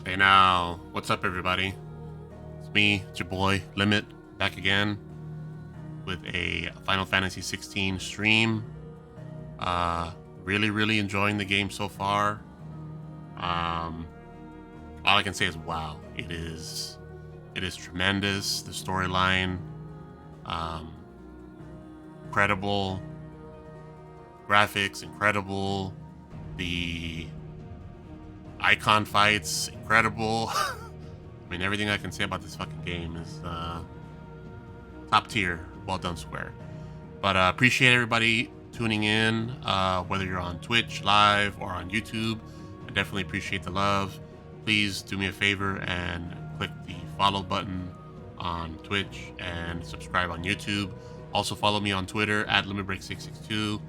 Hey now, what's up everybody? It's me, it's your boy, Limit, back again with a Final Fantasy XVI stream. Really enjoying the game so far. All I can say is wow, it is tremendous. The storyline, incredible. Graphics, incredible. The icon fights, incredible. I mean, everything I can say about this fucking game is top tier. Well done, Square. But appreciate everybody tuning in, whether you're on Twitch live or on YouTube. I definitely appreciate the love. Please do me a favor and click the follow button on Twitch and subscribe on YouTube. Also follow me on Twitter at LimitBreak662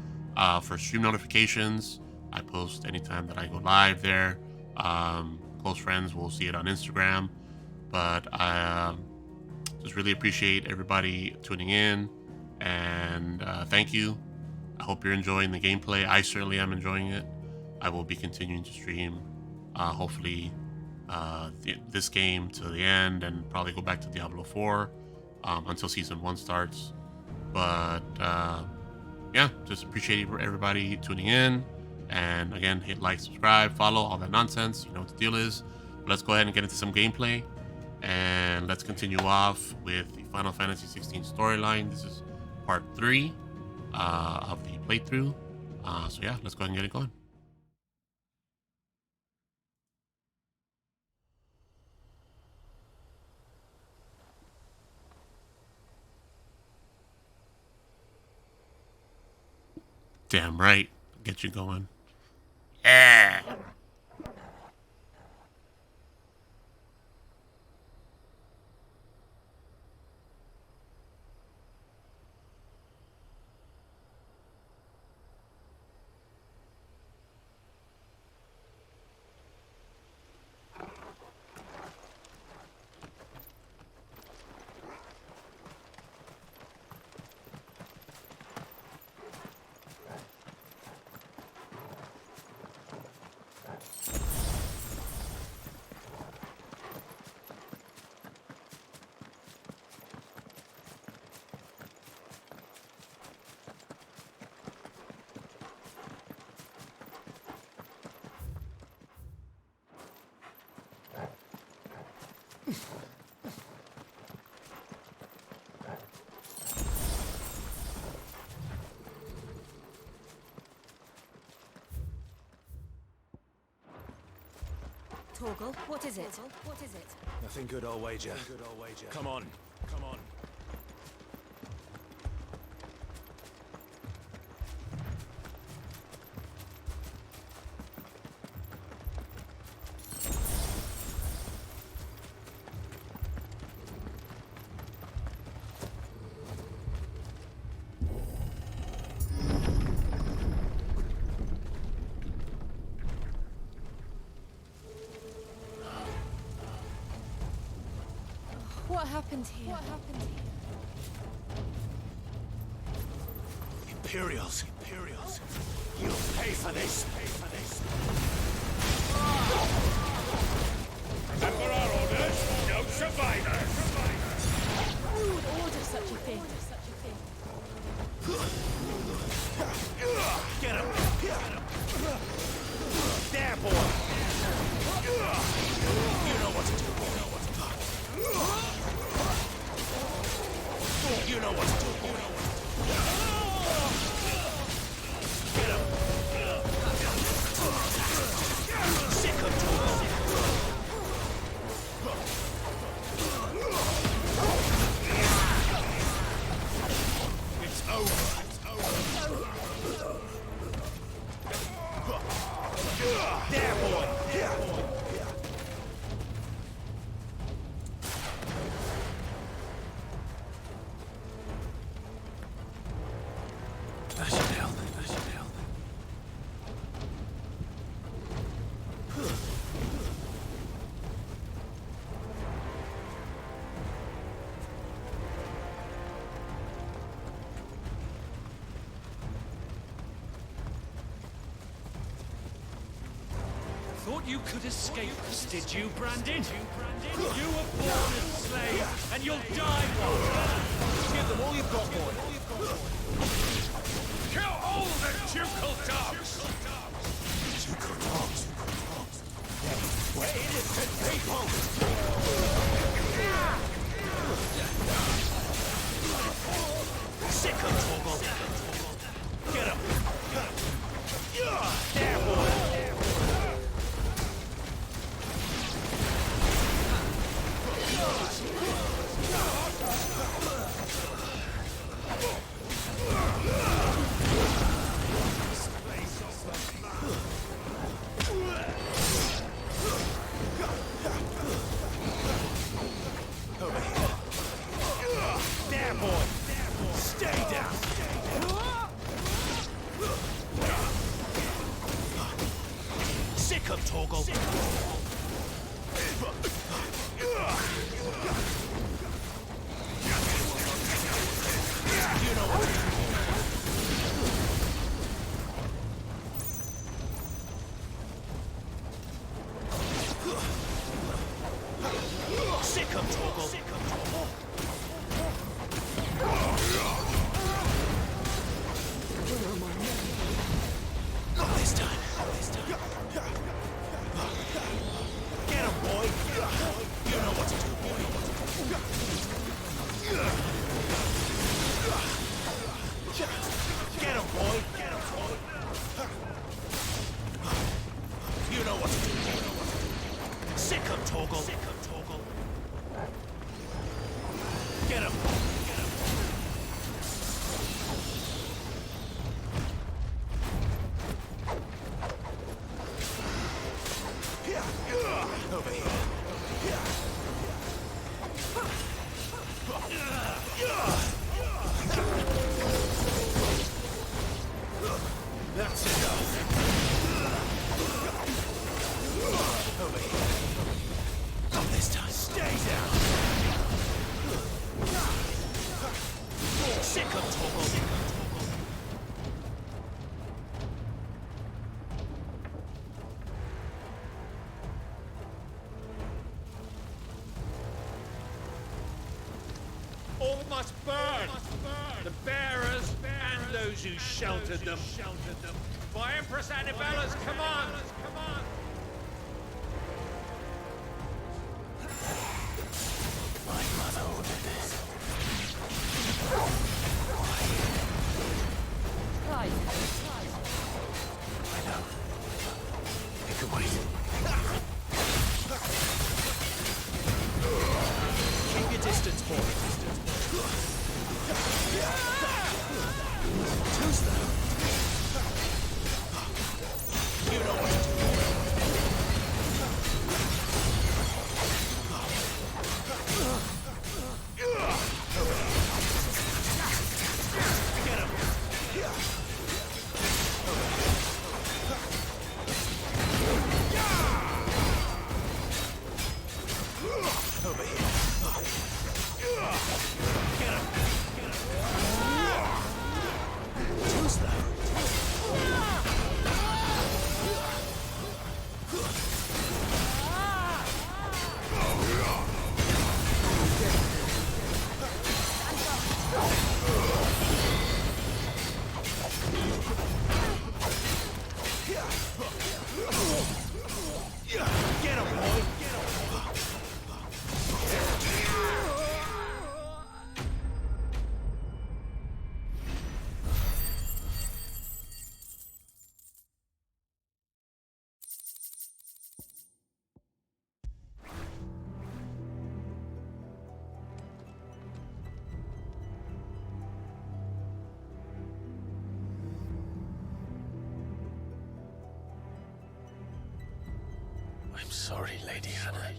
for stream notifications. I post anytime that I go live there. Close friends will see it on Instagram. But I just really appreciate everybody tuning in, and thank you. I hope you're enjoying the gameplay. I certainly am enjoying it. I will be continuing to stream, hopefully, this game to the end, and probably go back to Diablo 4 until Season 1 starts. But yeah, just appreciate everybody tuning in. And again, hit like, subscribe, follow, all that nonsense. You know what the deal is. But let's go ahead and get into some gameplay. And let's continue off with the Final Fantasy XVI storyline. This is part 3 of the playthrough. So yeah, let's go ahead and get it going. Damn right. Get you going. Yeah. Torgal, what is it? What is it? Nothing good, I'll wager. Come on. Come on. What happened here? What happened here? Imperials. You'll pay for this. Remember our orders? No survivors! Who would order such a thing? Get him. There, boy. You know what to do. You know what to do, boy. Get him. Sick of It's over. There, boy. That should help. Thought you could escape us, did you, Brandon? You were born a slave, and you'll die one. Give them all you've got, boy. Kill all the ducal dogs! Ducal dogs. We're innocent people. Sick of Torgal. Get him. There, boy. Over here. There, boy. Stay down. Sick of Torgal. You know what to do. Sick of Torgal. Not this time. Get him, boy. You know what to do, boy. Get him, boy. You know what to do, boy. Sick of Torgal. Get him. Over here. That's enough. Over here. Not this time. Stay down. Sick of Torgal. All must burn! The bearers and those who sheltered them. By Empress Annibella's command! My mother ordered this. Guys, I know. It can wait. I'm sorry, Lady Hannah.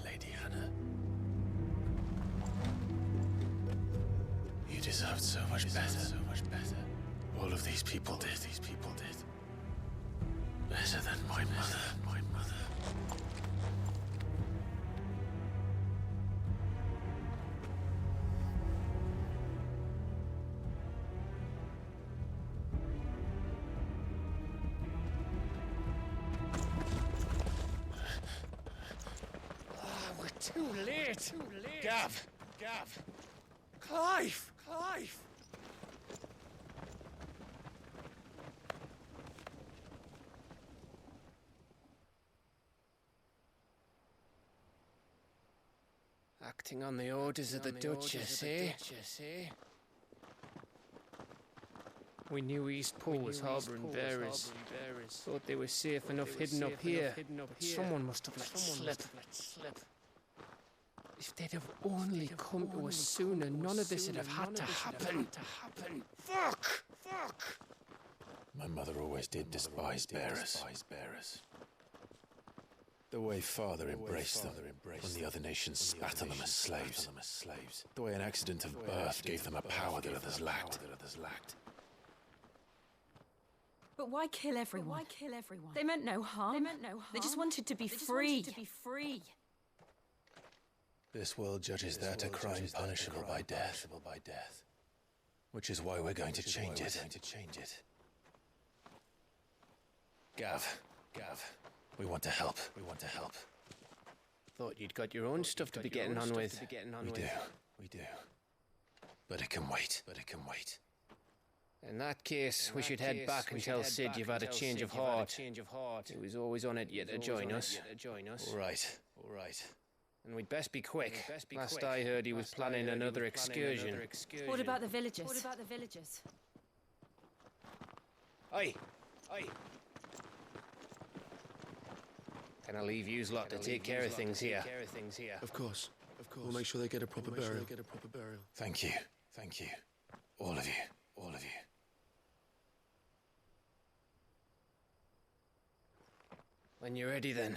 You deserved so much better. All of these people did. Better than my mother. We're too late. Gav! Clive! Acting on the orders of the Duchess, eh? We knew Eastpool was harbouring bearers. Thought they were safe enough hidden up here, but someone must have let slip. If they'd have only come to us sooner, none of this would have had to happen. Fuck! My mother always did despise bearers. The way Father embraced them when the other nations spat on them as slaves. The way an accident of birth gave them a power that others lacked. But why kill everyone? They meant no harm. They just wanted to be free. This world judges that a crime punishable by death. Which is why we're going to change it. Gav, we want to help. Thought you'd got your own stuff to be getting on with. We do. But it can wait. In that case, we should head back and tell Sid you've had a change of heart. He was always on it yet to join us. All right. And we'd best be quick. Last I heard, he was planning another excursion. What about the villagers? Aye. Can I leave yous lot to take care of things here? Of course. We'll make sure they get a proper burial. Thank you. All of you. When you're ready then.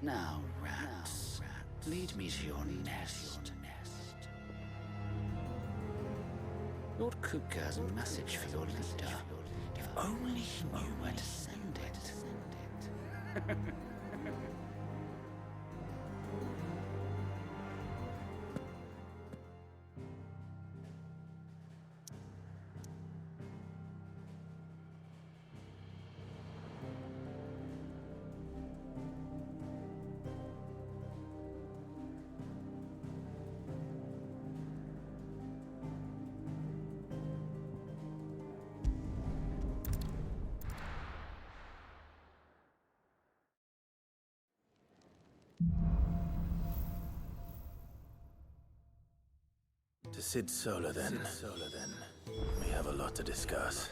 Now, rats, lead me to your nest. Lord Kupka has a message for your leader. If only he knew where to send it. To Sid Solar then. We have a lot to discuss.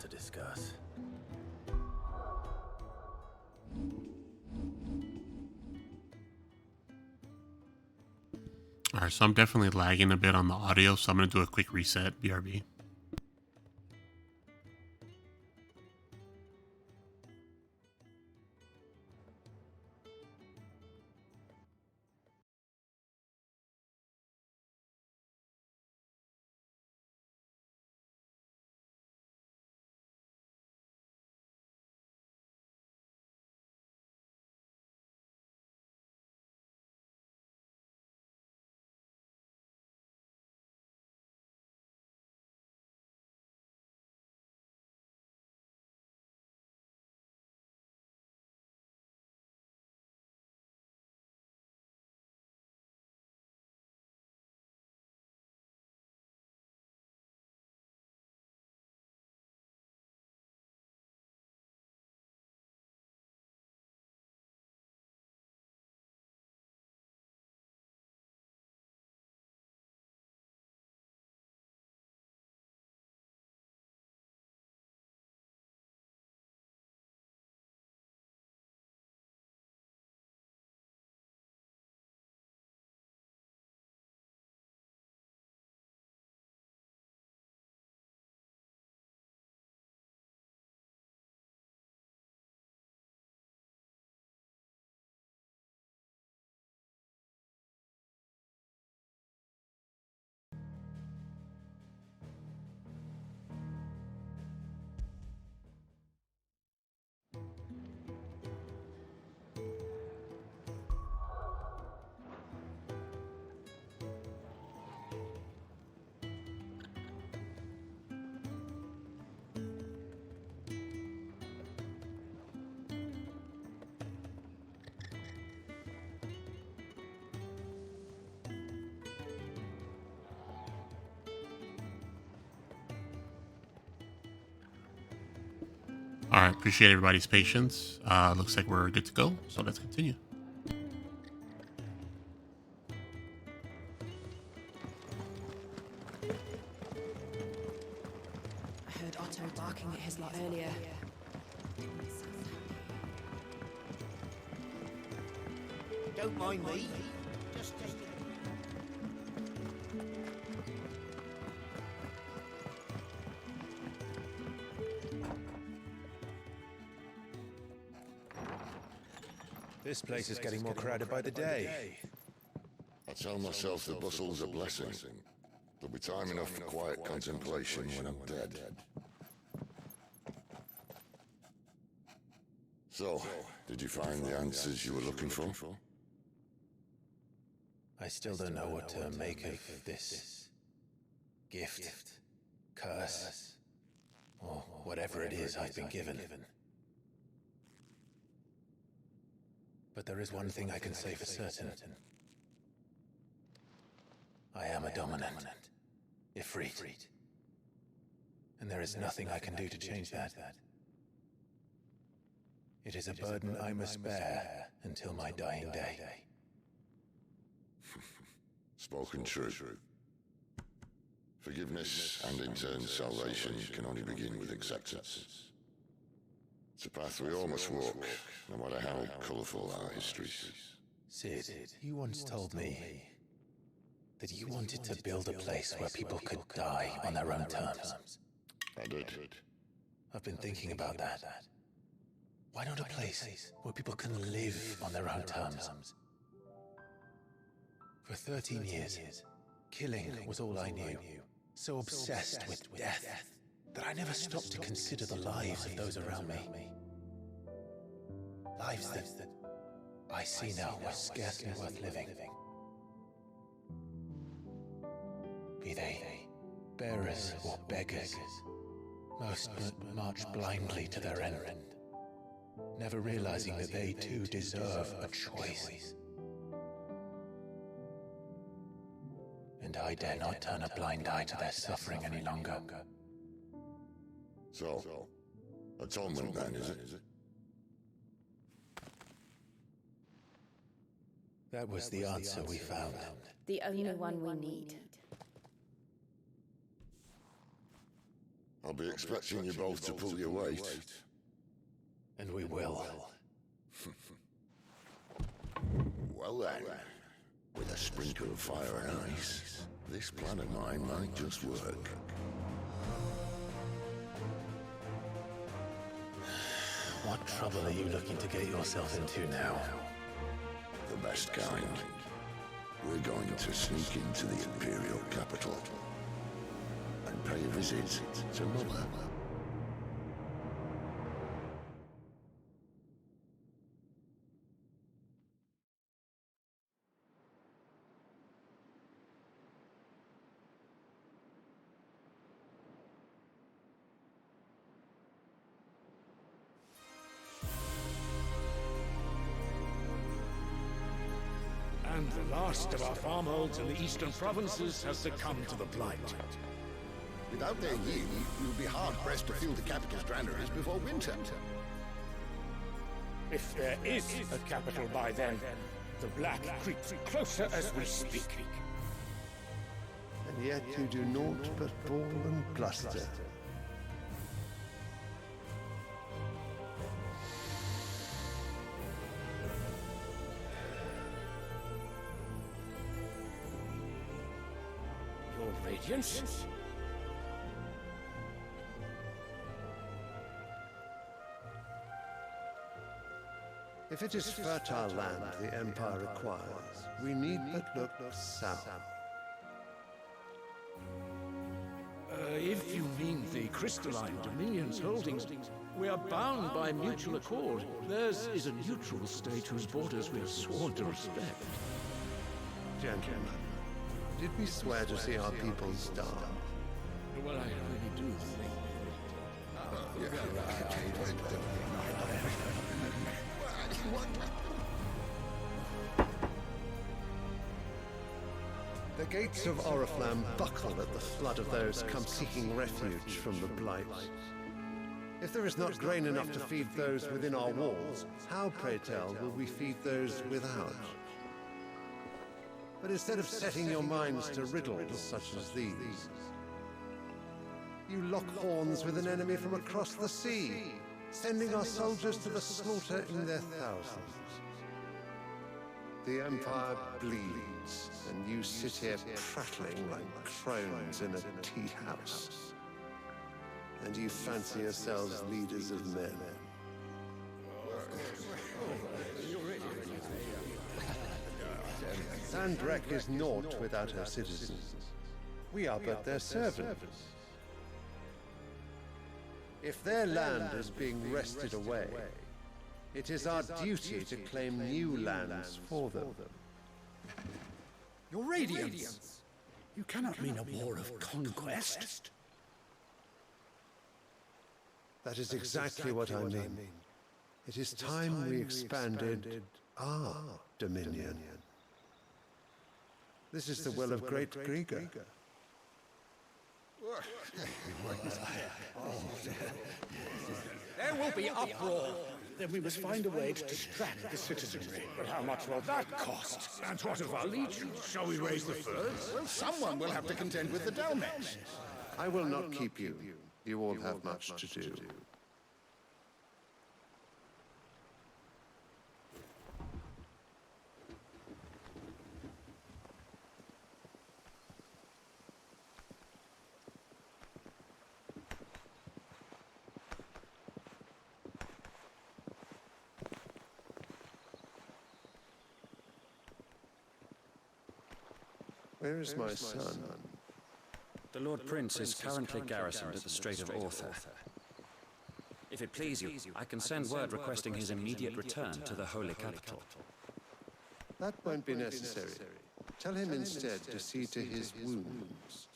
Alright, so I'm definitely lagging a bit on the audio, so I'm going to do a quick reset. BRB. All right, appreciate everybody's patience. Looks like we're good to go, so let's continue. I heard Otto barking at his lot earlier. Don't mind me. Just take it. This place is getting more crowded by the day. I tell myself the bustle's a blessing. There'll be time enough for quiet contemplation when I'm dead. So, did you find the answers you were looking for? I still don't know what to make of this gift, curse, or whatever it is I've been given. But there is one thing I can say for certain. I am a dominant, Ifrit. And there is nothing I can do to change that. It is a burden I must bear until my dying day. Spoken true. Forgiveness and in turn salvation can only begin with acceptance. It's a path we all must walk, no matter how colourful our histories. Sid, you once told me that you wanted to build a place where people could die on their own terms. I did. I've been thinking about that. Why not a place where people can live on their own terms? For 13 years, killing was all I knew. So obsessed with death that I never stopped to consider the lives of those around me. Lives that I see now were scarcely worth living. Be they bearers or beggars, most march blindly to their end, never realizing that they too deserve a choice. And I dare not turn a blind eye to their suffering any longer. So, atonement then, is it? That was the answer we found. The only one we need. I'll be expecting you both to pull your weight. And we will. Well then, with a sprinkle of fire and ice, this plan of mine might just work. What trouble are you looking to get yourself into now? The best kind. We're going to sneak into the Imperial capital and pay a visit to Mother. And the last of our farmholds in the eastern provinces has succumbed to the blight. Without their yield, you'll be hard-pressed to fill the capital's granaries before winter. If there is a capital by then, the Black creeps closer as we speak. And yet you do naught but bawl and bluster. Your Radiance? If it is fertile land the Empire requires, we need but look south. If you mean the crystalline Dominion's holdings, we are bound by mutual accord. Theirs is a neutral state whose borders we have sworn to respect. Gentlemen, did we swear to see our people starve? Well, I really do think... The gates of Oriflamme buckle at the flood of those come seeking refuge from the Blight. If there is not grain enough to feed those within our walls, how, pray tell, will we feed those without? But instead of setting your minds to riddles such as these, you lock horns with an enemy from across the sea, sending our soldiers to the slaughter in their thousands. The Empire bleeds, and you sit here prattling like crones in a tea house. And you fancy yourselves leaders of men. Sandrek is naught without her citizens. We are but their servants. If their land is being wrested away, it is our duty to claim new lands for them. Your Radiance! You cannot mean a war of conquest. That is exactly what I mean. It is time we expanded our dominion. This is the will of great Grieger. There will be uproar. Then we must find a way to distract the citizenry. But how much will that cost? And what of our legions? Shall we raise the furs? Well, someone will have to contend with the Dalmets. I will not keep you. You all have much to do. Where is my son? The Lord Prince is currently garrisoned at the Strait of Ortha. If it please you, I can send word requesting his immediate return to the Holy Capital. That won't be necessary. Tell him instead to see to his wounds.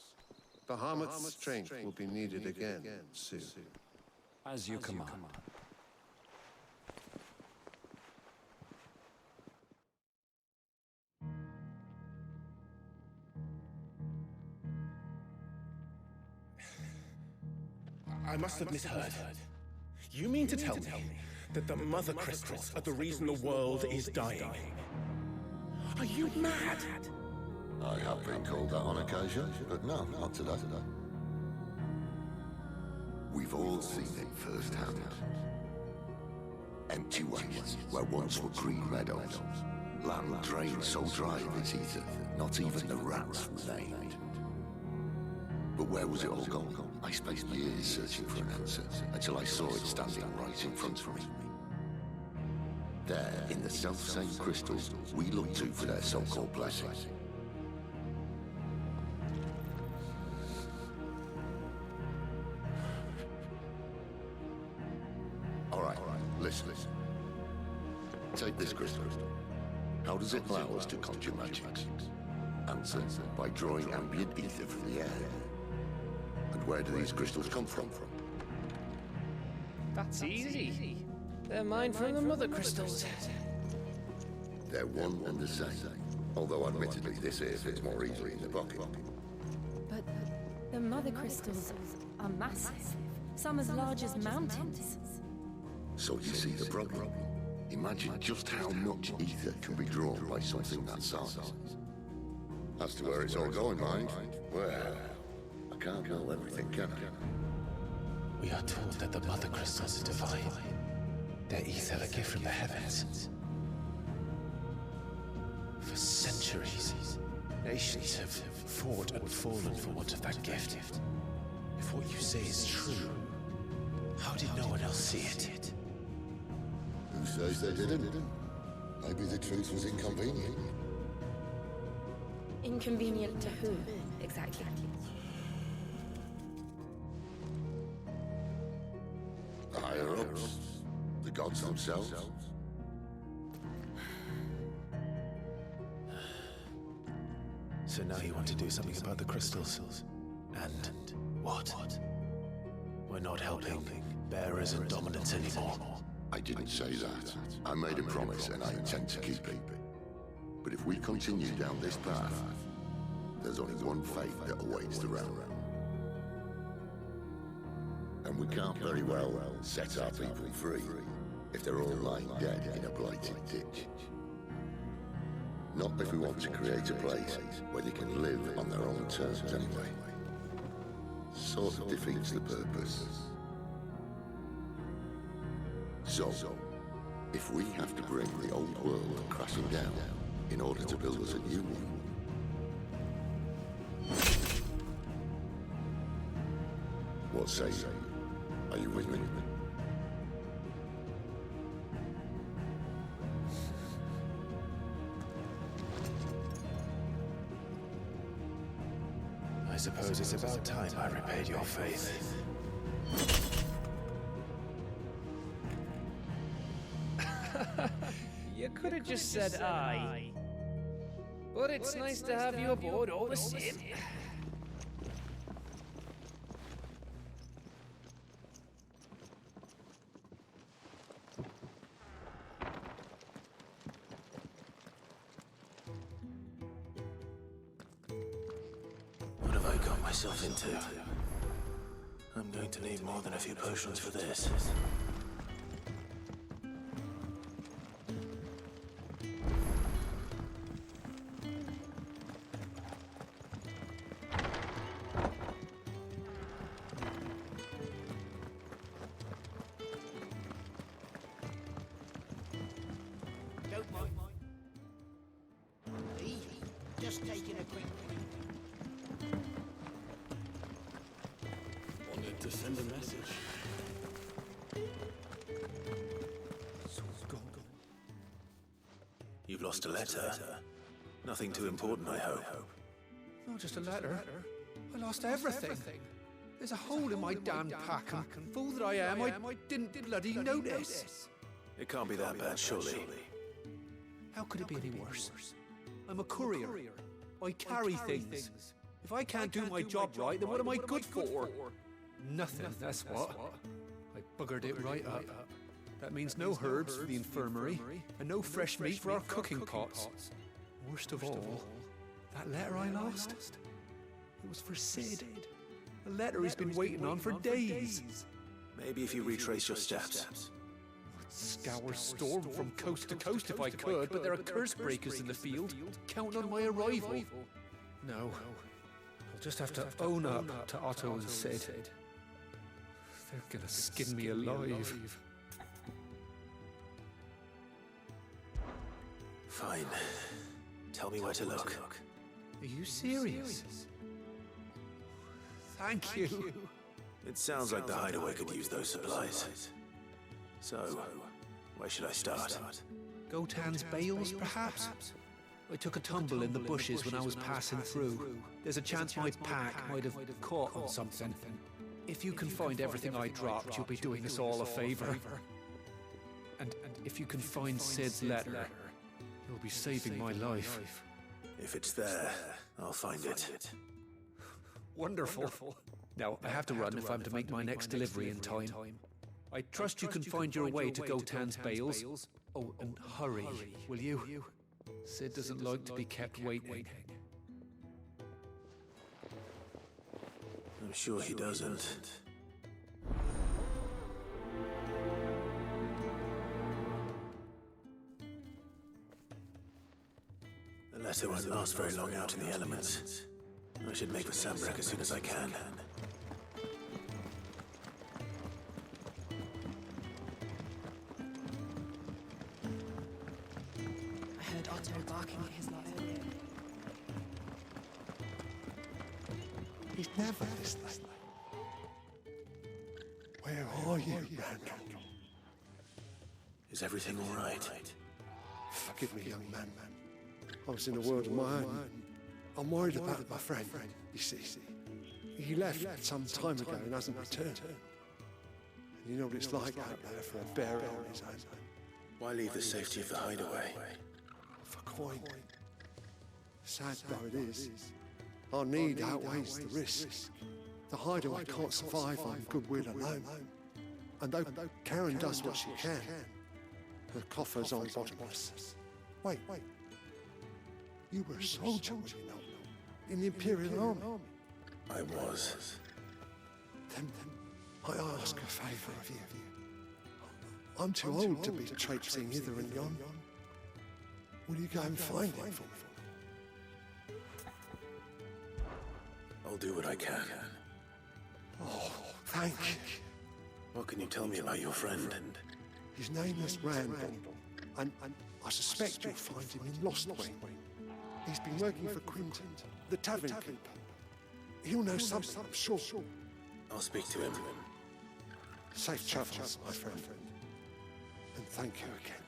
Bahamut's strength will be needed again soon. As you command. I must have misheard. You mean to tell me that the Mother Crystals are the reason the world is dying? Are you mad? I have been called that on occasion, but no, not today. We've all seen it firsthand. Empty wastes where once were green meadows. Land drained so dry of its ether, not even the rats remained. But where was it all gone? I spent years searching for an answer, until I saw it standing right in front of me. There, in the self-same crystals we look to for their so-called blessings. Alright, listen. Take this crystal. How does it allow us to conjure magics? Answer, by drawing ambient ether from the air. And where do these crystals come from? That's easy. They're mined from the Mother Crystals. They're one and the same. Although admittedly this here fits more easily in the pocket. But the Mother Crystals are massive. Some as large as mountains. So you see the problem. Imagine just how much ether can be drawn by something that size. As to where it's all going, mind, well, I can't know everything, can I? We are taught that the Mother Crystals are divine. Their ether a gift from the heavens. For centuries, nations have fought and fallen for want of that gift. If what you say is true, how did no one else see it? Who says they didn't? Maybe the truth was inconvenient. Inconvenient to whom, exactly? The higher-ups. The gods themselves. So now you want to do something about the crystals. And what? We're not helping bearers and dominants anymore. I didn't say that. I made a promise and I intend to keep it. But if we continue down this path, there's only one fate that awaits the realm. And we can't very well set our people free if they're all lying dead in a blighted ditch. Not if we want to create a place where they can live on their own terms anyway. Sort of defeats the purpose. So, if we have to bring the old world crashing down in order to build us a new one, what say you? Are you with me? I suppose it's about time I repaid your faith. You could have just said aye. But it's nice to have you aboard all the same. What have I got myself into? I'm going to need more than a few potions for this. Don't mind. Me? Just taking a quick Wanted to send a message. You've lost a letter. Nothing too important, I hope. Not just a letter. I lost everything. There's a hole in my damn pack, and fool that I am, I didn't bloody notice. It can't be that bad, surely. How could it be any worse? I'm a courier. I carry things. If I can't do my job right, then what am I good for? Nothing, that's what. I buggered it right up. That means no herbs for the infirmary, and no fresh meat for our cooking pots. Worst of all, that letter I lost, it was for Sid. A letter he's been waiting on for days. Maybe if you retrace your steps. I'd scour Storm from coast to coast if I could, but there are curse breakers in the field, counting on my arrival. No, I'll just have to own up to Otto and Sid. They're gonna skin me alive. Fine. Tell me where to look. Are you serious? Thank you. It sounds like the hideaway could use those supplies. So, where should I start? Gotan's bales, perhaps? I took a tumble in the bushes when I was passing through. There's a chance my pack might have caught on something. If you can find everything I dropped, you'll be doing us all a favor. And if you can find Sid's letter, you'll be saving my life. If it's there, I'll find it. Wonderful. Now, I have to run if I'm to make my next delivery in time. I trust you can find your way to Gotan's bales. Oh, and hurry, will you? Sid doesn't like to be kept waiting. I'm sure he doesn't. The letter won't last very long out in the elements. I should make for Sambrek as soon as I can. I heard Otto barking at his lot earlier. He's never this late. Where are you, Randall? Is everything all right? Forgive me, young man. I was in a world of my own. I'm worried about my friend, you see. He left some time ago and hasn't returned. And you know what it's like out there for a bearer on his own. Why leave the safety of the hideaway? For coin. Sad though it is, our need outweighs the risk. The hideaway can't survive on goodwill alone. And though Karen does what she can, her coffers are bottomless. Wait. You were a soldier, were you not? In the Imperial Army. I was. Then I ask a favour of you. I'm too old to be traipsing hither and yon. Will you go and find him for me? I'll do what I can. Oh, thank you. What can you tell me about your friend? His name is Randall, and I suspect you'll find him in Lost Wing. He's been working for Quinton, the tavern keeper. He'll know something, I'm sure. I'll speak to him. Safe travels, my friend. And thank you again.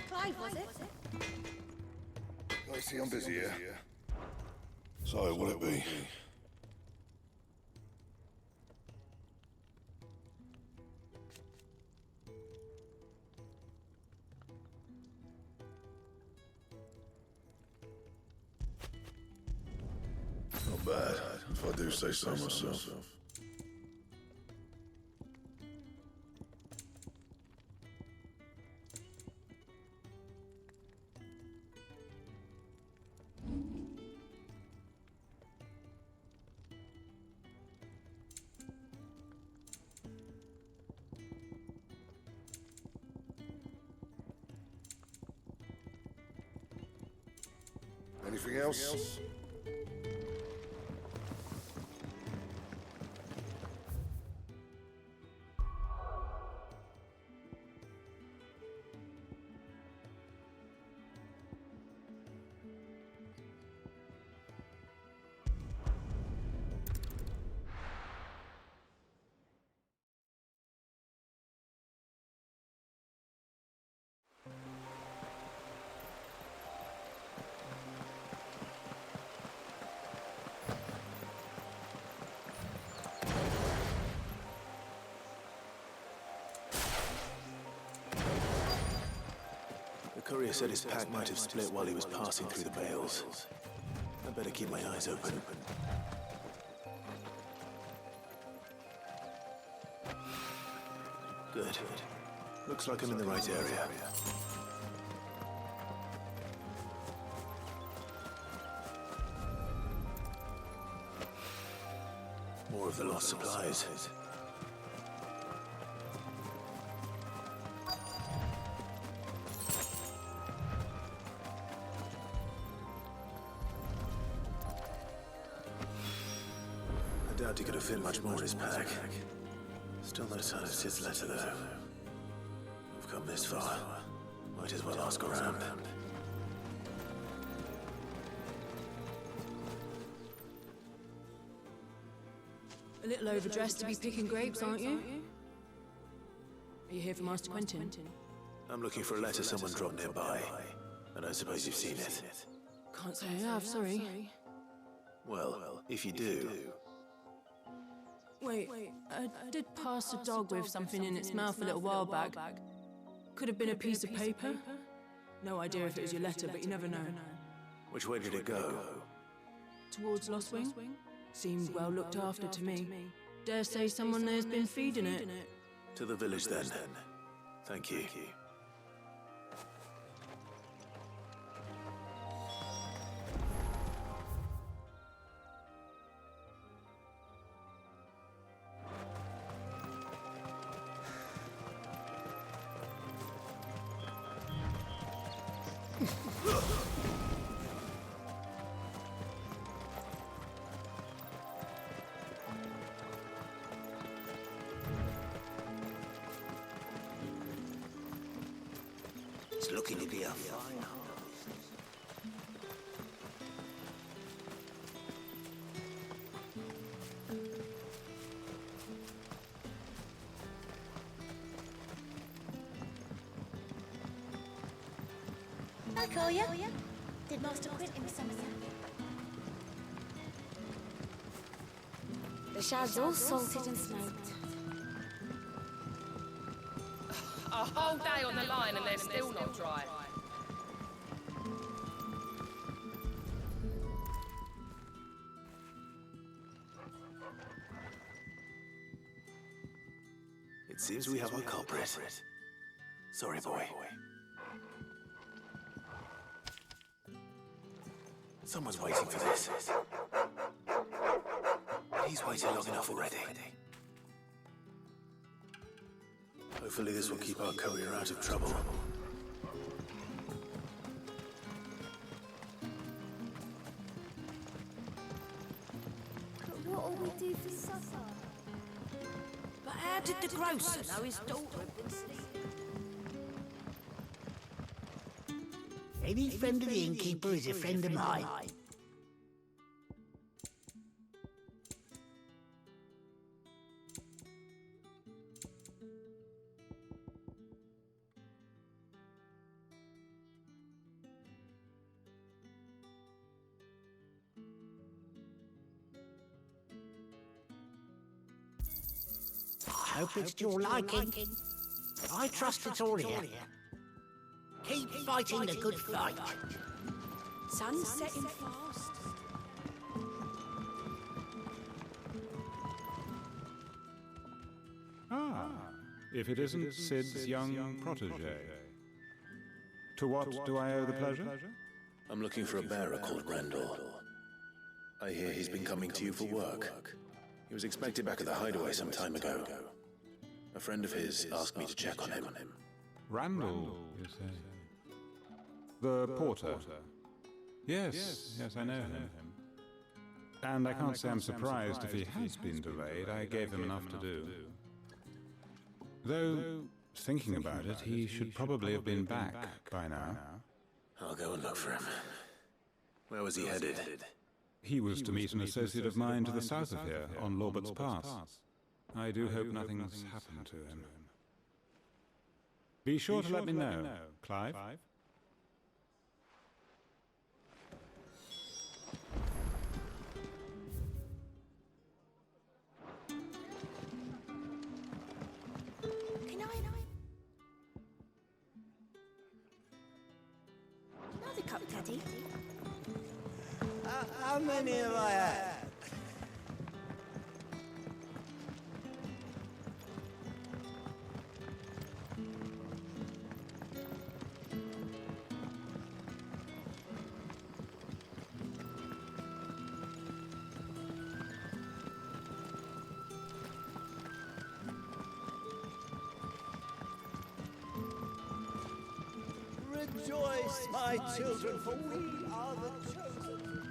Clive, was it? I see I'm busy here. So, will it be? Not bad, if I do say so myself. Anything else? The courier said his pack might have split while he was passing through the bales. I better keep my eyes open. Good. Looks like I'm in the right area. More of the lost supplies. I doubt he could have fit much more in his pack. Still no sign of Sid's letter, though. I've come this far. Might as well ask around. A little overdressed to be picking grapes, aren't you? Are you here for Master Quentin? I'm looking for a letter someone dropped nearby. And I suppose you've seen it. Can't say I have, sorry. Well, if you do... Wait, I did pass a dog with something in its mouth a little while back. Could have been a piece of paper. No idea if it was your letter, but you never know. Which way did it go? Towards Lost Wing? Seemed well looked after to me. Dare say someone there's been feeding it. To the village, then. Thank you. It's looking to be a fine harvest. I'll call you. Did Master Quentin summon you? The shad's all salted and smoked. A whole day on the line and they're still not dry. Seems we have our culprit. Sorry, boy. Someone's waiting for this. He's waited long enough already. Hopefully this will keep our courier out of trouble. But what'll we do for supper? But how did the grocer know his daughter had been sleeping? Any friend of the innkeeper is a friend of mine. I hope it's to your liking. I trust it's all here. Keep fighting the good fight. Sun's setting fast. Ah, if it isn't Sid's young protege. To what do I owe the pleasure? I'm looking for a bearer called Randall. I hear he's been coming to you for work. He was expected back at the hideaway some time ago. A friend of his asked me to check on him. Randall, you say? The porter? Yes, I know him. And I can't say I'm surprised if he has been delayed. I gave him enough to do. Though, thinking about it, he should probably have been back by now. I'll go and look for him. Where was he headed? He was to meet an associate of mine to the south of here, on Lorbert's Pass. I do hope nothing's happened to him. Be sure to let me know, Clive. Another cup, Daddy. How many have I had? Rejoice, my children, for we are the chosen.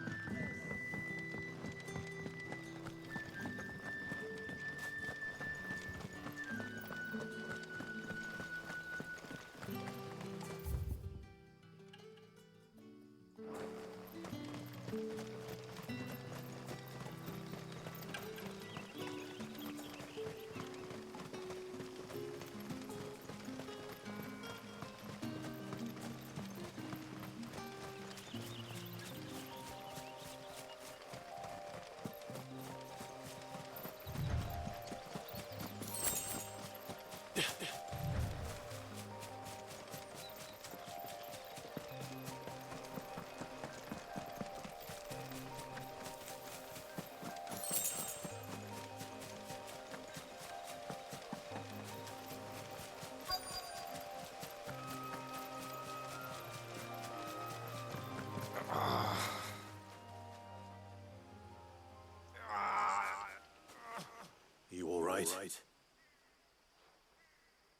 You all right?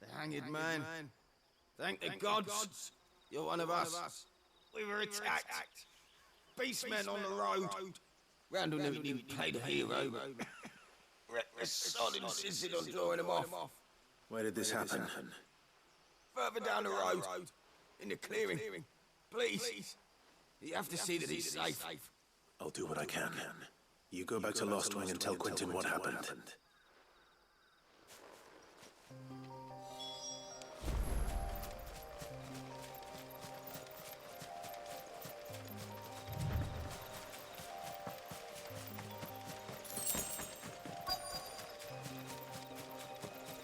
The hanged man. Thank the gods. You're one of us. We were attacked. Beastmen on the road. Randall never even played a hero. Reckless sod insisted on drawing him off. Where did this happen? Further down the road. In the clearing. Please. You have to see that he's safe. I'll do what I can. You go back to Lost Wing and tell Quentin what happened.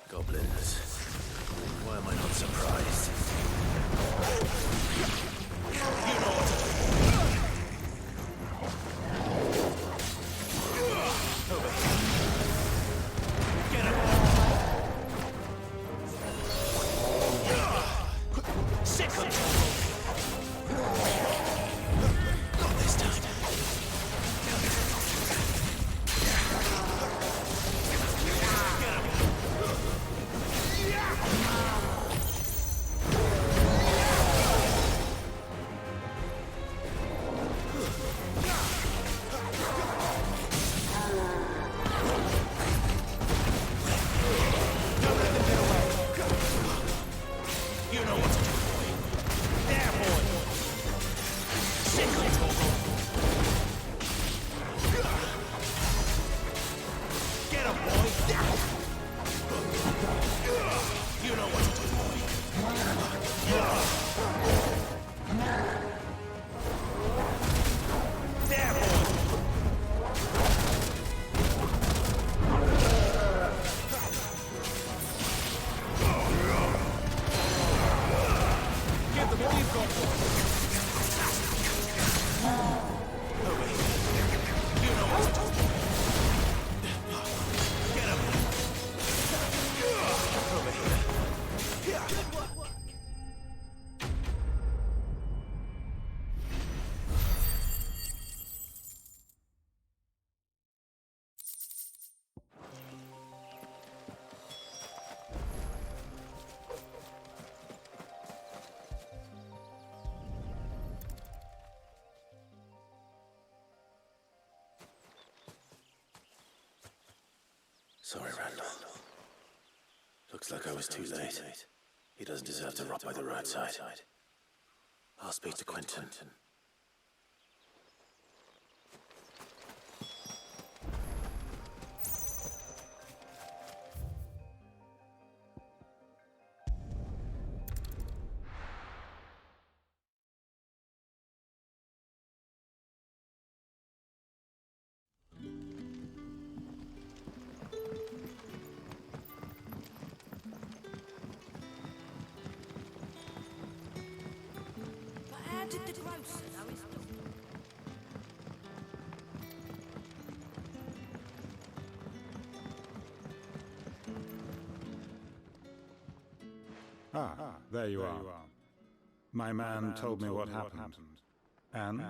Goblins. Why am I not surprised? Sorry, Randall. Looks like I was too late. He doesn't deserve to rot by the roadside. I'll speak to Quentin. But how did the grocer know his daughter? There you are. My man told me what happened. And?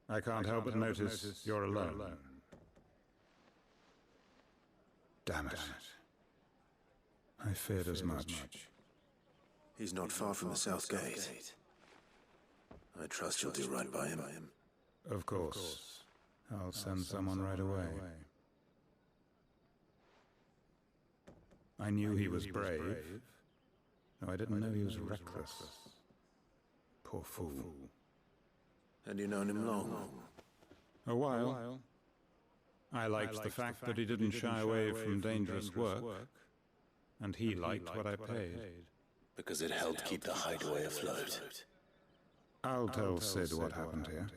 I can't help but notice you're alone. Damn it. I feared as much. He's not far from the South Gate. I trust you'll do right by him. Of course. I'll send someone right away. I knew he was brave, though I didn't know he was reckless. Poor fool. And you known him long? A while. I liked the fact that he didn't shy away from dangerous work, and he liked what I paid. Because it helped keep the hideaway afloat. I'll tell Sid what happened here.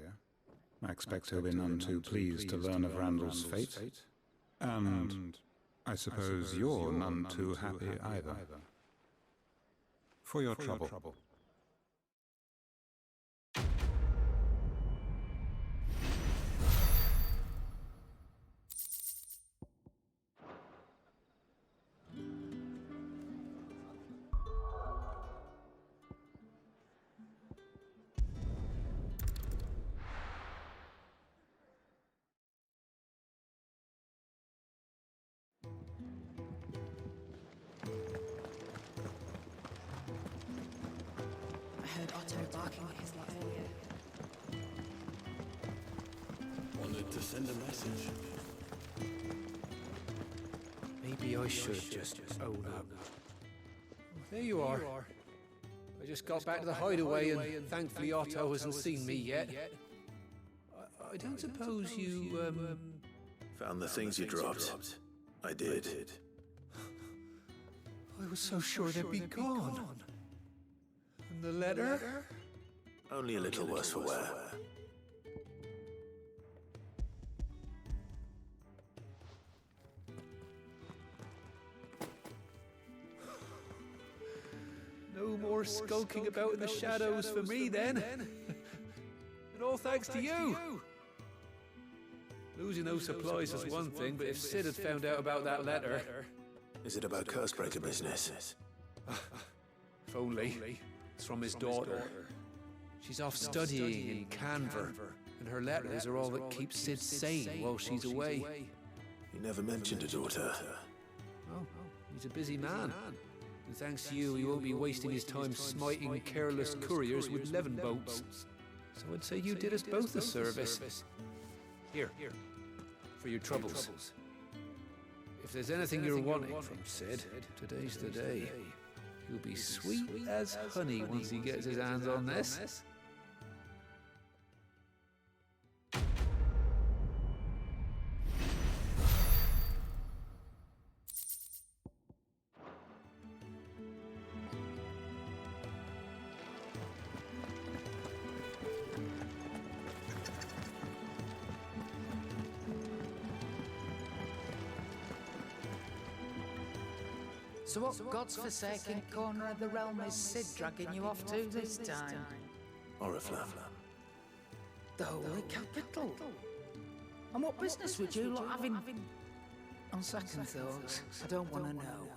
I expect he'll be none too pleased to learn of Randall's fate. And I suppose you're none too happy either. For your trouble. I heard Otto barking at his lot earlier. Wanted to send a message. Maybe I should just own up. There you are. I just got back to the hideaway and thankfully Otto hasn't seen me yet. I don't suppose you, Found the things you dropped. I did. I was so sure they'd be gone. And the letter? Only a little worse for wear. No more skulking about in the shadows for me then. And all thanks to you. Losing those supplies is one thing, but if Sid had found out about that letter... Is it about Cursebreaker business? If only. It's from his daughter. She's off studying in Canver, and her letters are all that keeps Sid sane while she's away. He never mentioned a daughter. Oh, he's a busy man. And thanks to you, he won't be wasting his time smiting careless couriers with levin boats. So I'd say you did us both a service. Here, for your troubles. If there's anything you're wanting from Sid, today's the day. He'll be sweet as honey once he gets his hands on this. So what God's forsaken corner of the realm is Sid dragging you off to this time? Oriflamme. The Holy Capital. And what business would you lot having... On second thoughts, I don't want to know.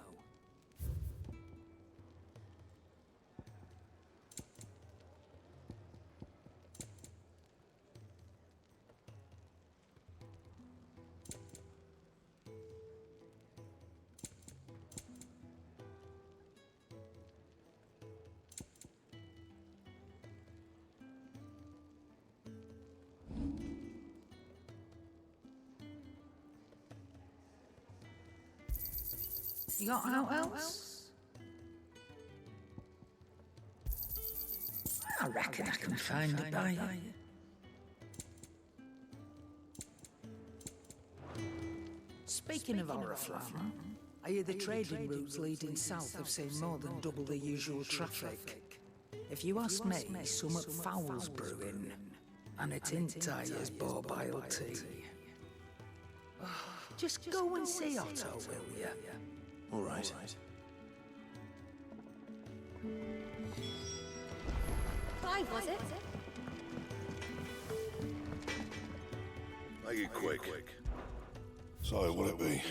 You got out else? I reckon I can find a buyer. Speaking of Oriflamme, I hear the trading routes leading south have seen more than double the usual traffic. If you ask me, somewhat foul's brewing, and it's in Tyre's borbile tea. Just go and see Otto, will you? All right. Clive, was it? Make it quick. So, will it be?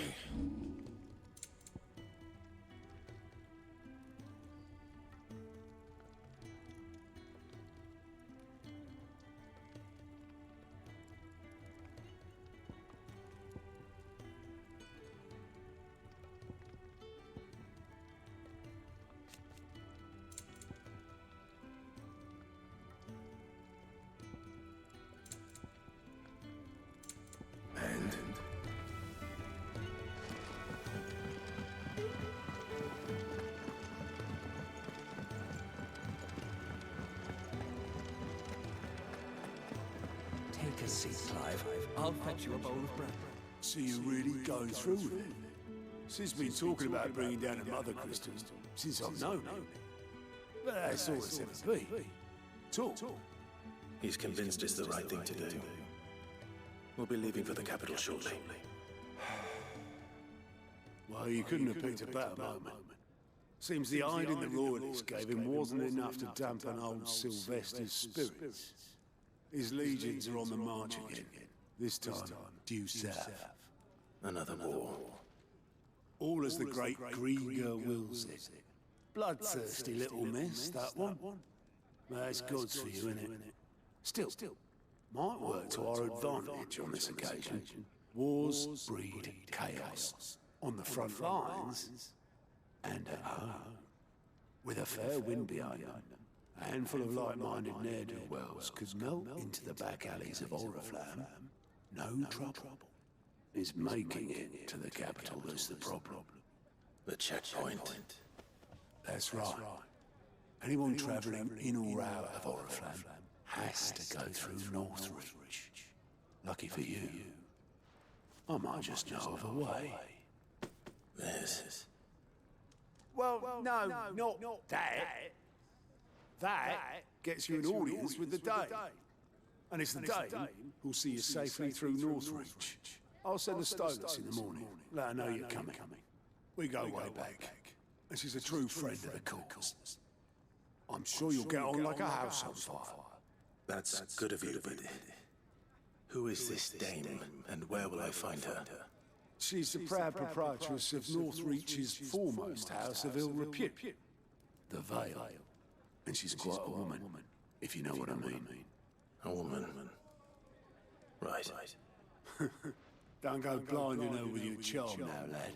Take a seat, Clive. I'll fetch you a bowl of bread. So you're really going through with it? Sid's been talking about bringing down a mother crystal since I've known him. But that's all it's ever been. Talk. He's convinced it's the right thing to do. We'll be leaving for the capital shortly. Well, you couldn't have picked a better moment. Seems the hiding the royalists gave him wasn't enough to dampen old Sylvester's spirits. His legions are on the march again, this time due south. Another war. All as the great Grieger wills it. Bloodthirsty little miss, that one. That's God's for you, innit? Still, might work to our advantage on this occasion. Wars breed chaos. On the front lines, and at home. With a fair wind behind them, a handful of like-minded ne'er-do-wells could melt into the back alleys of Oriflamme. No trouble. It's making it to the capital that's the problem. The checkpoint. That's right. Anyone travelling in or out of Oriflamme has to go through Northreach. Lucky for you, I might just know of a way. This. Well, no, not that. That gets you an audience with the Dame. And it's the Dame who'll see you safely through Northreach. I'll send a Stolas in the morning. Let her know you're coming. We go way back. And she's a true friend of the cause. I'm sure you'll get on like a house on fire. That's good of you, but who is this dame, and where will I find her? She's the proud proprietress of Northreach's foremost house of ill repute, the Vale. And she's quite a woman, if you know what I mean. A woman. Right. Don't go blinding her with your charm now, lad.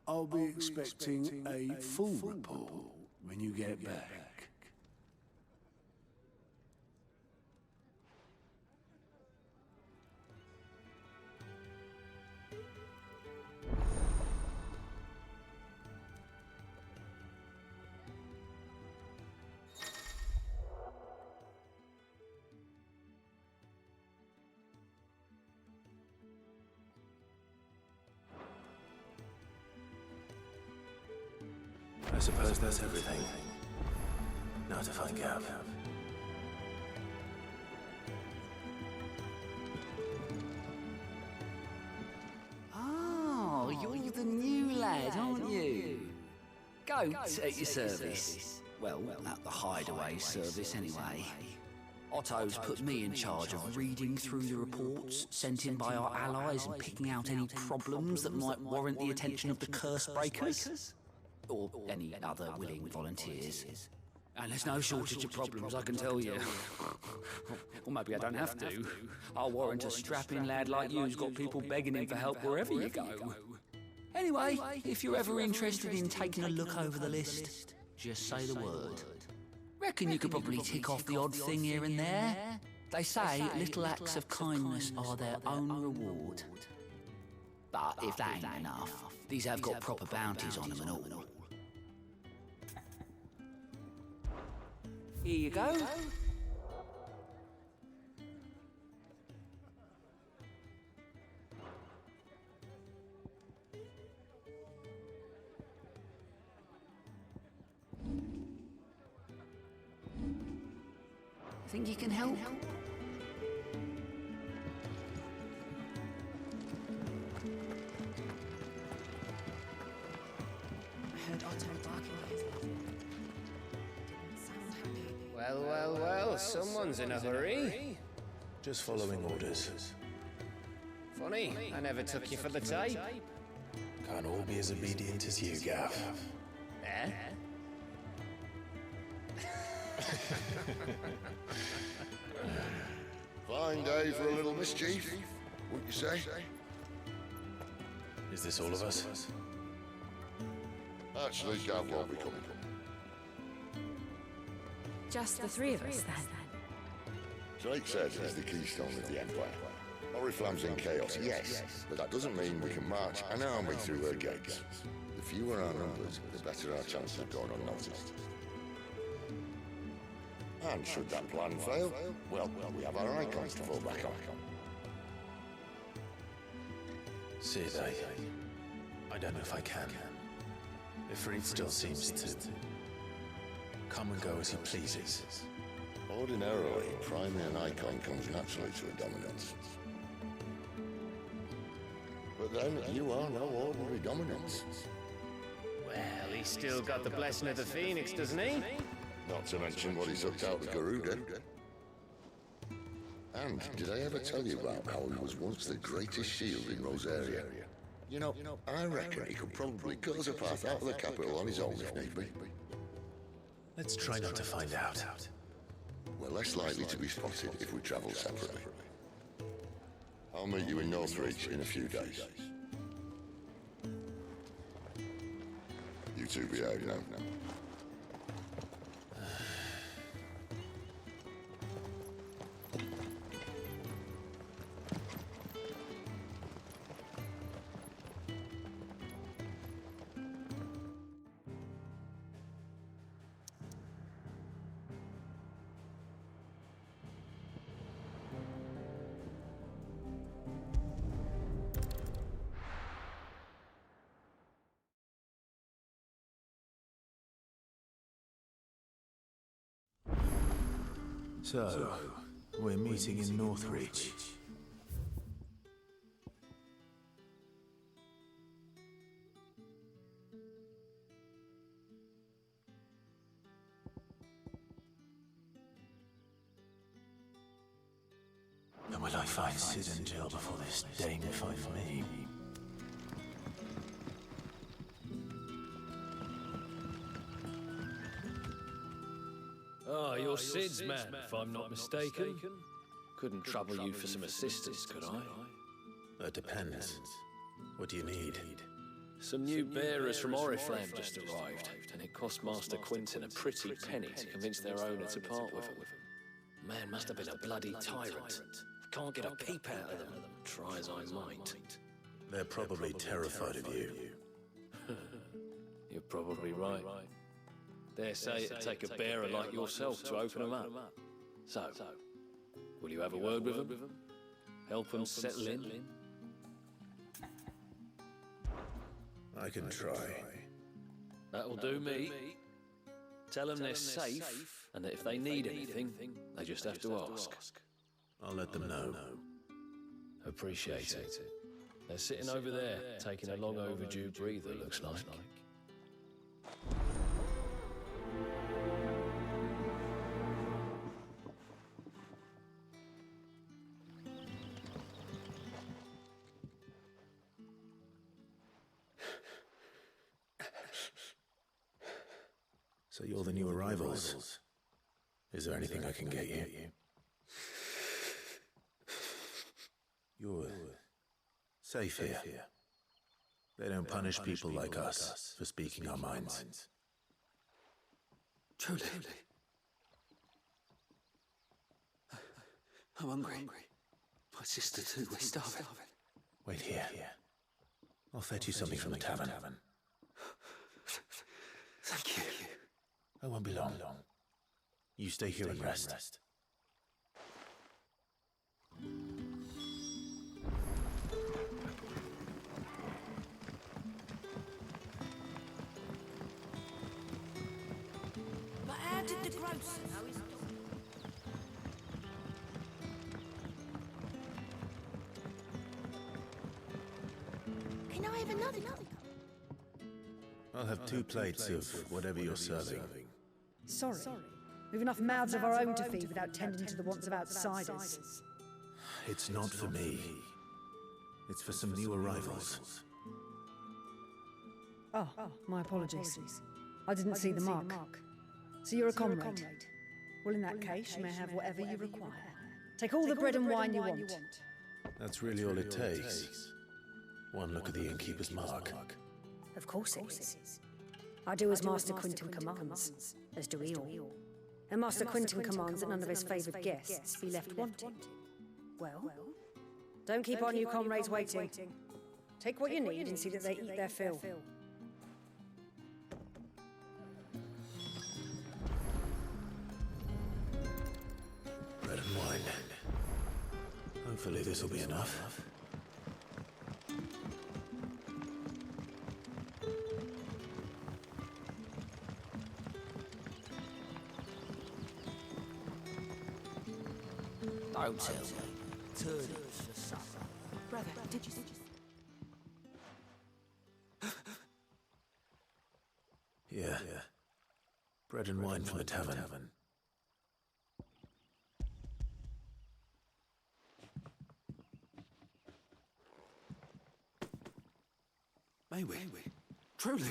I'll be expecting a full report when you get back. I suppose that's everything. Now to find Gab. Oh, you're the new lad, aren't you? Goats at your service. Well, at the hideaway service anyway. Otto's put me in charge of reading through the reports sent in by our allies and picking out any problems that might warrant the attention of the curse breakers. Or any other willing volunteers. And there's no shortage of problems, I can tell you. Or maybe I don't have to. I'll warrant a strapping lad like you who's got people begging him for help wherever you go. Anyway, if you're ever interested in taking a look over the list, just say the word. Reckon you could probably tick off the odd thing here and there. They say little acts of kindness are their own reward. But if that ain't enough, These have got proper bounties on them and all. Here you go. Think you can help? I heard Otto barking at his didn't sound happy. Well, well, well, someone's in a hurry. Just following orders. Funny, I never took you for the type. Can't all be as obedient as you, Gav. Eh? Fine day for a little mischief, wouldn't you say? Is this all of us? Actually, Gav won't be coming. Just the three of us, then? Drake says he's the keystone of the Empire. Oriflamme's in chaos, yes, but that doesn't mean we can march an army through her gates. The fewer our numbers, the better our chances of going unnoticed. And should that plan fail, well, we have our icons to fall back on. Sid, I don't know if I can. Ifrit still seems to come and go as he pleases. Ordinarily, priming an icon comes naturally to a dominance. But then, you are no ordinary dominance. Well, he's still got the blessing of the Phoenix, doesn't he? Not to mention what he sucked out of Garuda. And did I ever tell you about how he was once the greatest shield in Rosaria? You know, I reckon he could probably cut us a path out of the capital on his own if need be. Let's try not to find out. We're less likely to be spotted if we travel separately. I'll meet you in Northridge in a few days. You two behave now. So, we're meeting in Northridge. And will I find Sid and Jill before this Dane finds me? Ah, you're Sid's man, if I'm not mistaken. Couldn't trouble you for some assistance, could I? That depends. What do you need? Some new bearers from Oriflamme just arrived, and it cost Master Quinton a pretty penny to convince their owner to part with them. Man must have been a bloody tyrant. I can't get a peep out of them, try as I might. They're probably terrified of you. You're probably right. Dare say it'd take a bearer like yourself to open them up. So, will you have a word with them? Help them settle in? I can try. That'll do me. Tell them they're safe, and that if they need anything, they just have to ask. I'll let them know. Appreciate it. They're sitting over there, taking a long overdue breather, looks like. So you're the new arrivals. Is there anything I can get you? You're safe here. They don't punish people like us for speaking our minds. Truly. I'm hungry. My sister too, we're starving. Wait here. I'll fetch you something from the tavern. Thank you. I won't be long. You stay here and rest. But how did the grocer know his... Can I have another cup? I'll have 2 plates of whatever you're serving. Sorry. We've enough mouths of our own to feed without tending to the wants of outsiders. It's not for me. It's for some new arrivals. Oh, my apologies. I didn't see the mark. So you're a comrade. Well, in that case, you may have whatever you require. Take all the bread and wine you want. That's really all it takes. One look at the innkeeper's mark. Of course it is. I do as Master Quinton commands, as do we all. And Master Quinton commands that none of his favoured guests be left wanting. Well, don't keep our new comrades waiting. Take what you need and see that they eat their fill. Bread and wine. Hopefully this will be enough. Don't tell me. Turnips for supper. Brother, did you... Yeah. Bread and wine from the tavern. May we? Truly?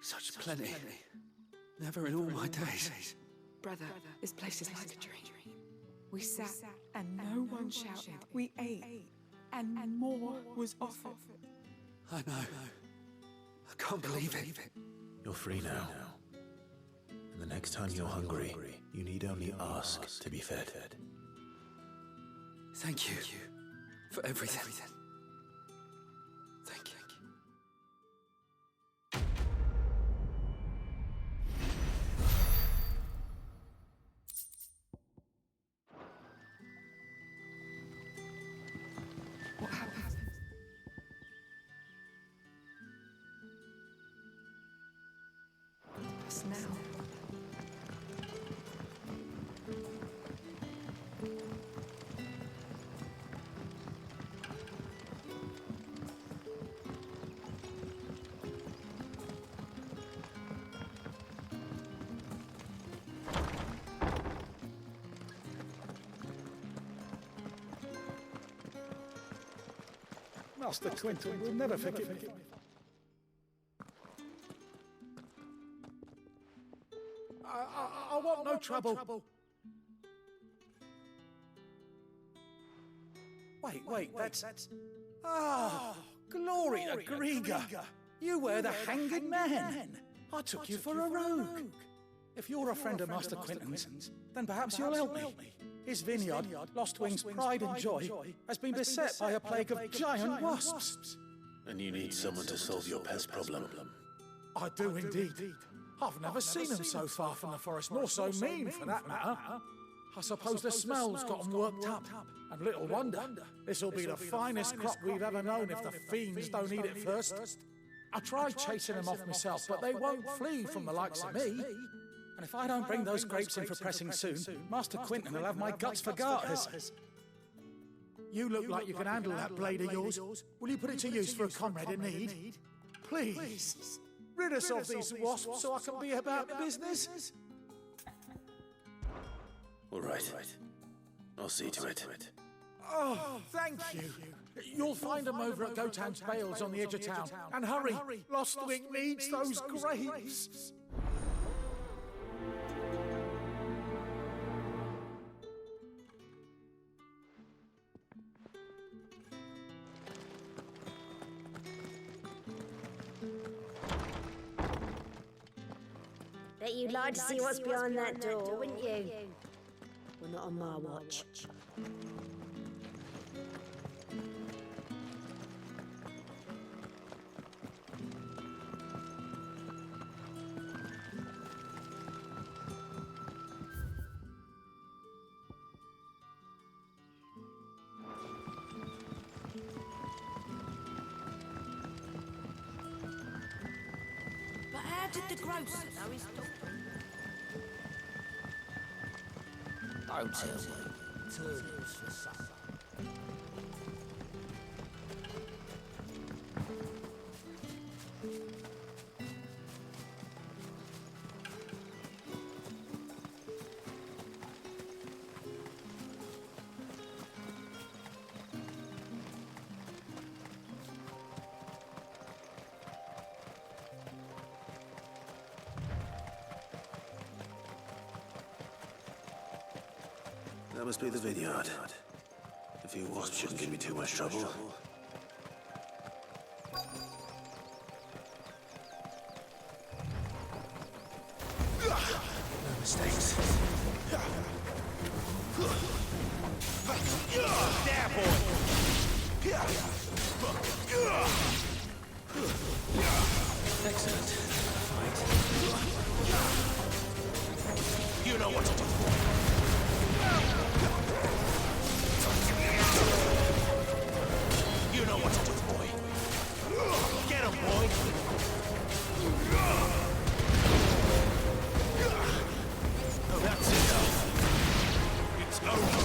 Such plenty. Never in all my days. Brother, this place is like a dream. We sat and no one shouted. We ate and more was offered. I know. I can't believe it. You're free now. And the next time you're hungry, you need only ask to be fed. Thank you for everything. Thank you. What happened? Us now. Master Quinton will never forgive me. I want no trouble. Wait, that's... Ah, glory to Griga! You were the hanging man! I took you for a rogue. If you're a friend of Master Quinton's, then perhaps you'll help me. His vineyard, Lostwing's pride and joy, has been beset by a plague of giant wasps. And you need someone to solve your pest problem. I do indeed. I've never seen them so far from the forest, nor so mean for that matter. I suppose the smell's got them worked up. And little wonder, this'll be the finest crop we've ever known if the fiends don't eat it first. I tried chasing them off myself, but they won't flee from the likes of me. And if I don't bring those grapes in for pressing soon, Master Quinton will have my guts for garters. You look like you can handle that blade of yours. Will you put it to use for a comrade in need? Please, rid us of these wasps so I can be about the business. All right. I'll see to it. Oh, thank you. You'll find them over at Gotan's Bales on the edge of town. And hurry, Lostwing needs those grapes. Bet you'd like to see what's behind that door, wouldn't you? Well, not on my watch. But how did the grocer know his daughter? Don't tell me. Turnips for supper. That must be the vineyard. A few wasps shouldn't give me too much trouble. No mistakes. There, boy! Excellent. Fight. You know what to do. You know what to do, boy. Get him, boy. Oh, that's enough. It's over.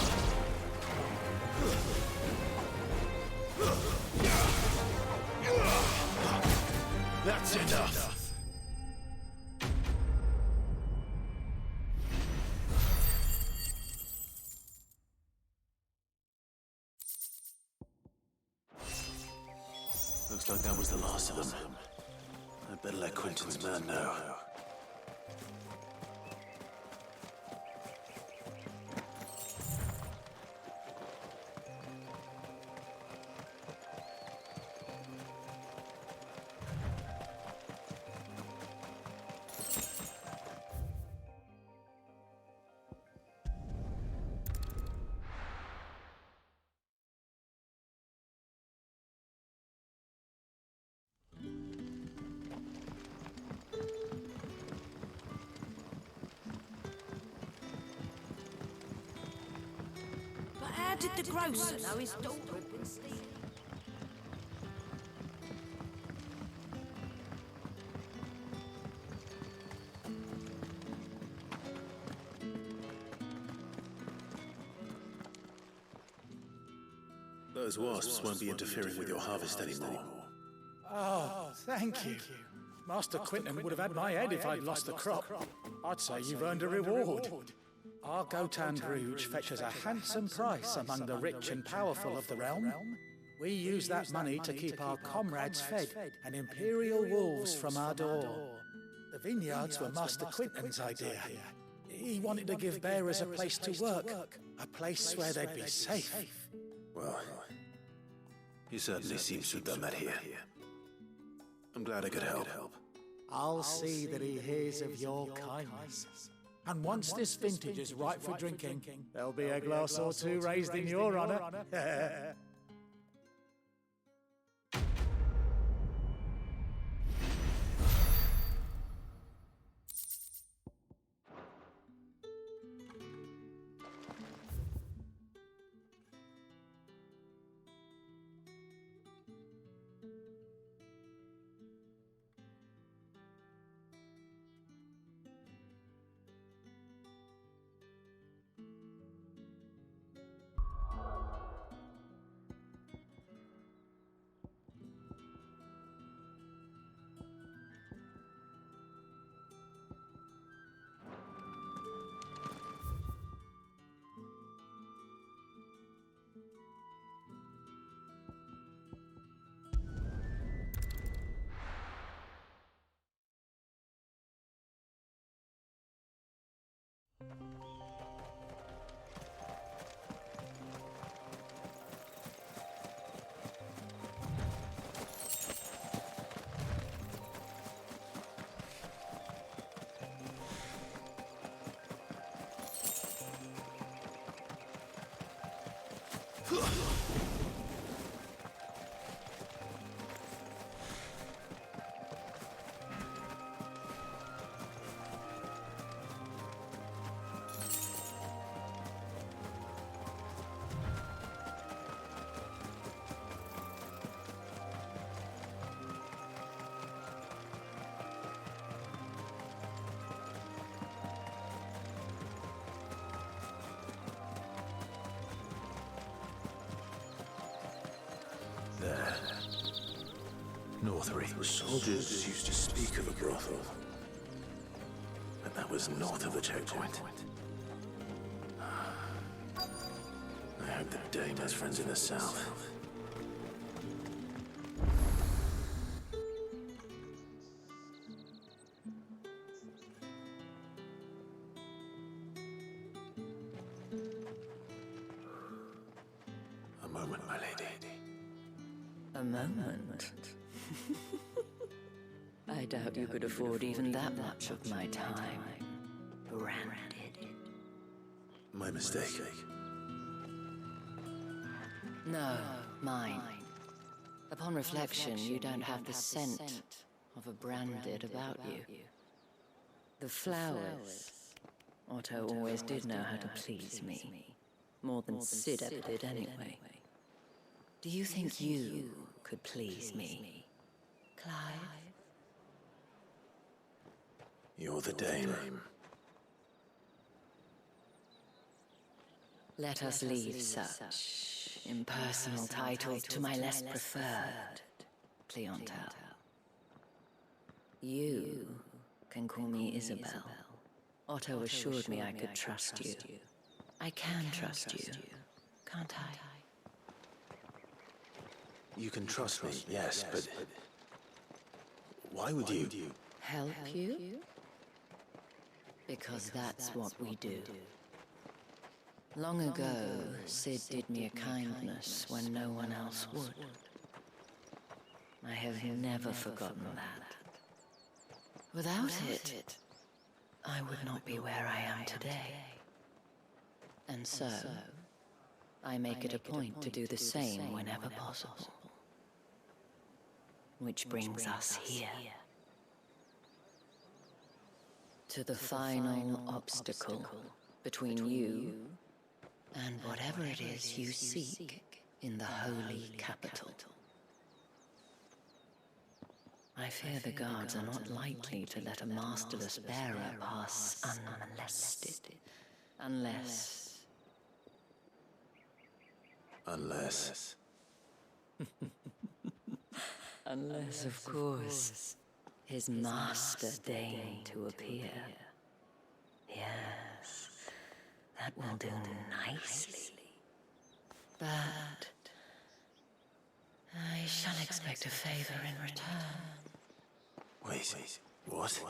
That's enough. Looks like that was the last of them. I'd better let Quentin's man know. But how did the grocer know his daughter had been stealing? Those wasps won't be interfering with your harvest anymore. Oh, thank you. Master Quentin would have had my head if I'd lost the crop. I'd say you've earned a reward. Our Gotan Rouge fetches a handsome price among the rich and powerful of the realm. We use that money to keep our comrades fed and imperial wolves from our door. The vineyards were Master Quentin's idea. He wanted to give bearers a place to work, a place where they'd be safe. Well, he certainly seems to have done that here. I'm glad I could help. I'll see that he hears of your kindness. And once this vintage is ripe for drinking, there'll be a glass or two raised in your honor. There. Northry. Soldiers used to speak of a brothel. But that was north of the checkpoint. I hope that Dame has friends in the south. A moment, my lady. A moment? I doubt you could afford even that much of my time. Branded. My mistake. No, mine. Upon reflection, you don't have the scent of a branded about you. The flowers. Otto always did know how to please me. More than Sid ever did anyway. Do you think you could please me, Clive? You're the Dame. Let us leave such impersonal titles to my less preferred clientele. You can call me Isabel. Otto assured me I could trust you. I can trust you, can't I? You can trust me, yes, but why would you? Help you? Because that's what we do. Long ago, Sid did me a kindness when no one else would. I have never forgotten that. Without it, I would not be where I am today. And so, I make it a point to do the same whenever possible. Which brings us here. To the final obstacle between you and whatever it is you seek in the holy capital. I fear the guards are not likely to let a masterless bearer pass unmolested. Unless... Unless, of course, his master deigned to appear. Yes, that will do nicely. But I shall expect a favor in return. Wait, what?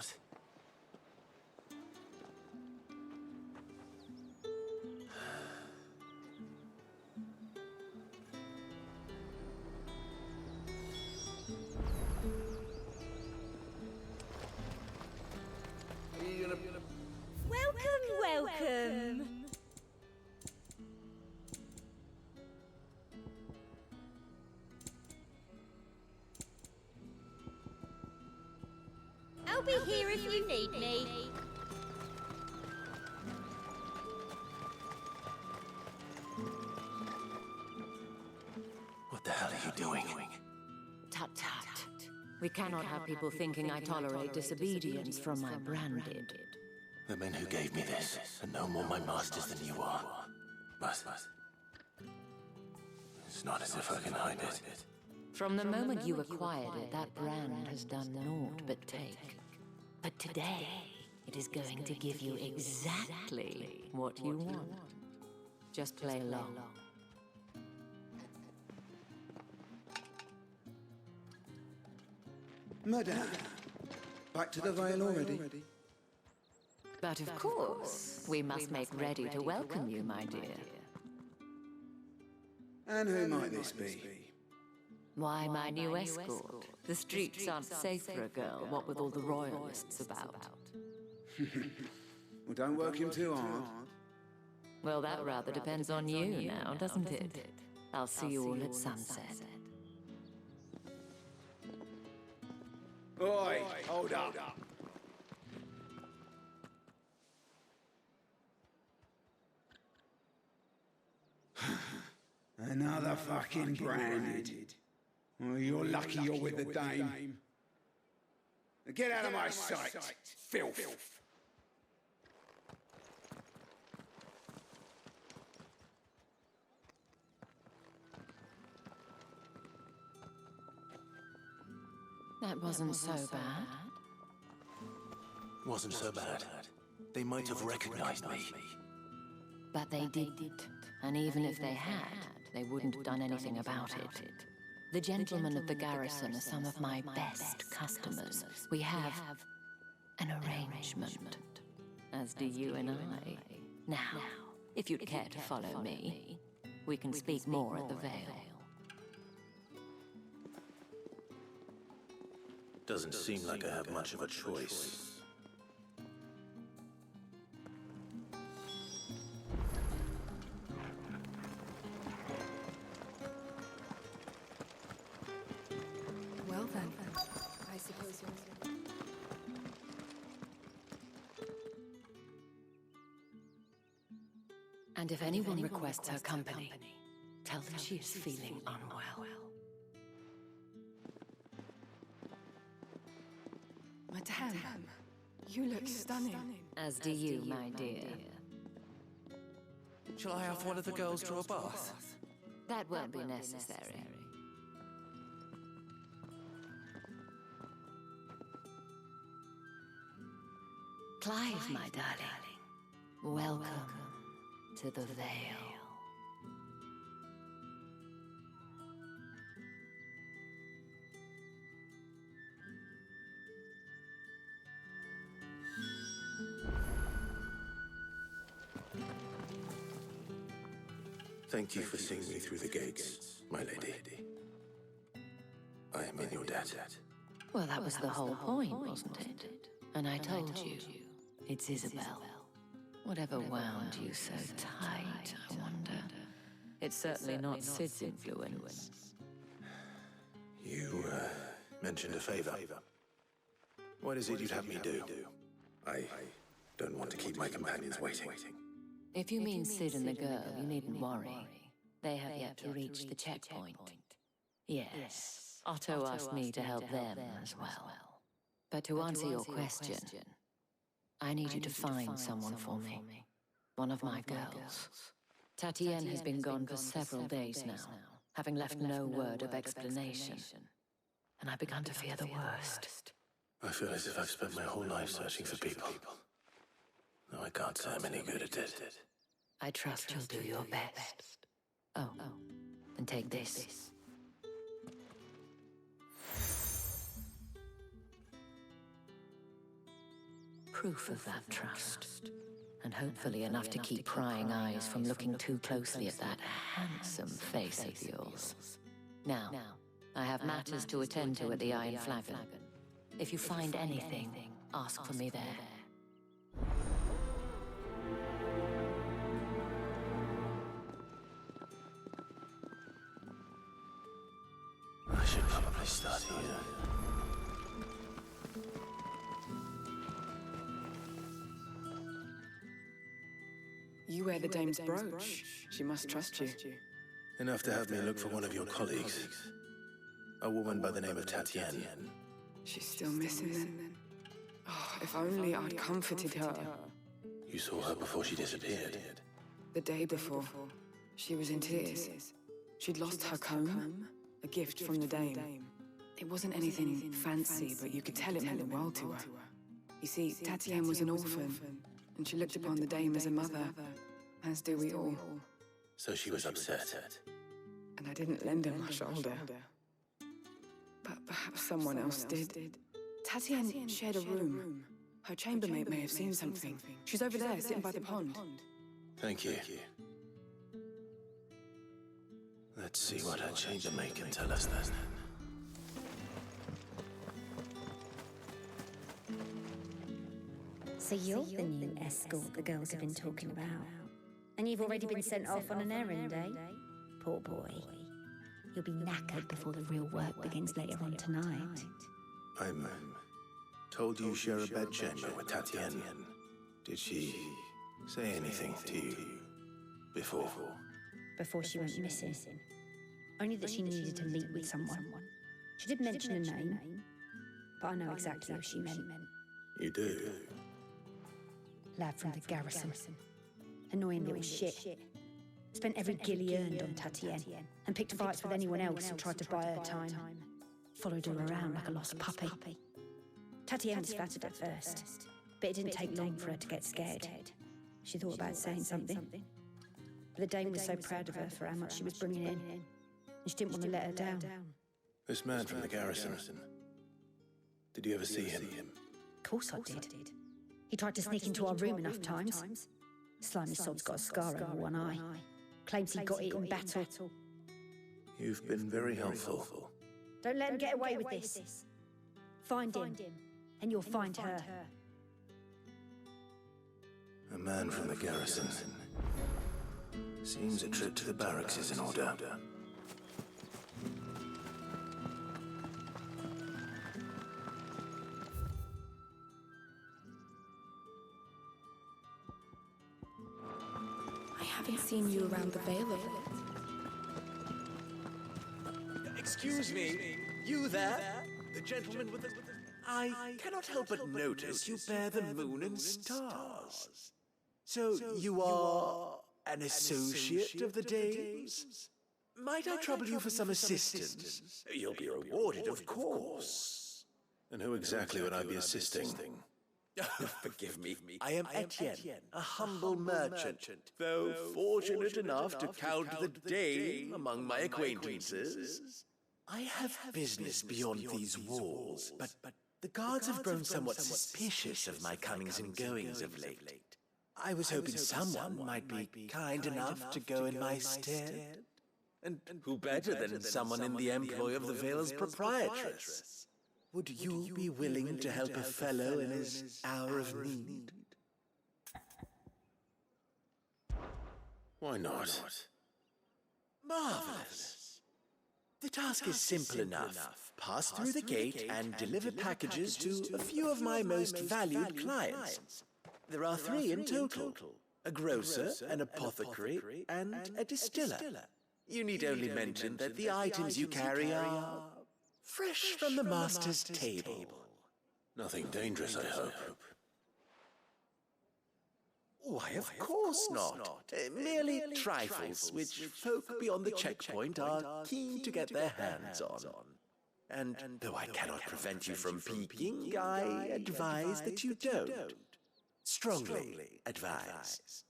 Welcome! I'll be here if you need me. What the hell are you doing? Tut tut. We cannot have people thinking I tolerate disobedience from my branded. The men who gave me this are no more my masters than you are. But it's not as if I can hide it. From the moment you acquired it, that brand has done naught but take. But today, it is going to give you exactly what you want. Just play along. Madame, back to the Vale already? But of course, we must make ready to welcome you, my dear. And who might this be? Why, my new escort. The streets aren't safe for a girl, what with all the royalists about. Well, don't work him too hard. Well, that rather depends on you now, doesn't it? I'll see you all at sunset. Oi, hold up. Another fucking branded. Well, you're lucky you're with the dame. Get out of my sight, filth. That wasn't so bad. Wasn't so bad. They might have recognized me. But they didn't. And even if they had, they wouldn't have done anything about it. The gentlemen of the garrison are some of my best customers. We have an arrangement, as do you and I. Now, if you'd care to follow me, we can speak more at the Vale. Doesn't seem like I have much of a choice. Well then, I suppose you're... And if anyone requests her company, tell them she is feeling unwell. Madame, you look stunning. As do you, my dear. Shall I have one of the girls draw a bath? That won't be necessary. Clive, my darling, welcome to the Vale. Thank you for seeing me through the gates, my lady. I am in your debt. Well, that was the whole point, wasn't it? And I told you, it's Isabel. Whatever wound you so tight, I wonder. It's certainly not Sid's influence. You, mentioned a favor. What is it you'd have me do? I don't want to keep my companions waiting. If you mean Sid and the girl, you needn't worry. They have yet to reach the checkpoint. Yes, Otto asked me to help them as well. But to answer your question, I need you to find someone for me. One of my girls. Tatienne has been gone for several days now, having left no word of explanation. And I've begun to fear the worst. I feel as if I've spent my whole life searching for people. No, I can't say I'm any good at it. I trust you'll do your best. Oh, and take this. Proof of that trust. And hopefully enough to keep prying eyes from looking too closely at that handsome face of yours. Now, I have matters to attend to at the Iron Flagon. If you find anything, ask for me there. I should probably start here. You wear the dame's brooch. She must trust you. Enough to have me look for one of your colleagues. A woman by the name of Tatienne. She's still missing then. Oh, if only I'd comforted her. You saw her before she disappeared. The day before, she was in tears. She'd lost her comb, a gift from the dame. It wasn't anything fancy, but you could tell it meant the world to her. You see, Tatienne was an orphan, and she looked upon the dame as a mother, as do we all. So she was upset. And I didn't lend her my shoulder. But perhaps someone else did. Tatienne shared a room. Her chambermaid may have seen something. She's over there, sitting by the pond. Thank you. Let's see what her chambermaid can tell us then. So you're the new escort the girls have been talking about. And you've already been sent off on an errand, eh? Poor boy. He'll be knackered before the real work begins later on tonight. I'm told you share a bedchamber with Tatienne. Did she say anything to you before? Before she went missing. Only that she needed to meet with someone. She did mention a name, but I know exactly who she meant. You do? Lad from the garrison. Annoying little shit. Spent every guil he earned on Tatienne, and picked fights with anyone else who tried to buy her time. Followed her around like a lost puppy. Tatienne was flattered at first, but it didn't take long for her to get scared. She thought about saying something, but the dame was so proud of her for how much she was bringing in, and she didn't want to let her down. This man from the garrison, did you ever see him? Of course I did. He tried to sneak into our room enough times. Slimy sod's got a scar over one eye. Claims he got it in battle. You've been very helpful. Don't let him get away with this. Find him, and you'll find her. A man from the garrison. Seems a trip to the barracks is in order. I haven't seen you around the Vale of it. Excuse me, you there? The gentleman with the... I cannot help but notice you bear the moon and stars. So you are an associate of the dames? Might I trouble you for some assistance? You'll be rewarded, of course. And who exactly would I be assisting? Forgive me, I am Etienne, a humble merchant, though fortunate enough to count the dame among my acquaintances. I have business beyond these walls, but the guards have grown somewhat suspicious of my comings and goings of late. I was hoping someone might be kind enough to go in my stead. And who better than someone in the employ of the Vale's proprietress? Would you be willing to help a fellow in his hour of need? Why not? Marvelous. The task is simple enough. Pass through the gate and deliver packages to a few of my most valued clients. There are 3 in total: a grocer, an apothecary, and a distiller. You need only mention that the items you carry are fresh from the master's table. Nothing dangerous, I hope. Why, of course not. Merely trifles which folk beyond the checkpoint are keen to get their hands on. And though I cannot prevent you from peeking, I advise that you don't. Strongly advise.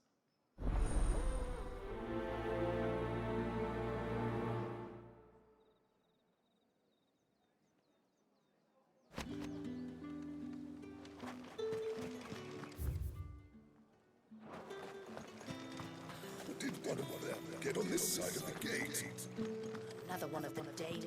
Did one of them get on this side of the gate? Another one of the dames.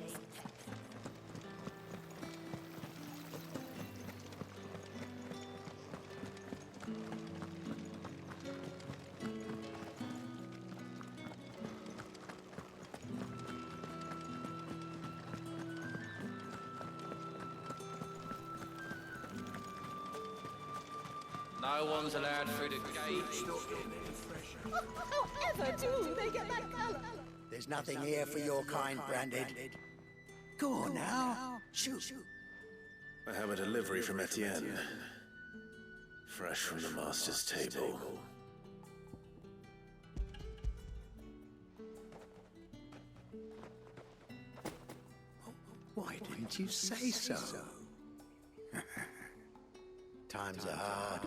No one's allowed through the gate. However do they get that color? There's nothing here for your kind, Branded. Go on now. Shoot. I have a delivery from Etienne. Fresh from the master's table. Why didn't you say so? Times are hard.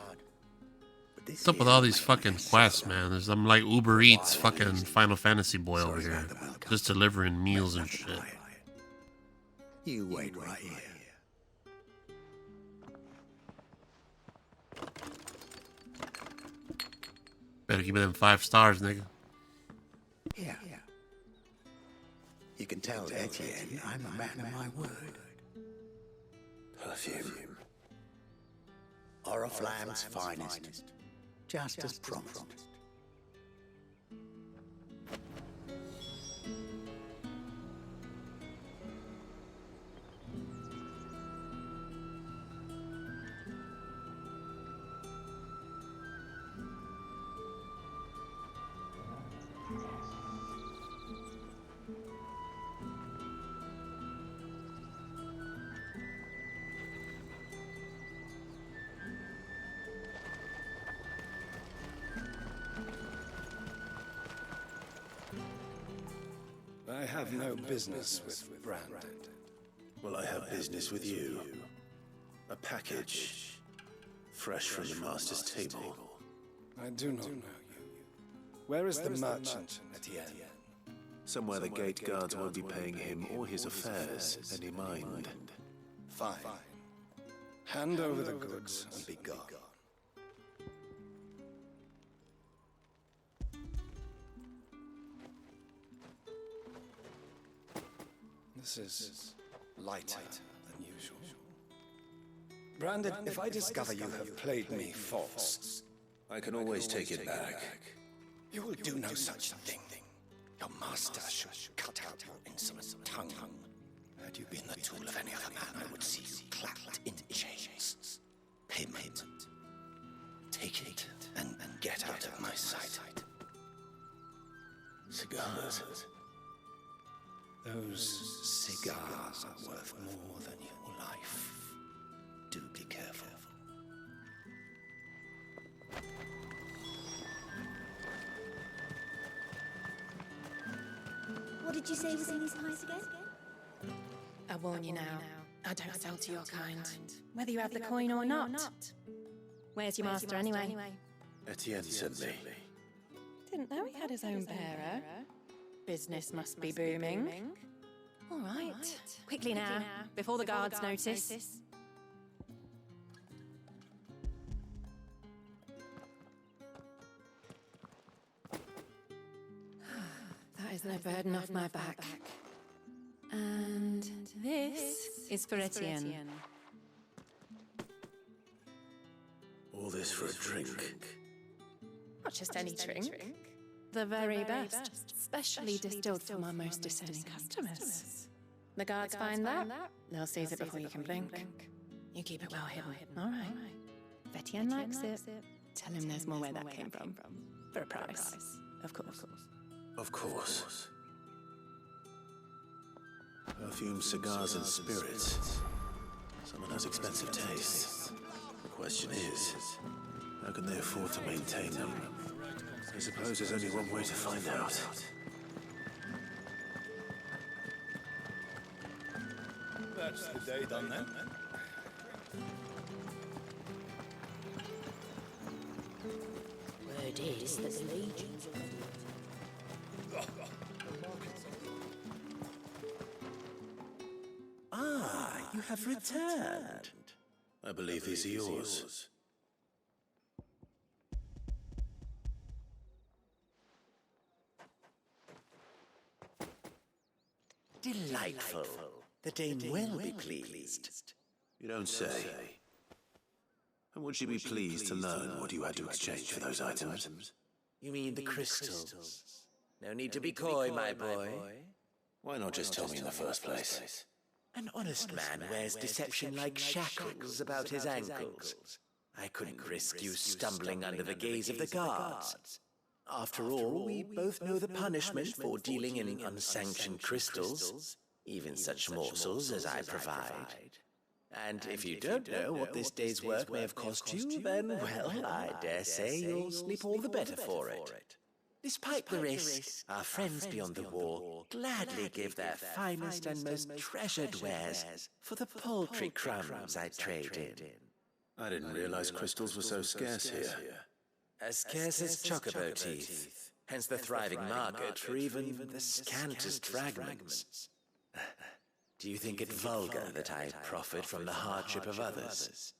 What's up with all these fucking quests, man? There's I'm like Uber Eats fucking Final Fantasy boy over here. Just delivering meals and shit. You wait right here. Better give me them 5 stars, nigga. Yeah. You can tell Etienne I'm a man of my word. Perfume. Oriflamme's finest. Just as promised. I have no business with Branded. Well, I have business with you. A package, fresh from the Master's table. I do not know you. Where is the merchant, Etienne? Somewhere the gate guards won't be paying him or his affairs any mind. Fine. Hand over the goods and be gone. This is lighter than usual. Branded, if I discover you have played me false, I can always take it back. You will do no such thing. Your master should cut out your insolent tongue. Had you been the tool of any other man, I would see you clapped in chains. Payment. Take it and get out of my sight. Cigars. Those cigars are worth more than your life. Do be careful. What did you say was in these pies again? I warn you now, I don't sell to your kind, whether you have the coin or not. Where's your master anyway? Etienne sent me. Didn't know he had his own bearer. Business must be booming. All right, quickly now, before the guards notice. That is no burden off my back. And this is for Etienne. All this for a drink. Not just any drink. The very best, specially distilled for my most discerning customers. The guards find that, they'll seize it before you can blink. You keep it well hidden, all right? If Etienne likes it, tell him there's more where that came from. For a price, of course. Of course. Perfume, cigars, and spirits. Someone has expensive tastes. The question is, how can they afford to maintain them? I suppose there's only one way to find out. That's the day done then. Word is that the legions are Ah, you have returned. I believe these are yours. Delightful. The Dame will be pleased. You don't say. And would she be pleased to learn what you had to exchange for those items? You mean the crystals? No need to be coy, my boy. Why not just tell me in the first place? An honest man wears deception like shackles about his ankles. I couldn't risk you stumbling under the gaze of the guards. After all, we both know the punishment for dealing in unsanctioned crystals, even such morsels as I provide. And if you don't know what this day's work may have cost you, then, well, I dare say you'll sleep all the better for it. Despite the risk, our friends beyond the wall gladly give their finest and most treasured wares for the paltry crumbs I trade in. I didn't realize crystals were so scarce here. As scarce as chocobo teeth, hence the thriving market for even the scantest fragments. Do you think it vulgar that I profit from the hardship of others?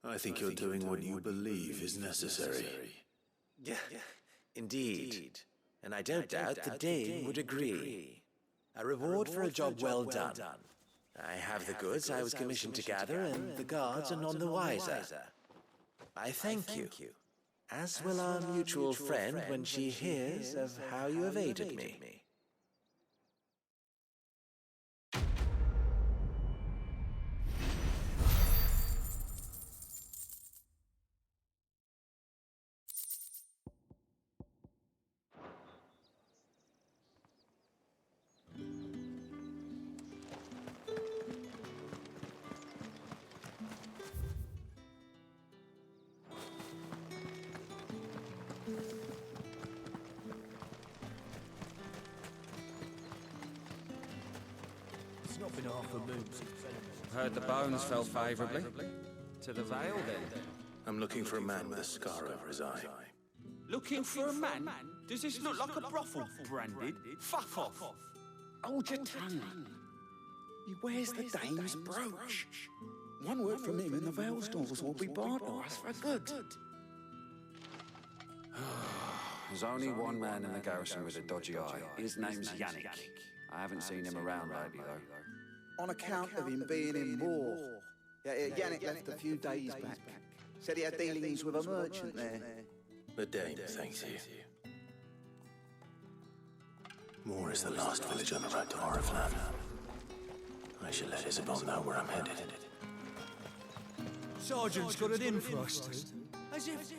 I think you're doing what you believe is necessary. Yeah, indeed. And I don't doubt the Dame would agree. A reward for a job well done. I have the goods I was commissioned to gather, and the guards are none the wiser. I thank you, as will our mutual friend when she hears of how you have aided me. not been half a moon since. Heard the bones fell favourably. To the Vale, then? I'm looking for a man with a scar over his eye. Looking for a man? Does this look like a brothel, Branded? Fuck off! Hold your tongue. He wears the dame's brooch. One word from him and the Vale's doors will be barred to us for good. There's only one man in the garrison with a dodgy eye. His name's Yannick. I haven't seen him around lately, though. On account of him being in war. Yeah, Yannick left a few days back. Said he had dealings with a merchant there. The Dane thanks you. Moor is the last village on the road to Oriflamme. I should let Isabel know where I'm headed. Sergeant's got it in for us two. As if...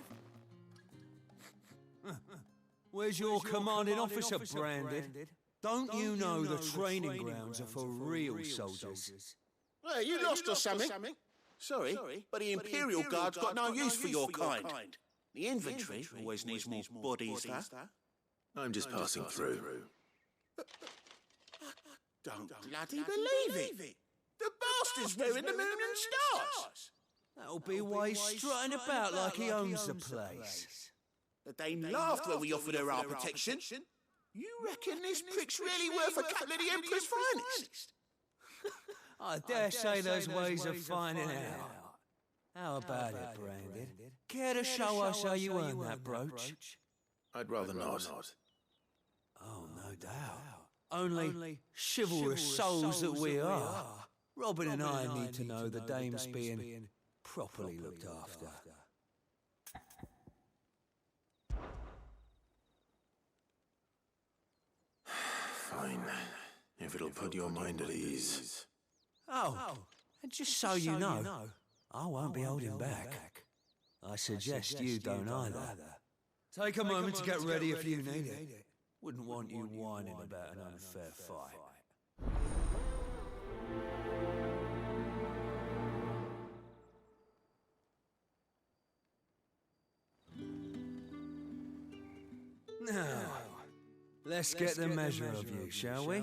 Where's your commanding officer, Branded? Don't you know the training grounds are for real soldiers? Hey, you lost or something? Sorry, but the Imperial Guard's got no use for your kind. The infantry always needs more bodies, I'm just passing through. Don't bloody believe it! The bastard's wearing the moon and stars! That'll be why he's strutting about like he owns the place. The Dane laughed when we offered her our protection. You reckon this prick's really worth a couple of the Emperor's finest? I dare say there's ways of finding out. How about it, Branded? Care to show us how you earned that brooch? I'd rather not. Oh, no doubt. Only chivalrous souls that we are. Robin and I need to know the dame's being properly looked after. Fine, if it'll put your mind at ease. Oh, and just so you know, I won't be holding back. I suggest you don't either. Take a moment to get ready if you need it. Wouldn't want you whining about an unfair fight. Now, let's get the measure of you, shall we?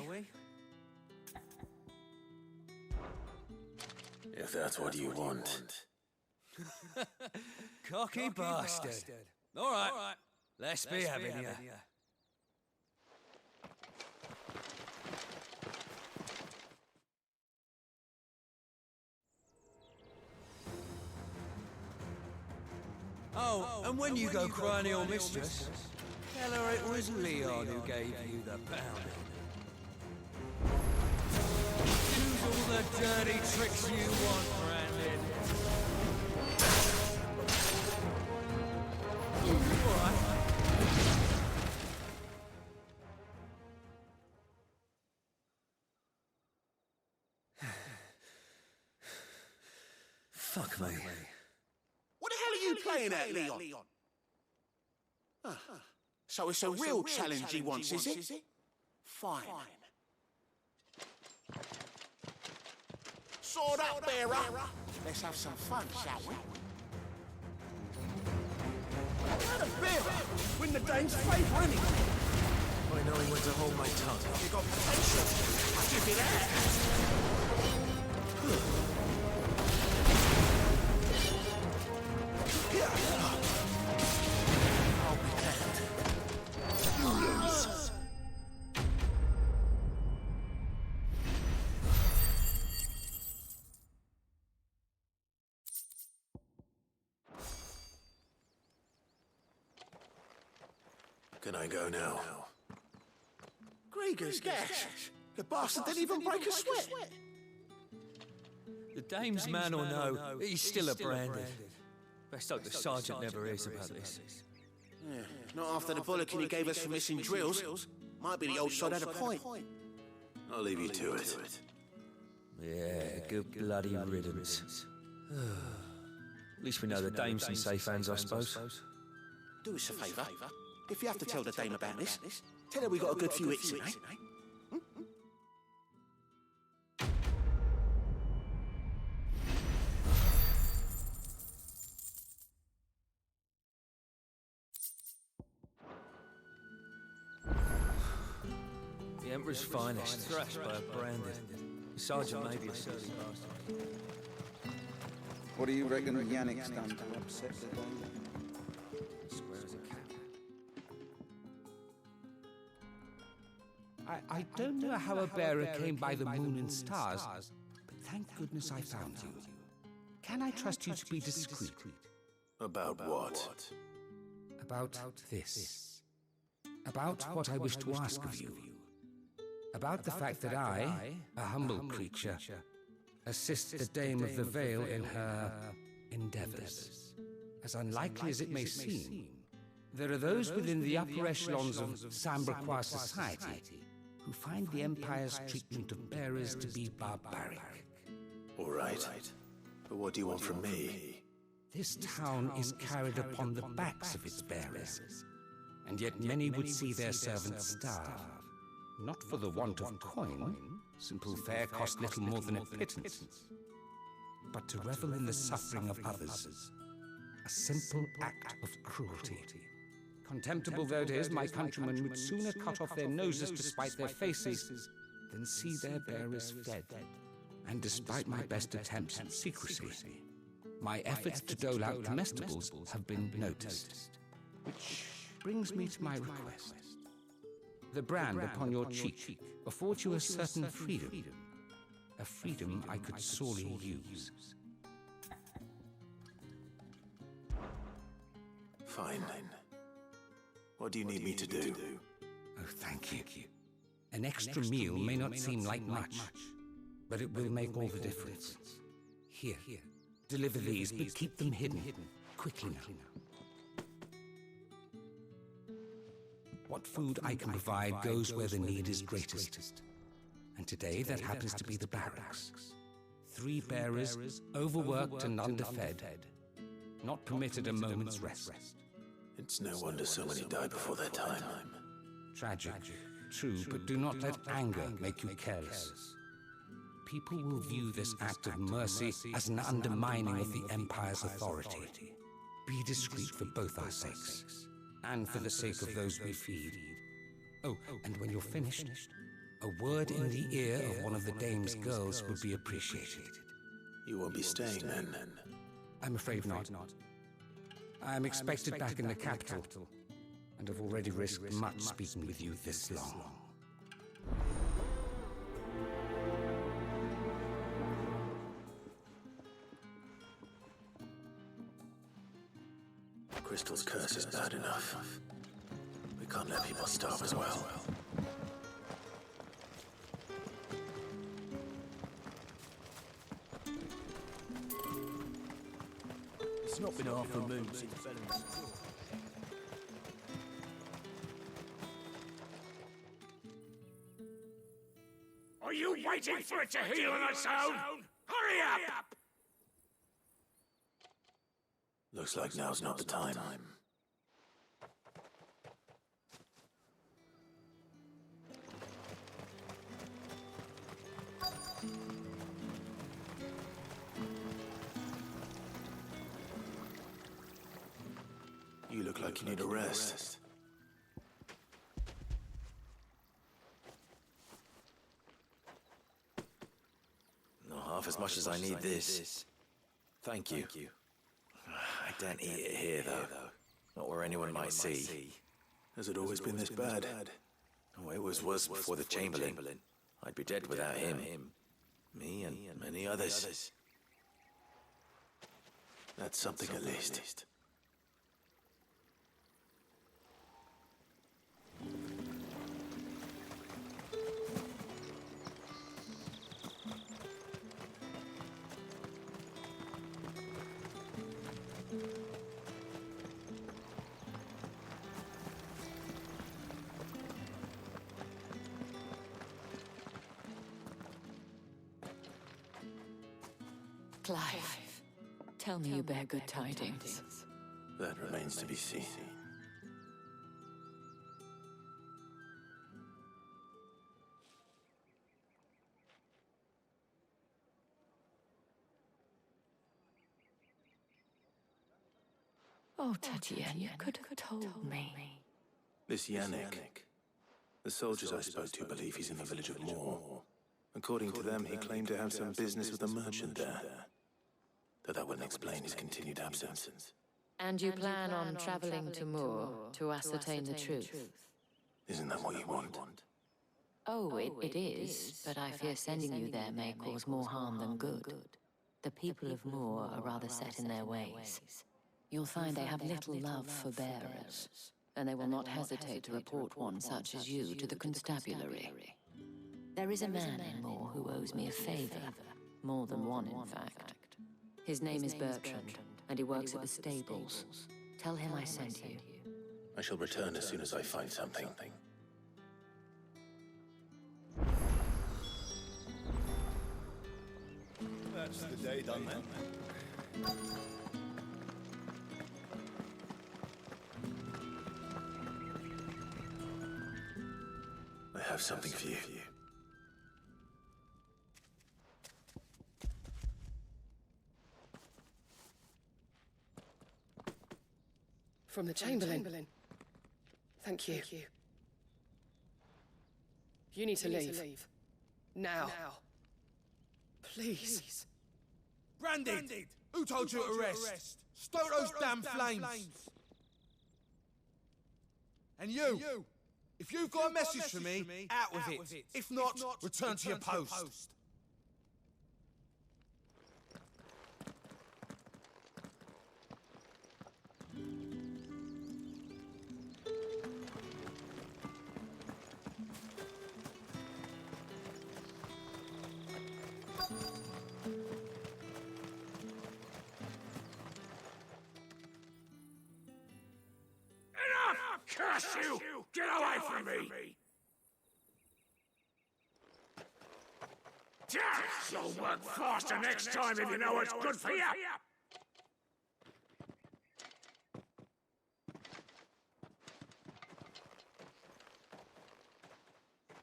If that's what you want. Cocky bastard. All right, let's be having you. Oh, and when you go crying to your mistress, tell her it was Leon who gave you the pounding. Use all the dirty tricks you want, Brandon. All right. Fuck me. What the hell are you playing at, Leon? So it's a real challenge he wants, is it? Fine. Sword up, bearer. Let's have some fun, shall we? What a bearer! Win the Dane's favour, isn't he? By knowing when to hold my tongue. You got potential. I'll give you I'll be damned. Can I go now? Grieger's gash. The bastard didn't even break a sweat. The dame's man or no, he's still a Branded. Best hope the sergeant never hears about this. Yeah, not after the bollocking he gave us for missing drills. Might be the old sod had a point. I'll leave you to it. Yeah, good bloody riddance. At least we know the dame's in safe hands, I suppose. Do us a favour. If you have to tell the dame about this, tell her we got a good few hits in, eh? The Emperor's finest, thrashed by a Branded. Sergeant may be a surly bastard. What do you reckon Yannick's done to upset the dame? Square as a cat. I don't know how a bearer came by the moon and stars, but thank goodness I found you. Can I trust you to be discreet? About what? About this. About what I wish to ask of you. About the fact that I, a humble creature, assist the Dame of the Vale in her endeavors. As unlikely as it may seem, there are those within the upper echelons of Sambraquois society who find the Empire's treatment of bearers to be barbaric. All right. But what do you want from me? This town is carried upon the backs of its bearers, and yet many would see their servants starve. Not for the want of coin, simple fare cost little more than a pittance, but to revel in the suffering of others, a simple act of cruelty. Contemptible though it is, my countrymen would sooner cut off their noses to spite their faces than see their bearers fed. And despite my best attempts at secrecy, my efforts to dole out comestibles have been noticed. Which brings me to my request. The brand upon your cheek affords you a certain freedom. A freedom I could sorely use. Fine. What do you need me to do? Oh, thank you. An extra meal may not seem like much, but it will make all the difference. Here, deliver these, but keep them hidden. Quickly now. What food I can provide goes where the need is greatest. And today that happens to be the barracks. 3 bearers, overworked and underfed, not permitted a moment's rest. It's no wonder so many die before their time. Tragic, true, but do not let anger make you careless. People will view this act of mercy as an undermining of the Empire's authority. Be discreet for both our sakes, and for the sake of those we feed. Oh, and when you're finished, a word in the ear of one of the Dame's girls would be appreciated. You won't be staying then? I'm afraid not. I'm expected back in the capital, and have already risked much speaking with you this long. Crystal's curse is bad enough. We can't let people starve as well. It's not been half a moon since Bellen's. Are you waiting for it to heal on its own? Hurry up! Looks like now's not the time. You look like you need a rest. Not half as much as I need this. Thank you. I don't eat it here, though. Not where anyone might see. Has it always been this bad? Oh, it was worse before the Chamberlain. I'd be dead without him. Me and many others. That's something at least. Clive, tell me you bear good tidings. That remains to be seen. Oh, Tatiana, you could have told me. This Yannick. The soldiers I spoke to believe he's in the village of Moor. According to them, he claimed to have some business with a merchant there. Though that wouldn't explain his continued absence. And you plan on traveling to Moor to ascertain the truth? Isn't that what you want? Oh, it is, but I fear sending you there may cause more harm than good. The people of Moor are rather set in their ways. You'll find they have little love for bearers, and they will not hesitate to report one such as you to the constabulary. There is a man in Moor who owes me a favor, more than one in fact. His name is Bertrand, and he works at the stables. Tell him I sent you. I shall return as soon as I find something. That's the day done then. I have something for you. From the Chamberlain. Thank you. You need to leave. Now. Please. Branded! Who told you to arrest? Stoke those damn flames! And you! If you've got a message for me, out with it. If not, return to your post. Curse you! Get away from me! You'll work faster next time if you know what's good for you!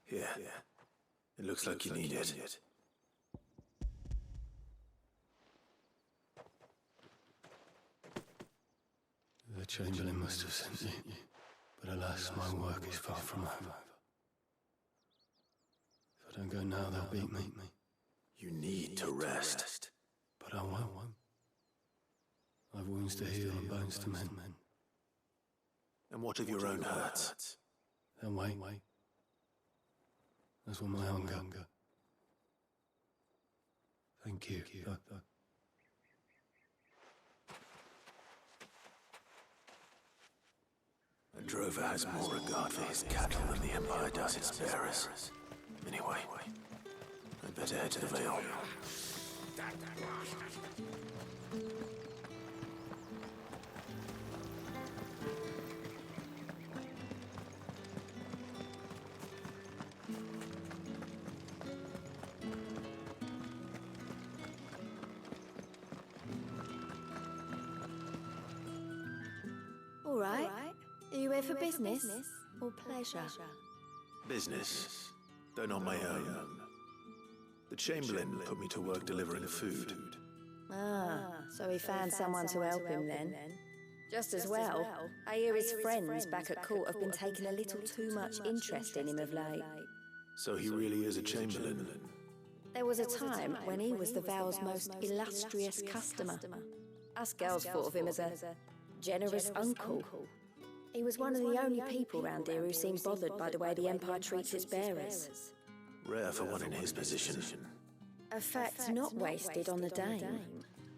Here. It looks like you need it. The Chamberlain must have sent me, but alas, my work is far from over. If I don't go now, they'll beat me. You need to rest. But I won't. I've wounds to heal and bones to mend. And what of your own hurts? They'll wait. As will my hunger. Thank you. A drover has more regard for his cattle than the Empire does its bearers. Anyway, I'd better head to the Vale. All right. Are you here for business or pleasure? Business, though not my own. The Chamberlain put me to work delivering food. Ah, so he found someone to help him then. Just as well. I hear his friends back at court have been taking a little too much interest in him of late. So he really is a Chamberlain? There was a time when he was the Vale's most illustrious customer. Us girls thought of him as a generous uncle. He was one of the only people round here who seemed bothered by the way the Empire treats its bearers. Rare for one in his position. A fact not wasted on the Dame.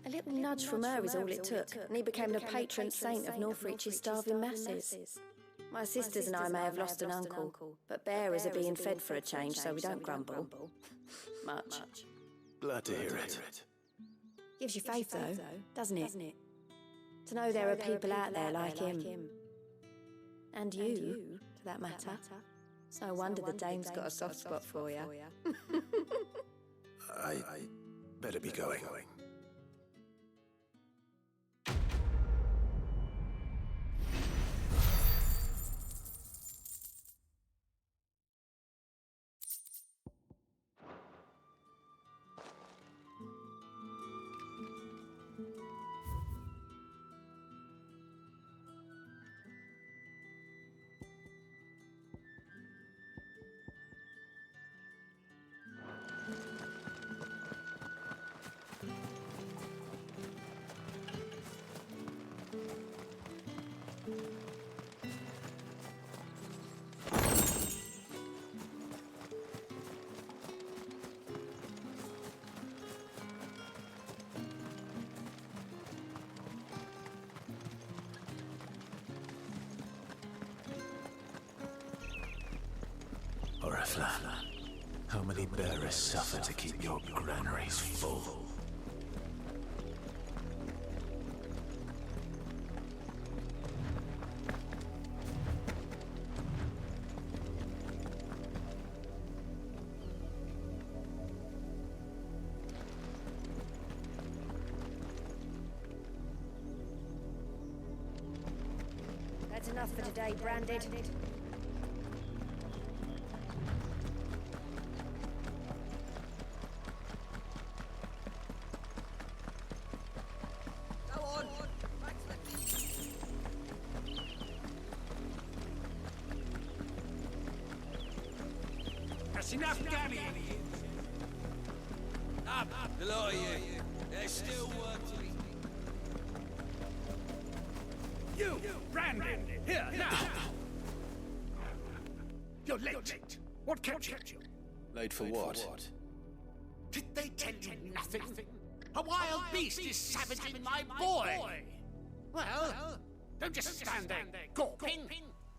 A little nudge from her is all it took, and he became the patron saint of Northreach's starving masses. My sisters and I may have lost an uncle, but bearers are being fed for a change, so we don't grumble. Much. Glad to hear it. Gives you faith, though, doesn't it? To know there are people out there like him. And you, to that matter. It's no wonder the Dame's got a soft spot for you. I better be going. Flan. How many bearers suffer to keep your granaries full? That's enough for today, Branded. Go on. That's enough, Danny. Up, the lot of you. There's still work to be. You, Brandon, here, now! You're late. What kept you? Late for what? Did they tell you nothing? A wild beast is savaging my boy! Well, don't just stand there gawping.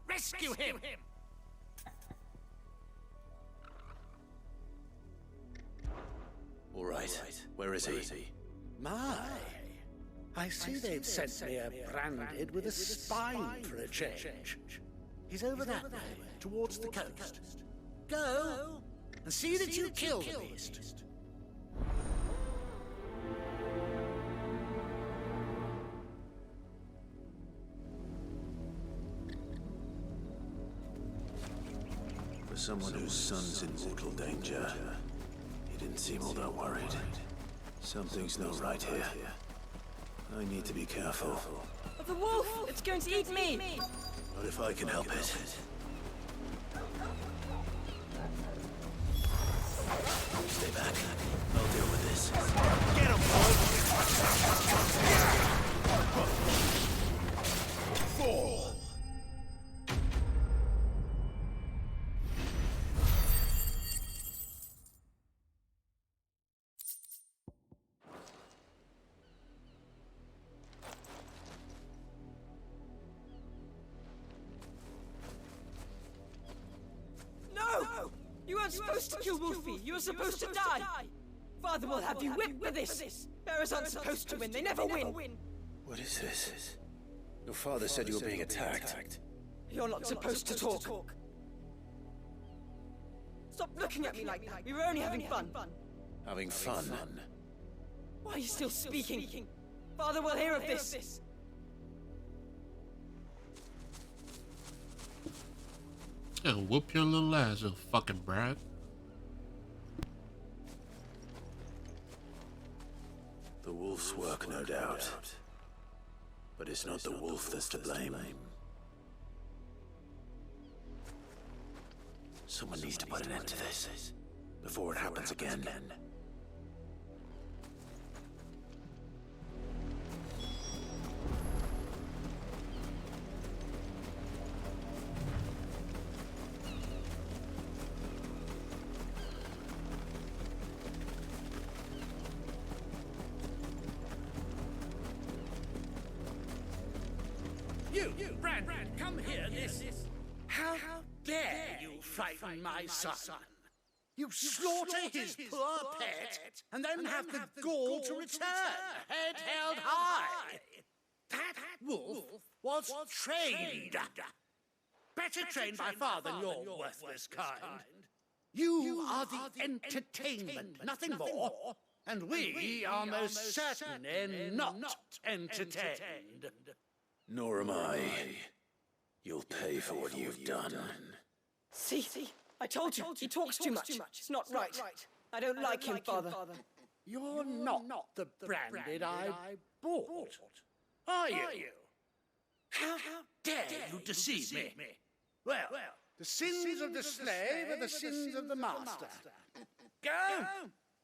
Rescue him! All right. Where is he? My, I see they've sent me a Branded with a spine for a change. He's over that way, towards the coast. Go and see that you kill the beast. For someone whose son's in mortal danger, he didn't seem all that worried. Something's not right here. I need to be careful. The wolf! It's going to eat me! Not if I can help it. Stay back. I'll deal with this. Get him, Fall! No! You weren't supposed to kill Wolfie. You were supposed to die. Father will have you whipped for this. Bearers aren't supposed to win. They never win. What is this? Your father said you were being attacked. You're not supposed to talk. Stop looking at me like that. We were only having fun. Having fun? Why are you still speaking? Father will hear of this. Yeah, whoop your little ass, you fucking brat. The wolf's work, no doubt. But it's not the wolf that's to blame. Someone needs to put an end to this before it happens again. You, Brandon, come here. How dare you frighten my son? You slaughter his poor pet, and then have the gall to return, head held high. That wolf was trained. Better trained by far than your worthless kind. You are the entertainment, nothing more. And we are most certainly not entertained. Nor am I. You'll pay for what you've done. See? I told you. He talks too much. It's not right. I don't like him, Father. You're not the Branded I bought, are you? How dare you deceive me? Well, the sins of the slave are the sins of the master. Go!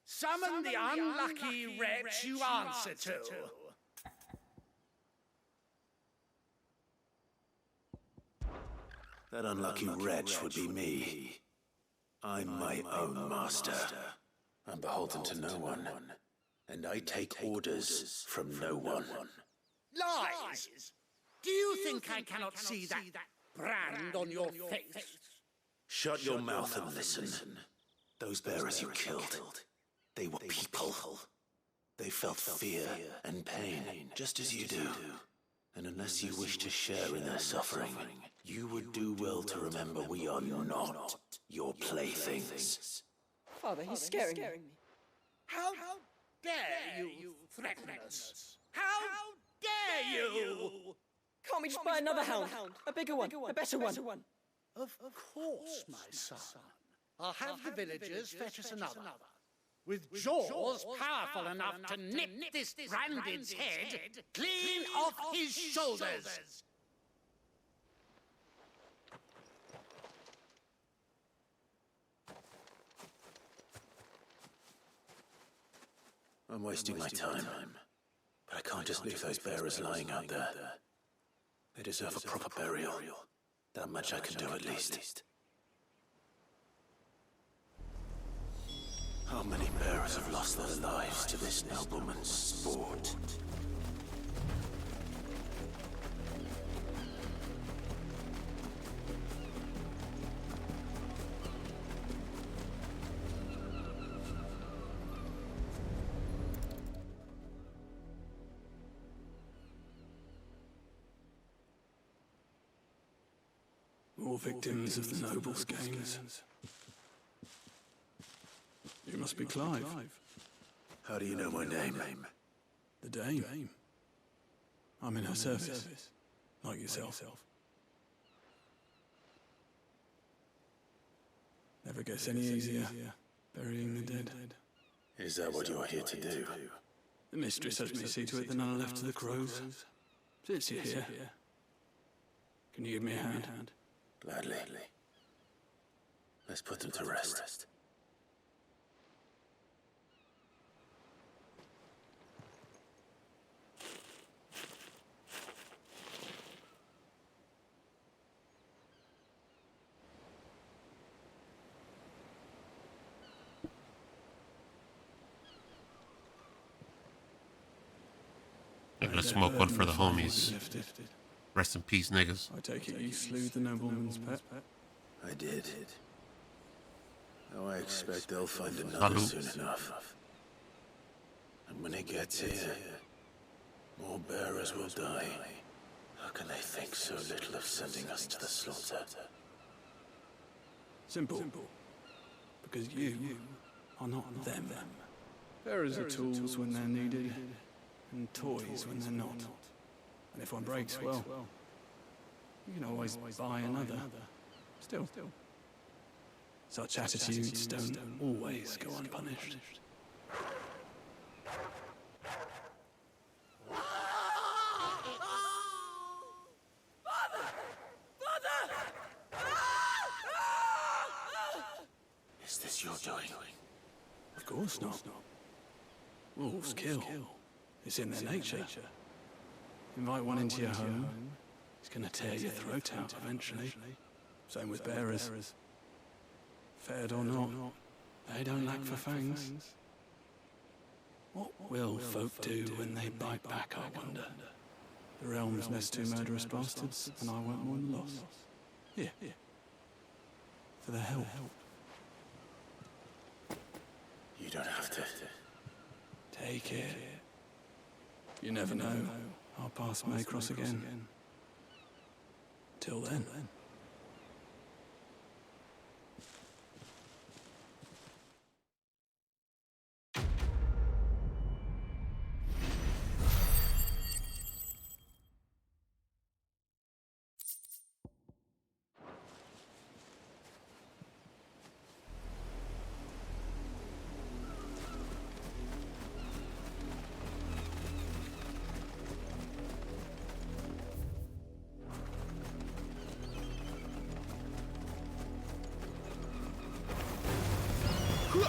Summon the unlucky wretch you answer to. That unlucky wretch would be me. I'm my own master. I'm beholden to no one. And I take orders from no one. Lies! Do you think I cannot see that brand on your face? Shut your mouth and listen. Those bearers you killed, they were people. They felt fear and pain, just as you do. And unless you wish to share in their suffering, you would do well to remember we are not your playthings. Father, he's scaring me. How dare you threaten us? How dare you? Can't we just buy another hound? A bigger one, a better one. Of course, my son. I'll have the villagers fetch us another. With jaws powerful enough to nip this branded's head clean off his shoulders. I'm wasting my time, but I can't just leave those bearers lying out there. They deserve a proper burial. That much I can do at least. How many bearers have lost their lives to this nobleman's sport? More victims of the nobles' games. You must be Clive. How do you know my name? The Dame. I'm in her service, like yourself. Never gets any easier, burying the dead. Is that what you're here to do? The mistress has me see to it that none are left to the crows. Since you're here, can you give me a hand? Gladly. Let's put them to rest. Let's smoke one for the homies. Rest in peace, niggas. I take it you slew the nobleman's pet? I did. Now I expect they'll find another soon enough. And when it gets here, more bearers will die. How can they think so little of sending us to the slaughter? Simple. Because you are not them. Bearers are tools when they're needed, and toys when they're not. And if one breaks, well, you can always buy another. Still, such attitudes don't always go unpunished. Is this your doing? Of course not. Wolves kill. It's in their nature. Invite one into your home, he's gonna tear your throat out eventually. Same with bearers. Fed or not, they don't lack for fangs. What will folk do when they bite back, I wonder? The realm's nest two murderous bastards, and I won't mourn the loss. Here. For their help. You don't have to. Take it. You never know. Our paths may cross again. Till then.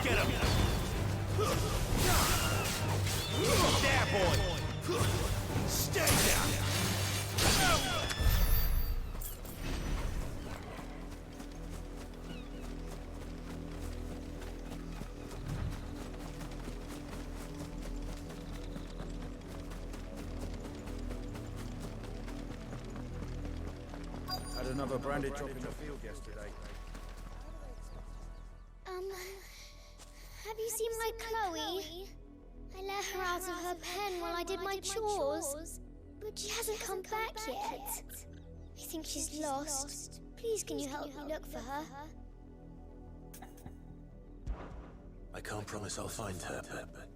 Get him! There, boy! Stay down! Had another branded drop in the field yesterday. Have you seen my Chloe? I let her out of her pen while I did my chores, but she hasn't come back yet. I think she's lost. Please, can you help me look for her? I can't promise I'll find her, but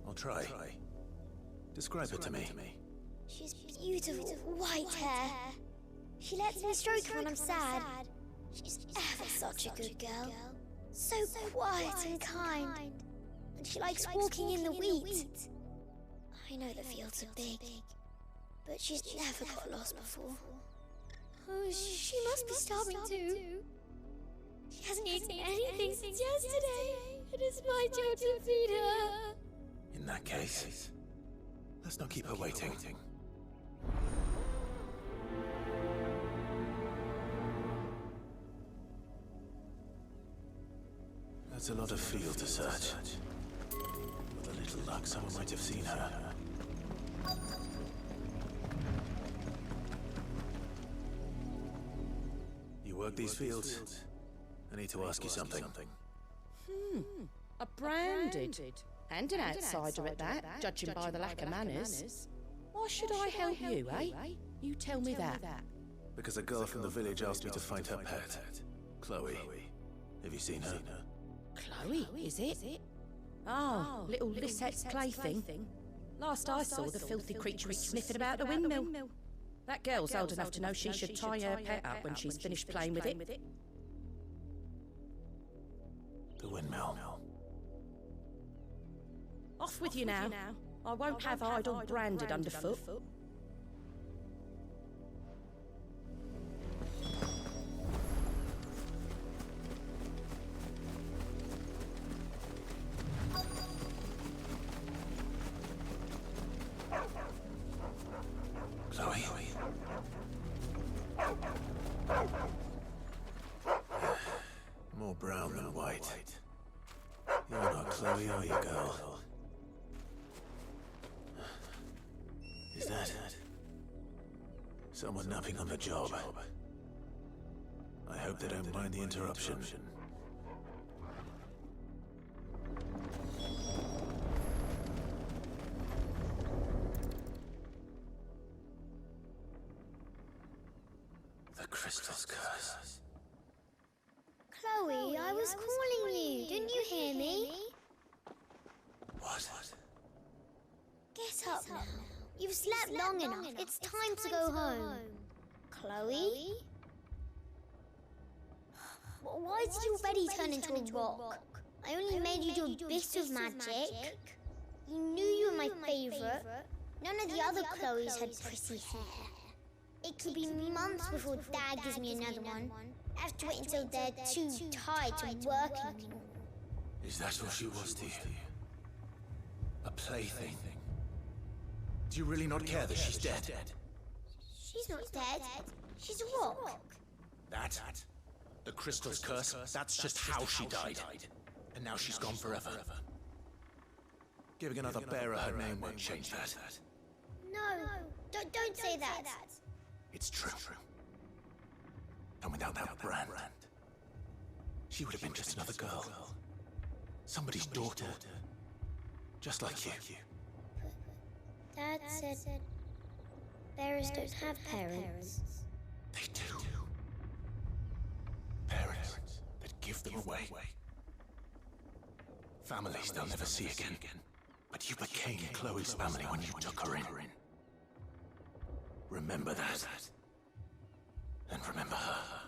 I'll try. Describe her to me. She's beautiful, white hair. She lets me stroke her when I'm sad. She's ever such a good girl. So quiet and kind. And she likes walking in the wheat. I know the fields are big, but she's never got lost before. Oh, she must be starving too. She hasn't eaten anything since yesterday. It is my job to feed her. In that case, let's not keep her waiting. That's a lot of field to search. With a little luck, someone might have seen her. You work these fields? I need to ask you something. A branded. And an outsider at that, judging by the lack of manners. Why should I help you, eh? You tell me that. Because a girl from the village asked me to find her pet, Chloe. Have you seen her? Chloe, is it? Oh, little Lisette's plaything. Last I saw, the filthy creature was sniffing about the windmill. That girl's old enough to know she should tie her pet up when she's finished playing with it. The windmill. Off with you now. I won't have idle branded underfoot. Chloe. More brown than white. You're not Chloe, are you, girl? Is that someone napping on the job? I hope they don't mind the interruption. The crystal's curse. Chloe, I was calling you. Didn't you hear me? What? Get up now. You've slept long enough. It's time to go home. Chloe? Why did you already turn into a rock? I only made you do a bit of magic. You knew you were my favourite. None of the other Chloes had pretty hair. It could be months before Dad gives me another one. I have to wait until they're too tired to work anymore. Is that all she was to you? A plaything? Do you really not care that she's dead? She's not dead. She's a rock. That? The crystal's curse? That's just how she died. And now she's gone forever. Giving another bearer her name won't change that. No, don't say that. It's true. And without that brand, she would have been just another girl. Somebody's daughter. Just like you. Dad said bearers don't have parents. They do. Parents that give them away. Families they'll never see again. But you became Chloe's family when you took her in. Remember that. And remember her.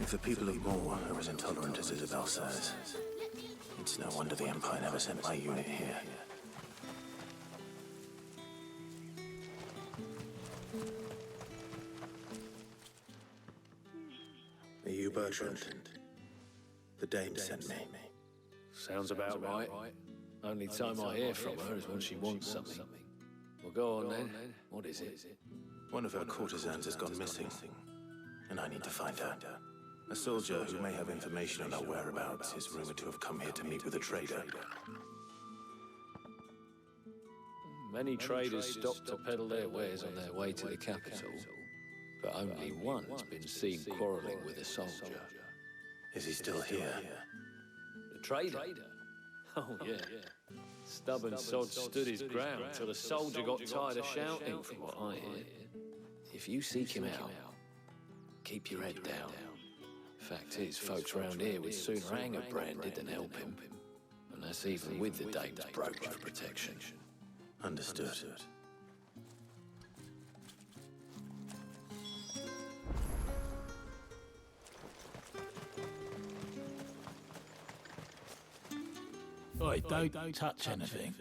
If the people of Moor are as intolerant as Isabel says, it's no wonder the Empire never sent my unit here. Are you Bertrand? The dame sent me. Sounds about right. Only time I hear from her is when she wants something. Well, go on then. What is it? One of her courtesans has gone missing, and I need to find her. A soldier who may have information on her whereabouts is rumored to have come here to meet with a trader. Many traders stop to peddle their wares on their way to the capital, but only one's been seen quarrelling with a soldier. Is he still here? The trader? Oh, yeah. Stubborn sod stood his ground till the soldier got tired of shouting, from what I hear. If you seek him out, keep your head down. Fact is, folks round here would sooner hang a branded than help him. And that's even with the dame's brooch of protection. Understood. Oi, don't touch anything.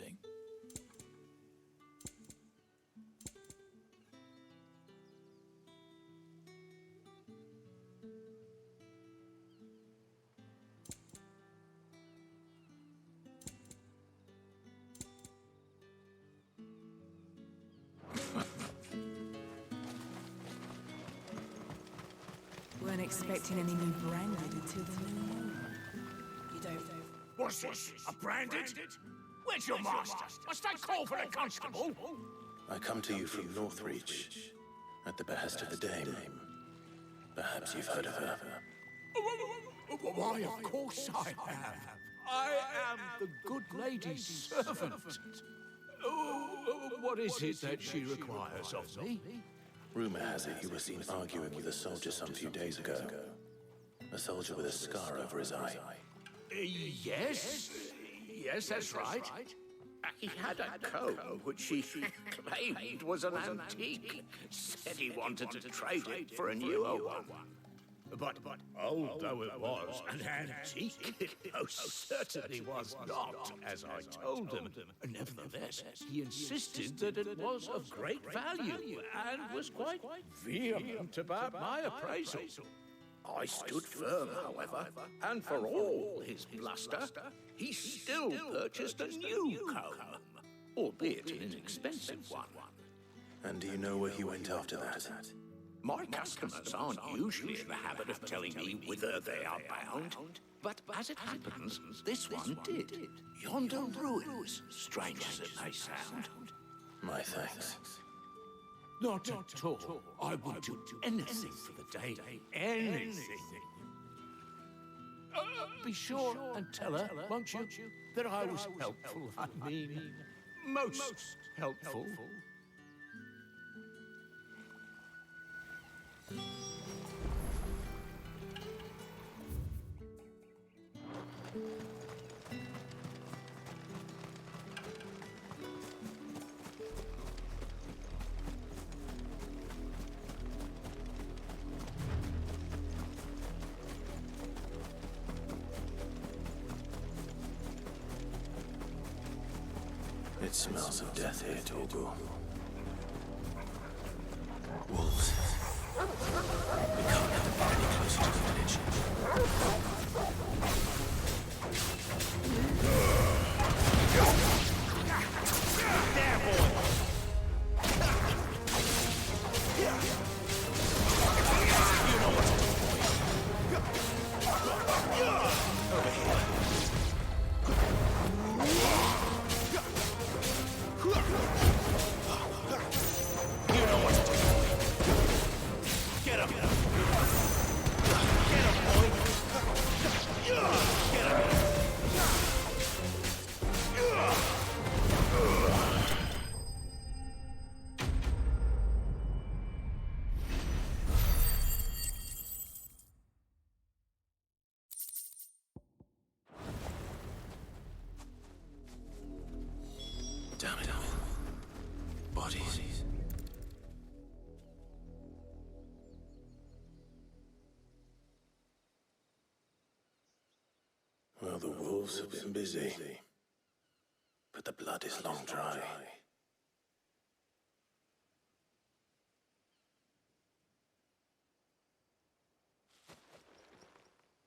Weren't expecting any new branded until the new moon. You don't. What's this? A branded? Where's your master? Must I call for a constable? I come to you from Northreach, at the behest of the dame. Perhaps you've heard of her. Why, of course I have. I am the good lady's servant. What is it that she requires of me? Rumor has it you were seen arguing with a soldier some few days ago. A soldier with a scar over his eye. Yes, that's right. He had a comb which he claimed was an antique. Said he wanted to trade it for a newer one. But old though it was, an antique, it most certainly was not, as I told him. Nevertheless, he insisted that it was of great value, and was quite vehement about my appraisal. I stood firm, however, and for all his bluster, he still purchased a new comb, albeit an inexpensive one. And do you know where he went after that? My customers aren't usually in the habit of telling me whither they are bound, but as it happens, this one did. Yonder ruins, strange as it may sound. My thanks. Not at all. I would do anything for the day. Anything. Be sure and tell her, won't you, that I was helpful. I mean, most helpful. It smells of death here, Torgal. Wolves. We can't let them get any closer to the village. There, boy! You know what to do, boy. Over here. wolves have been busy, but the blood is long dry.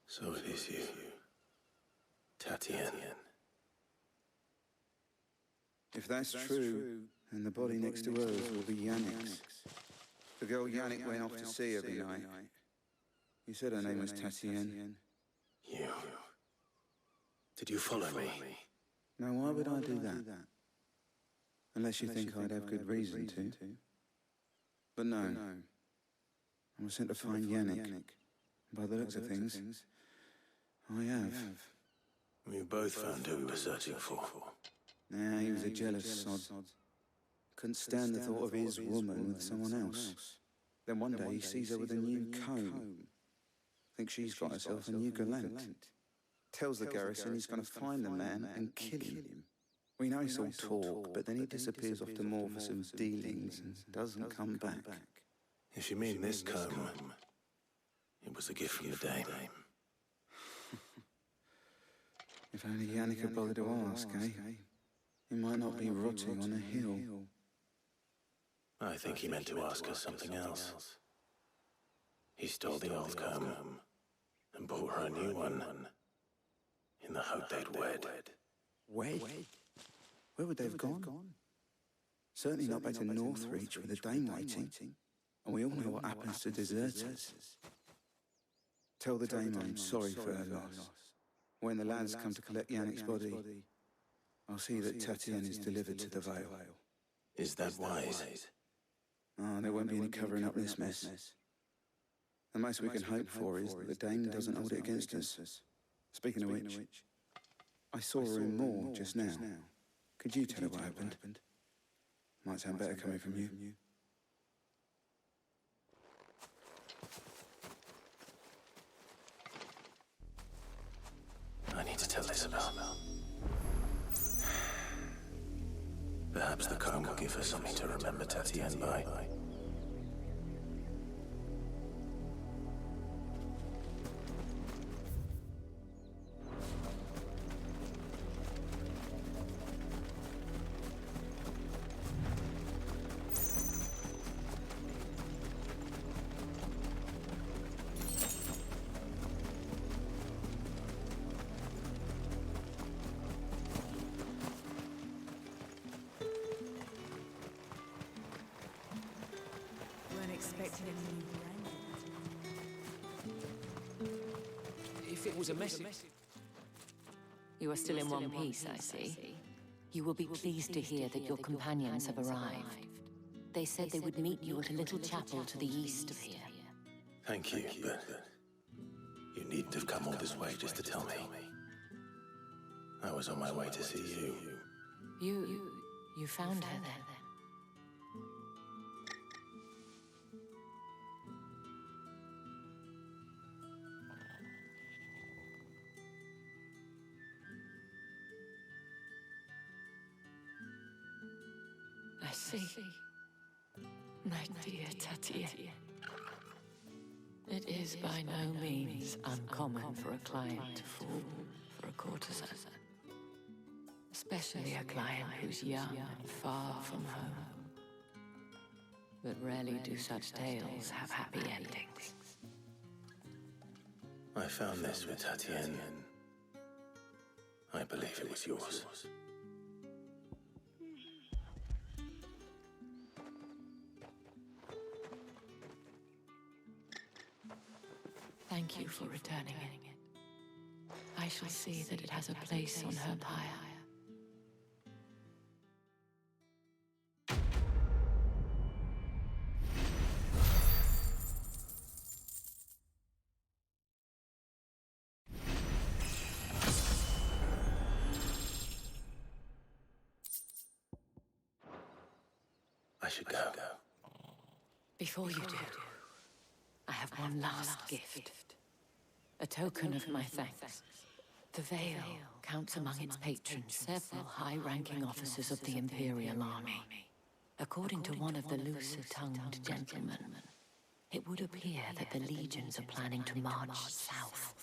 So it is you, Tatienne. If that's true, then the body next to hers will be Yannick's. The girl Yannick went off to see every night. You said her name was Tatienne. You. Did you follow me? Now, why would I do that? Unless you think I'd have good reason to. But no. I was sent to find Yannick. By the looks of things, I have. We both found who we were searching for. Nah, he was a jealous sod. Couldn't stand the thought of his woman with someone else. Then one day he sees her with a new comb. Thinks she's got herself a new gallant. Tells the garrison he's going to find the man and kill him. We know it's all talk, but then he disappears off to more for some dealings and doesn't come back. If you mean this comb, it was a gift from the dame. If only Yannick had bothered to ask, eh? He might not be rotting on a hill. I think he meant to ask us something else. He stole the old comb and bought her a new one in the hope they'd wed. Wed? Where would they have gone? Certainly not back to Northreach with the dame waiting. And we all know what happens to deserters. Tell the dame I'm sorry for her loss. When the lads come to collect Yannick's body, I'll see that Tatienne is delivered to the Vale. Is that wise? Oh, there won't be any covering up this mess. The most we can hope for is that the dame doesn't hold it against us. Speaking of which, I saw her in Moor just now. Could you tell her what happened? Might sound better coming from you. I need to tell Isabel. Perhaps the comb will give her something to remember Tatienne by. If it was a message... You are still in one piece, I see. You will be pleased to hear that your companions have arrived. They said they would meet you at a little chapel to the east of here. Thank you, but you needn't have come all this way just to tell me. I was on my way to see you. You found her then? I see. My dear Tatienne. It is by no means uncommon for a client to fall for a courtesan. Especially a client who's young and far from home. But rarely do such tales have happy endings. I found this with Tatienne. I believe it was yours. Thank you for returning it. I shall see that it has a place on her pyre. I should go. Before you do, I have one last gift. A token of my thanks. The Vale counts among its patrons several high-ranking officers of the Imperial Army. According to one of the looser-tongued gentlemen, it would appear that the legions are planning to march south.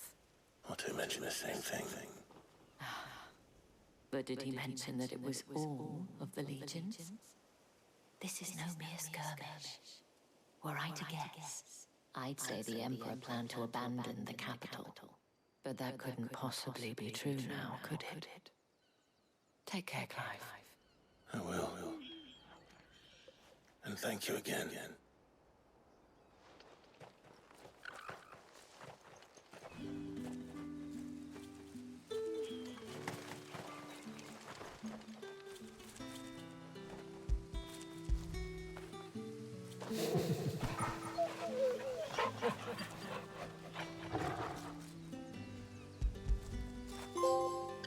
Or to mention the same thing. But did he mention that it was all of the legions? This is no mere skirmish. Were I to guess, I'd say the Emperor planned to abandon the capital. But that couldn't possibly be true now, could it? Take care, Clive. I will. And thank you again.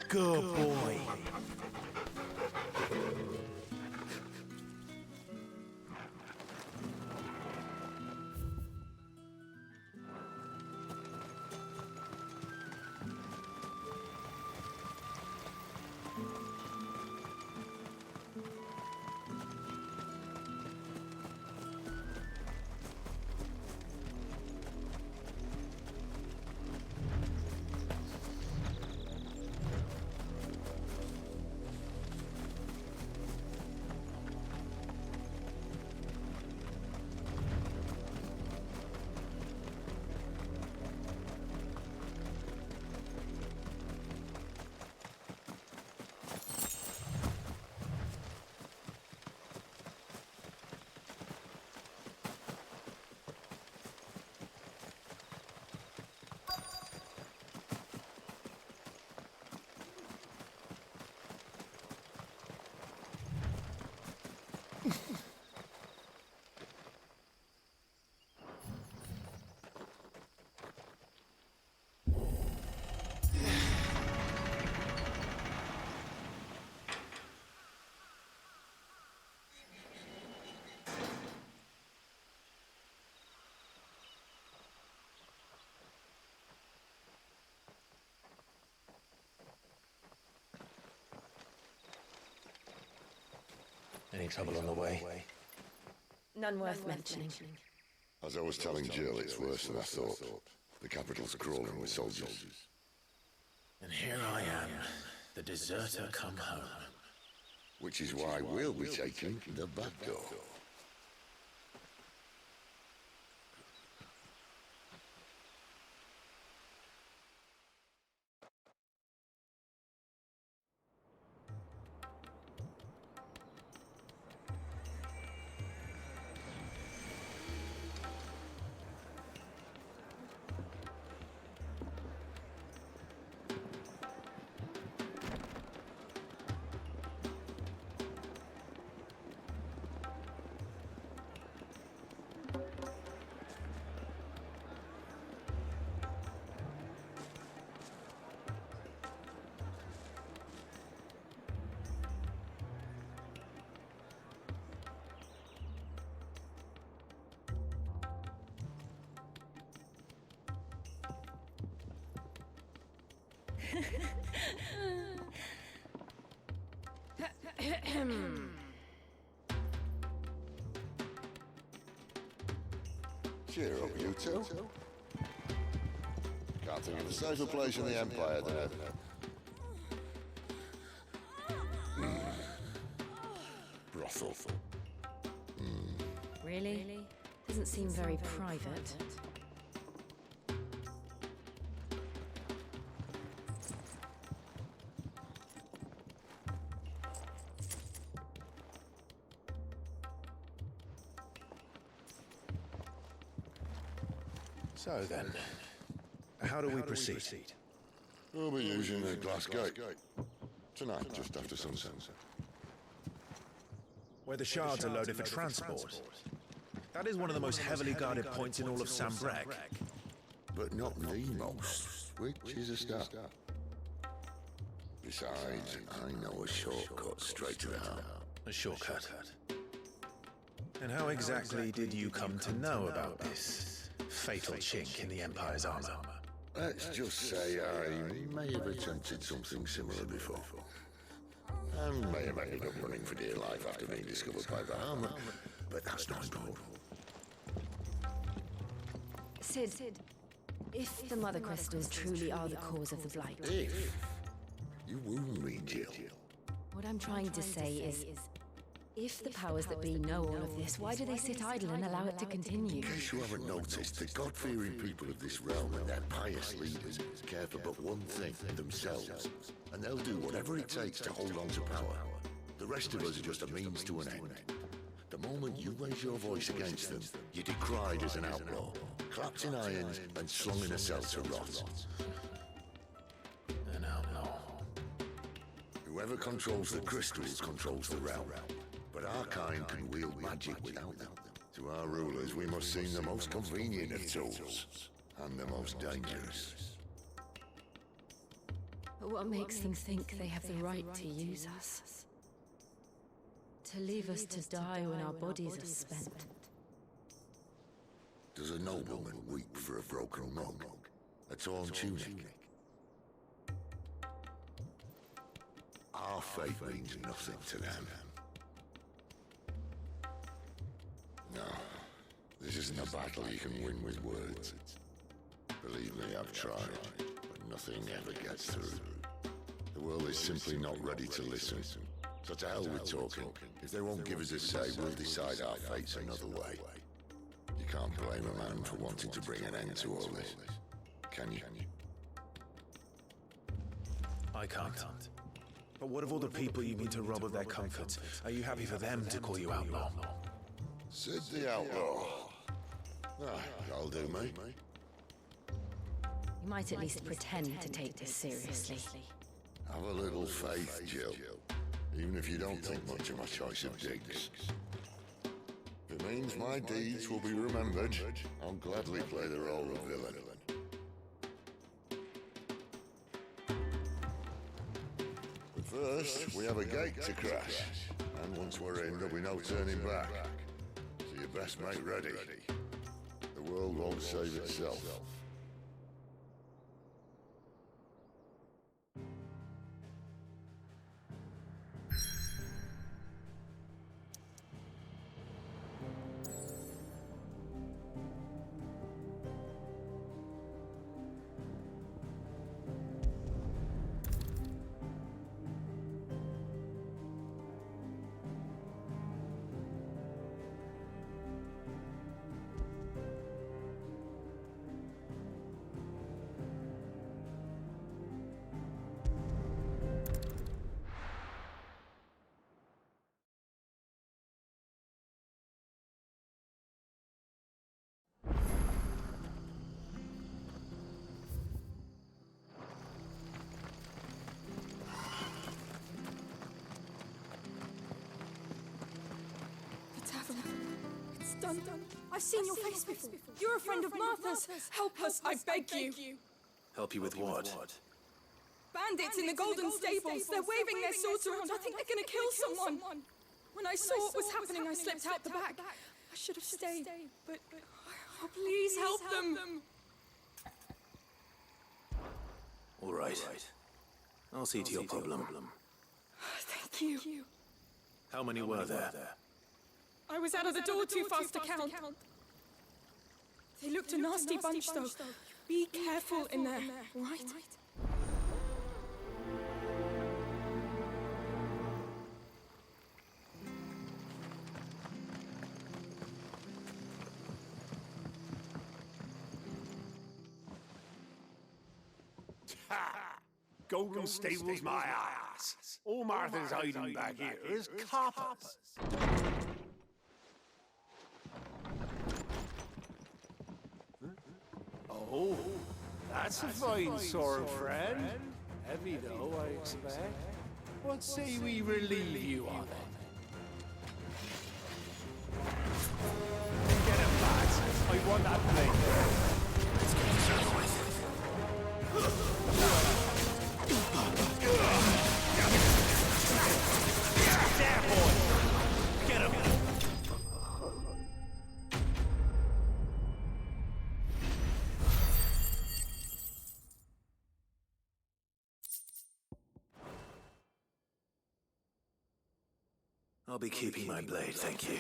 Good boy. Any trouble on the way? None worth mentioning. As I was telling Jill, it's worse than I thought. The capital's crawling with soldiers. And here I am, the deserter come home. Which is why we'll be taking the back door. Cheer up, you two. Can't think of a safer place in the Empire than it. Brothel. Really? Doesn't seem very private. So then, how do we proceed? We'll be using the glass gate. Tonight, just after sunset. Where the shards are loaded for transport. That is one of the most heavily guarded points in all of Sambrek. But not the most, which is a start. Besides, I know a shortcut straight to the heart. A shortcut? And how exactly did you come to know about this fatal chink in the Empire's armor? Let's just say I may have attempted something similar before. And may have ended up running for dear life after being discovered by the armor, but that's not important. Sid, if the Mother Crystals truly are the cause of the Blight... If? You wound me, Jill. What I'm trying to say is, if the powers that be know all of this, why do they sit idle and allow it to continue? In case you haven't noticed, the God-fearing people of this realm and their pious leaders care for but one thing, themselves. And they'll do whatever it takes to hold on to power. The rest of us are just a means to an end. The moment you raise your voice against them, you're decried as an outlaw, clapped in irons and slung in a cell to rot. An outlaw. Whoever controls the crystals controls the realm. But our kind can wield magic without them. To our rulers, we must seem the most convenient of tools, and the most dangerous. But what makes them think they have the right to use us? To leave us to die when our bodies are spent? Does a nobleman weep for a broken monk? A torn tunic? Our fate means nothing to them. No, this isn't a battle you can win with words. Believe me, I've tried, but nothing ever gets through. The world is simply not ready to listen. So to hell with talking. If they won't give us a say, we'll decide our fates another way. You can't blame a man for wanting to bring an end to all this, can you? I can't. But what of all the people you mean to rob of their comforts? Are you happy for them to call you outlaw? Sid the Outlaw. That'll do, mate. You might at least pretend to take this seriously. Have a little faith, Jill. Even if you don't think much of my choice of digs. If it means my deeds will be remembered, I'll gladly play the role of villain. But first, we have a gate to crash. And once we're in, there'll be no turning back. So you best make ready. The world won't save itself. It's done. I've seen your face before. You're a friend of Martha's. Help us, I beg you. Help you with what? Bandits in the Golden Stables. They're waving their swords around. I think they're gonna kill someone. When I saw what was happening, I slipped out the back. I should have stayed, but oh, please help them. All right. I'll see to your problem. Thank you. How many were there? I was out of the door too fast to count. They looked a nasty bunch, though. Be careful in there, right? Golden Stables, my ass. All Martha's hiding back here is coppers. Oh, that's a fine sword, friend. Heavy though, I expect. What say we relieve you of it? Get him, lads. I want that blade. Let's get this over with. There, boy! Get him! I'll be keeping my blade, thank you.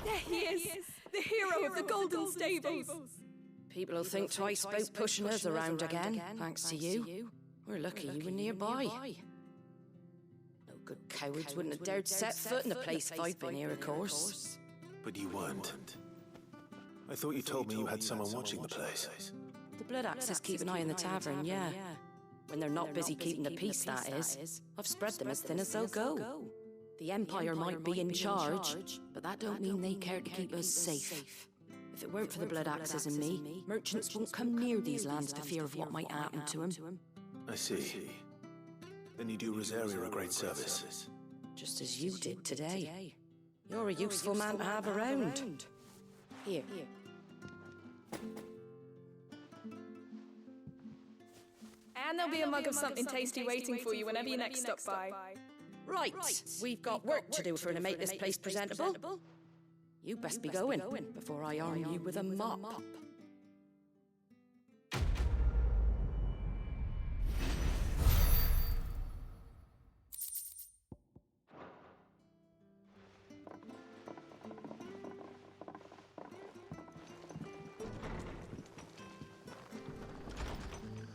There he is! The hero of the Golden Stables! People will think twice about pushing us around again, thanks to you. We're lucky you were nearby. No good cowards wouldn't have dared set foot in the place if I'd been here, of course. But you weren't. I thought you told me you had someone watching the place. The Blood Axes keep an eye on the tavern, yeah. When they're not busy keeping the peace, that is. I've spread them as thin as they'll go. The Empire might be in charge, but that don't mean they care to keep us safe. If it weren't for the Blood Axes and me, merchants won't come near these lands for fear of what might happen to them. I see. Then you do Rosaria a great service. Just as you did today. You're a useful man to have around. Here. And there'll be a mug of something tasty waiting for you whenever you next stop by. Right, we've got work to do for to make this place presentable. You best be going before I arm you with a mop.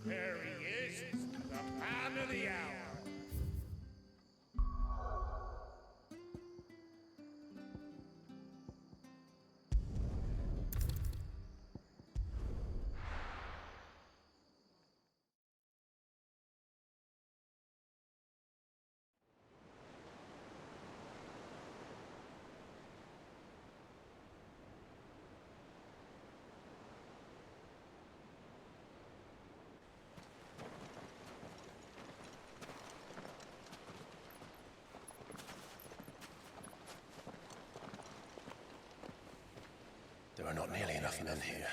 There he is, the man of the hour. There are not nearly enough men here.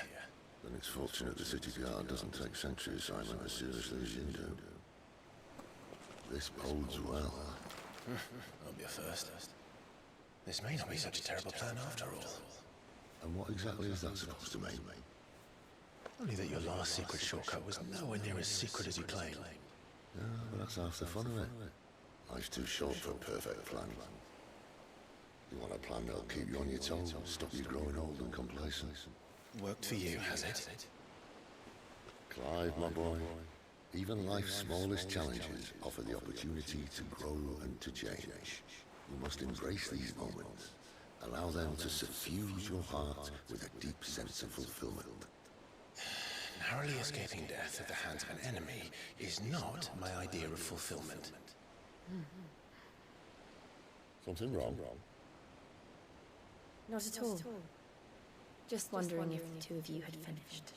Then it's fortunate the city guard doesn't take sentry assignment as seriously as you do. This bodes well. I'll be a first. This may not be such a terrible plan after all. And what exactly is that supposed to mean? Only that your last secret shortcut was nowhere near as secret as you claim. Yeah, but that's half the fun of it. Life's too short for a perfect plan. You want a plan that'll keep you on your toes, stop you growing old and complacent. Worked for you, has it? Clive, my boy, even life's smallest challenges offer the opportunity to grow and to change. You must embrace these moments. Allow them to suffuse your heart with a deep sense of fulfillment. Narrowly escaping death at the hands of an enemy is not my idea of fulfillment. Something wrong? Not at all. Just wondering if the two of you had finished.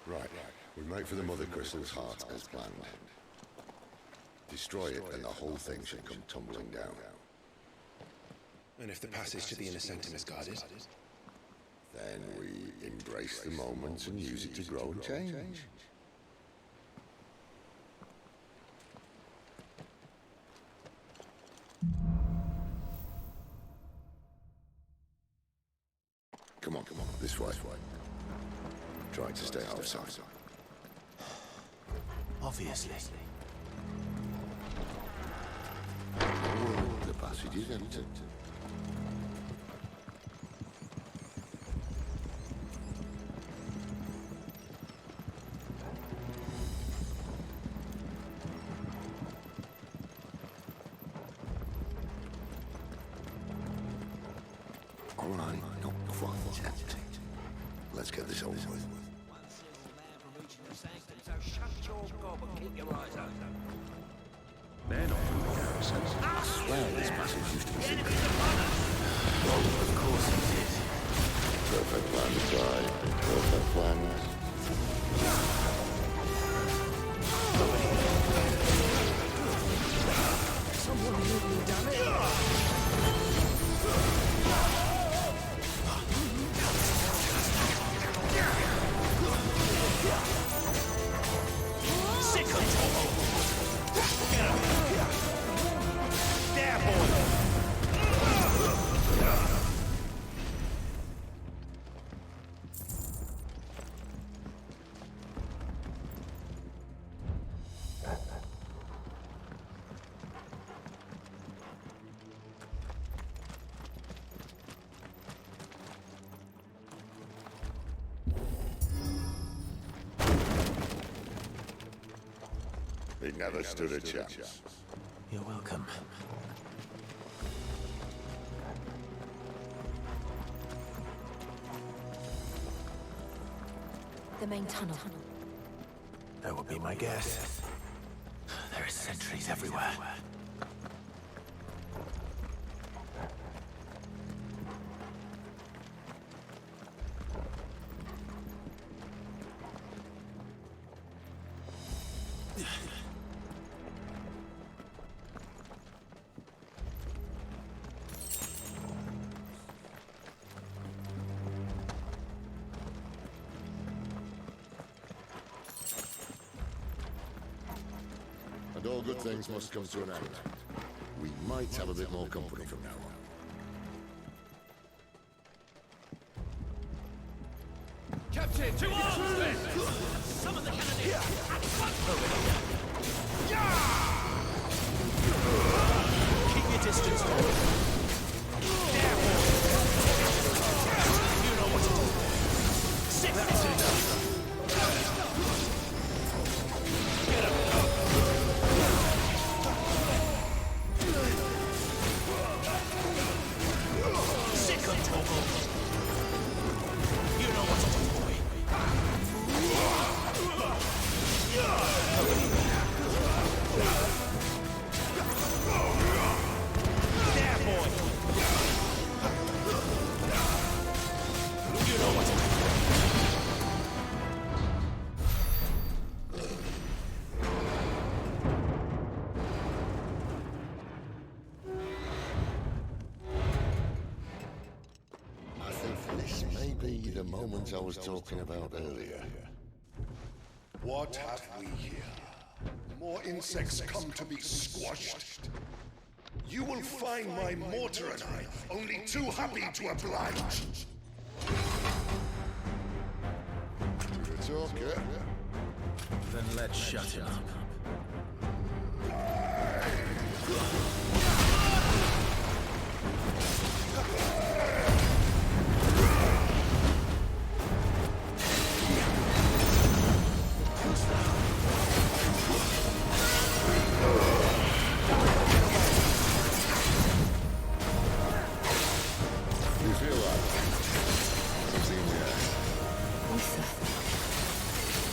Right. We make for the Mother Crystal's heart as planned. Destroy it and the whole thing should come tumbling down. And if the passage to the inner sanctum is guarded? Then we embrace the moment and use it to grow and change. Come on, this way. Trying to stay out of sight. Obviously. The passage is empty. All right, not quite empty. Let's get this over with. They're not from the garrison. I swear this passage used to be secret. Of course it is. Perfect plan to try. Perfect plan. Someone move me, damn it! Sick of Get him! There, boy! He never stood a chance. You're welcome. The main tunnel. That would be my guess. There are sentries everywhere. And all good things must come to an end. We might have a bit more company from now on. Captain, to arms! Summon the cannoneer! At once! Keep your distance, Lord. You know what to do. That's enough. Get him. Sick of Togo. You know what to do, boy. There, boy. You know what to do. I think this may be the moment I was talking about earlier. What have we here? More insects come to be squashed. You will find my mortar and I only too happy to oblige. Good talk, yeah? Then let's shut him up. You feel like something in the air? Ether.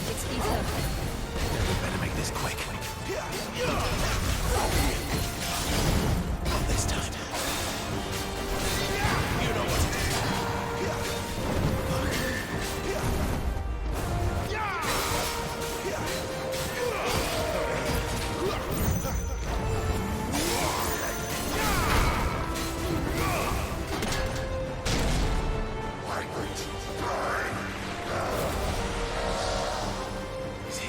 It's ether. We better make this quick. Not this time. You know what to do. Is he?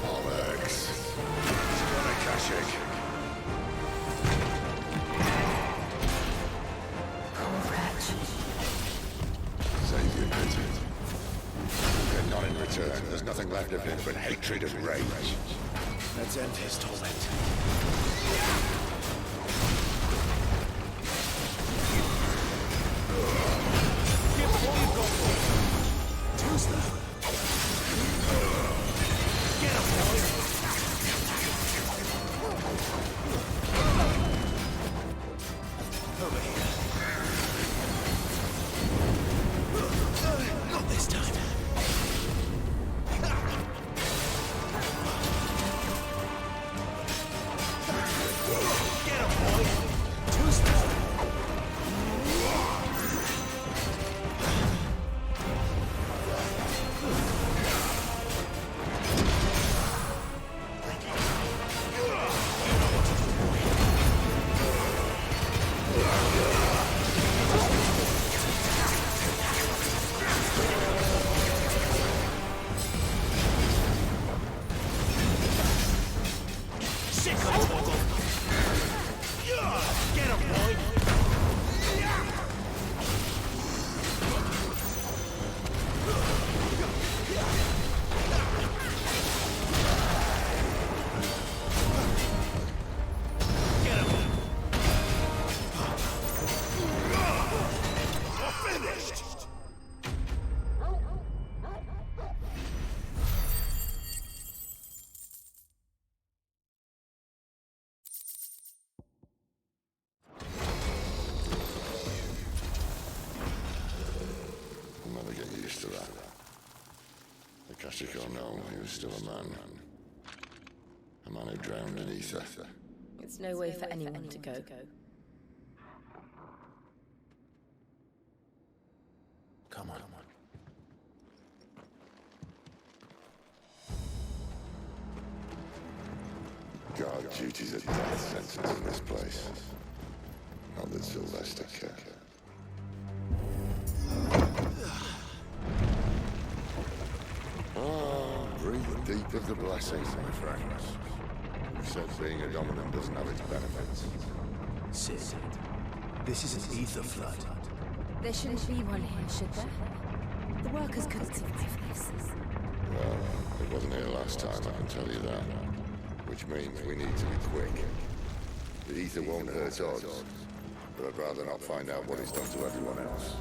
Alex. It's gonna catch it. Poor wretch. Save your pity. And not in return. There's nothing left of him but hatred and rage. Let's end his torment. Give him what you've got for him. Tuesday. Get him, boy. Over here. Not this time. that. The Kashiko know he was still a man. A man who drowned in ether. It's no way for anyone to go. Come on. Guard duty's a death sentence in this place. Not that Sylvester cared. Breathe deep of the blessings, my friends. Who said being a dominant doesn't have its benefits? Sid, this is an ether flood. There shouldn't be one here, should there? The workers couldn't survive this. Well, it wasn't here last time, I can tell you that. Which means we need to be quick. The ether won't hurt us, but I'd rather not find out what it's done to everyone else.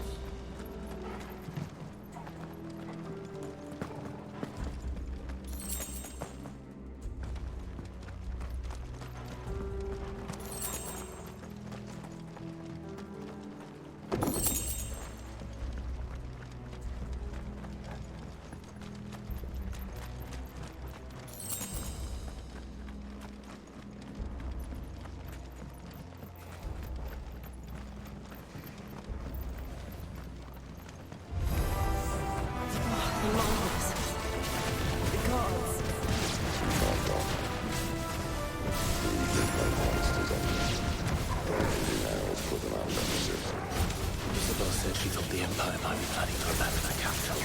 Isabel said she thought the Empire might be planning to abandon the capital.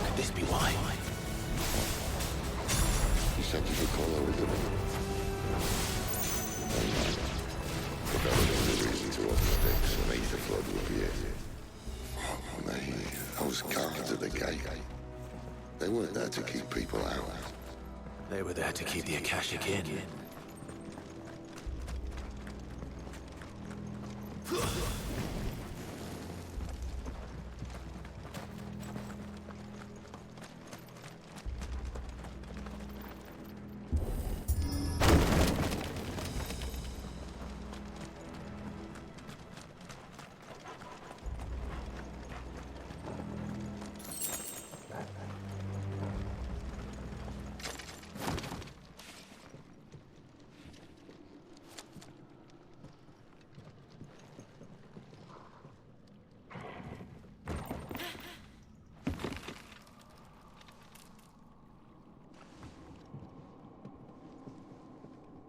Could this be why? He said you could call over the moon. But that was the only reason to open sticks, and ether flood would be it. Those guards at the gate. They weren't there to keep people out. They were there to keep the Akashic in.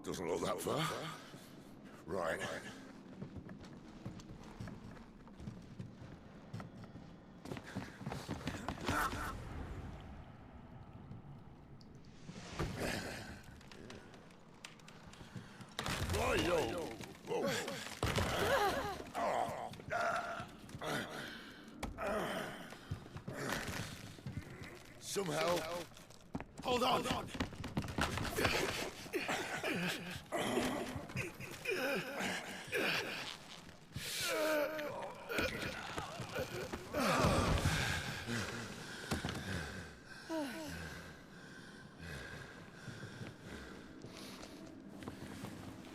Doesn't look that far. Right. Whoa. Some help. Hold on.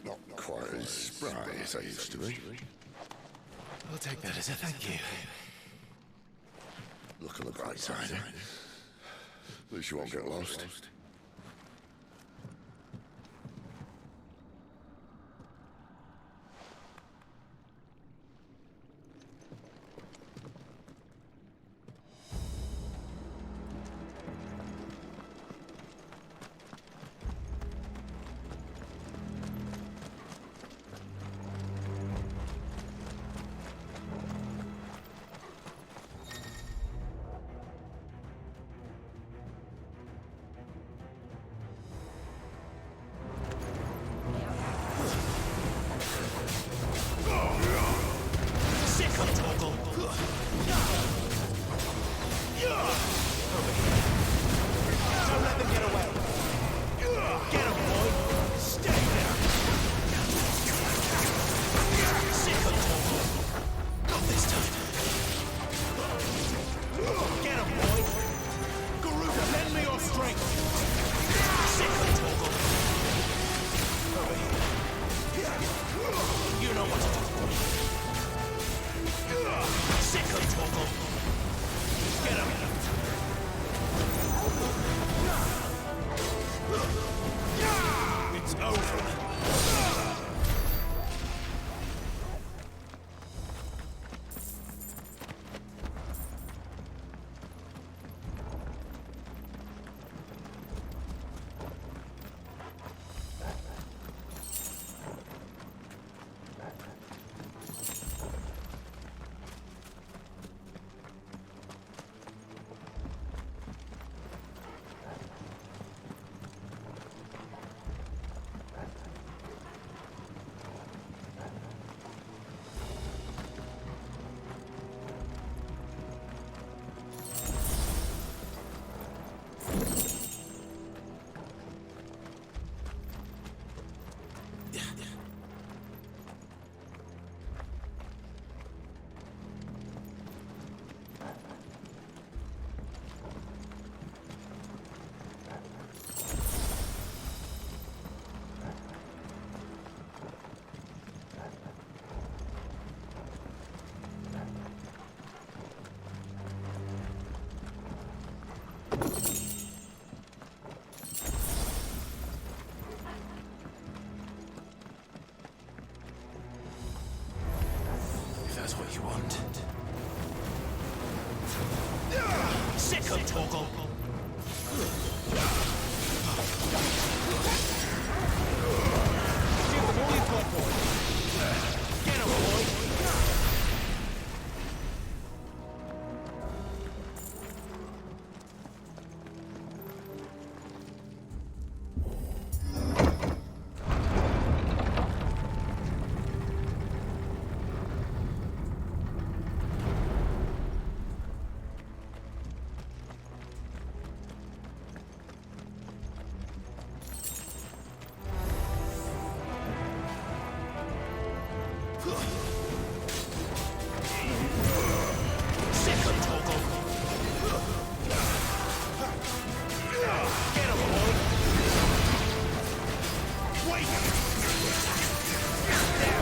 Not quite as spry as I used to be. I'll take that as a thank you. Look on the bright side. At least you won't get lost. Second toggle. Give them all you've got, boy. Get him, boy. Second toggle. Get him, boy. Wait. There,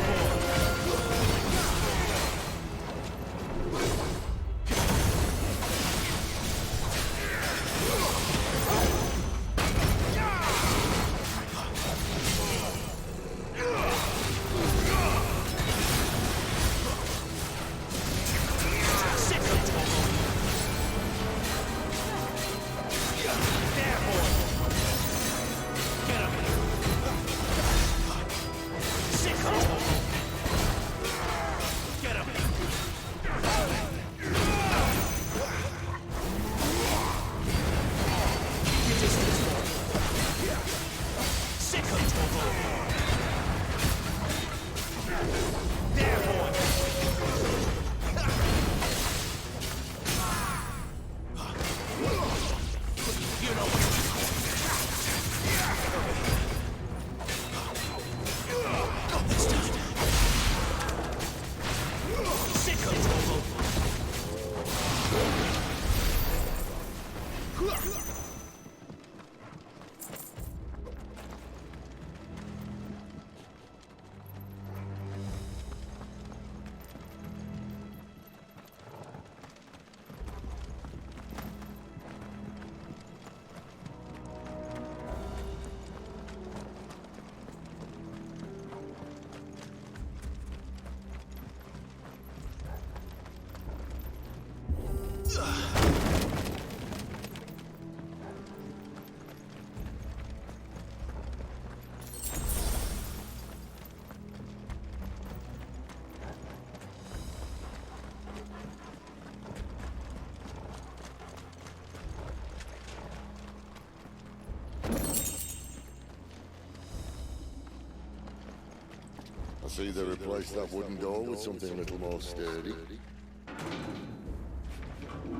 I see they replaced that wooden door with something a little more sturdy.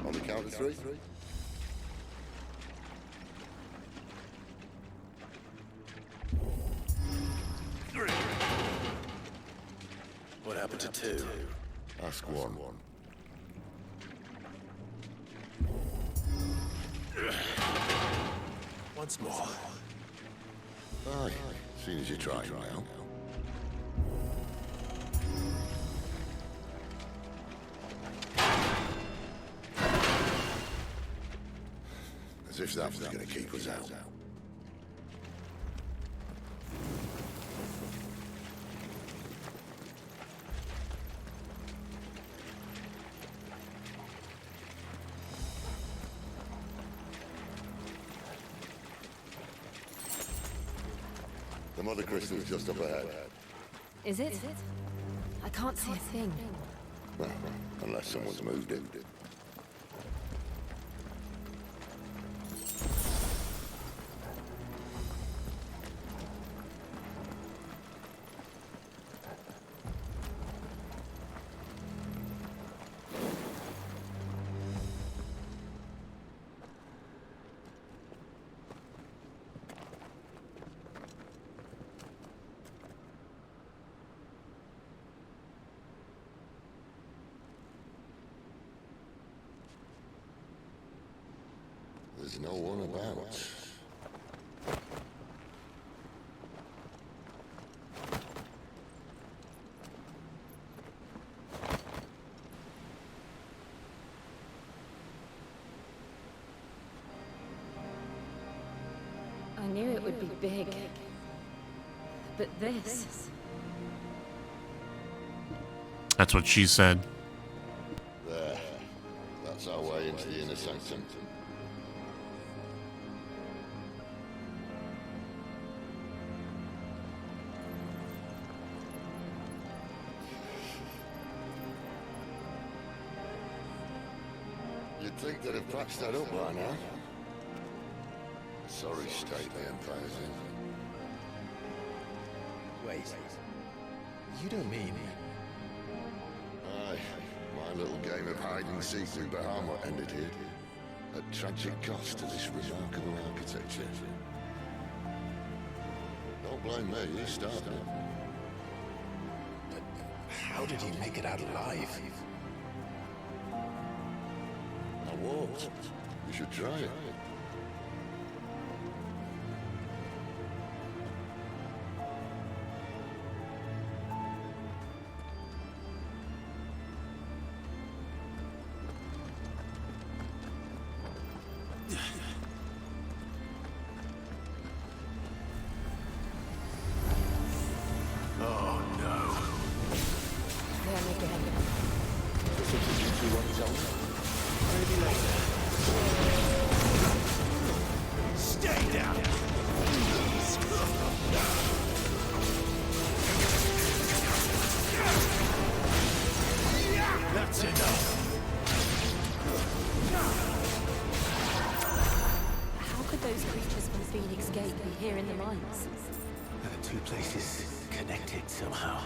On the count of three. What happened to two? Ask one. Once more. Aye, seen as you try now. As if that was going to keep us out. The mother crystal's just up ahead. Is it? I can't see a thing. Well, unless someone's moved it. There's no one about. I knew it would be big. But this... That's what she said. There. That That's our way into the inner sanctum. You'd think they'd have patched that up by now. Sorry state the Empire's in. Wait. You don't mean... Aye. My little game of hide-and-seek with Bahamut ended here. At tragic cost to this remarkable architecture. Don't blame me, you started it. But how did he make it out alive? I walked. You should try it. How could those creatures from Phoenix Gate be here in the mines? The two places connected somehow.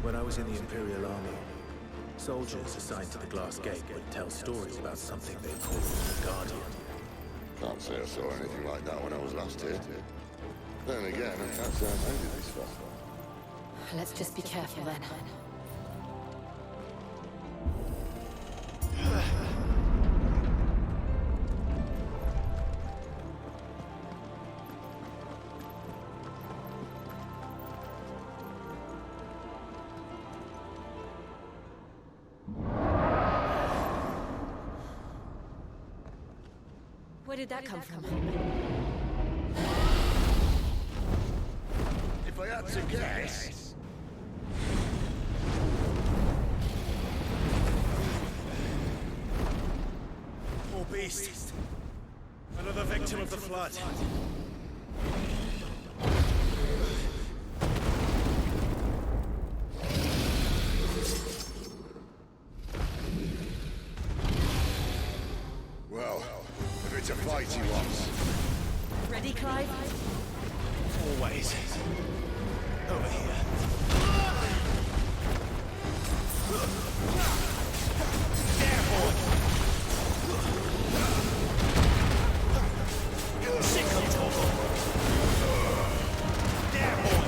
When I was in the Imperial Army, soldiers assigned to the Glass Gate would tell stories about something they called the Guardian. Can't say I saw anything like that when I was last here. Then again, I can't say I've made it this far. Let's just be careful then. Where did that come from? If I had to guess... beast. Another victim of the flood. Well, if it's a fight he wants. Ready, Clive? Always. Over here. There, boy. Sick of Toggle. There, boy.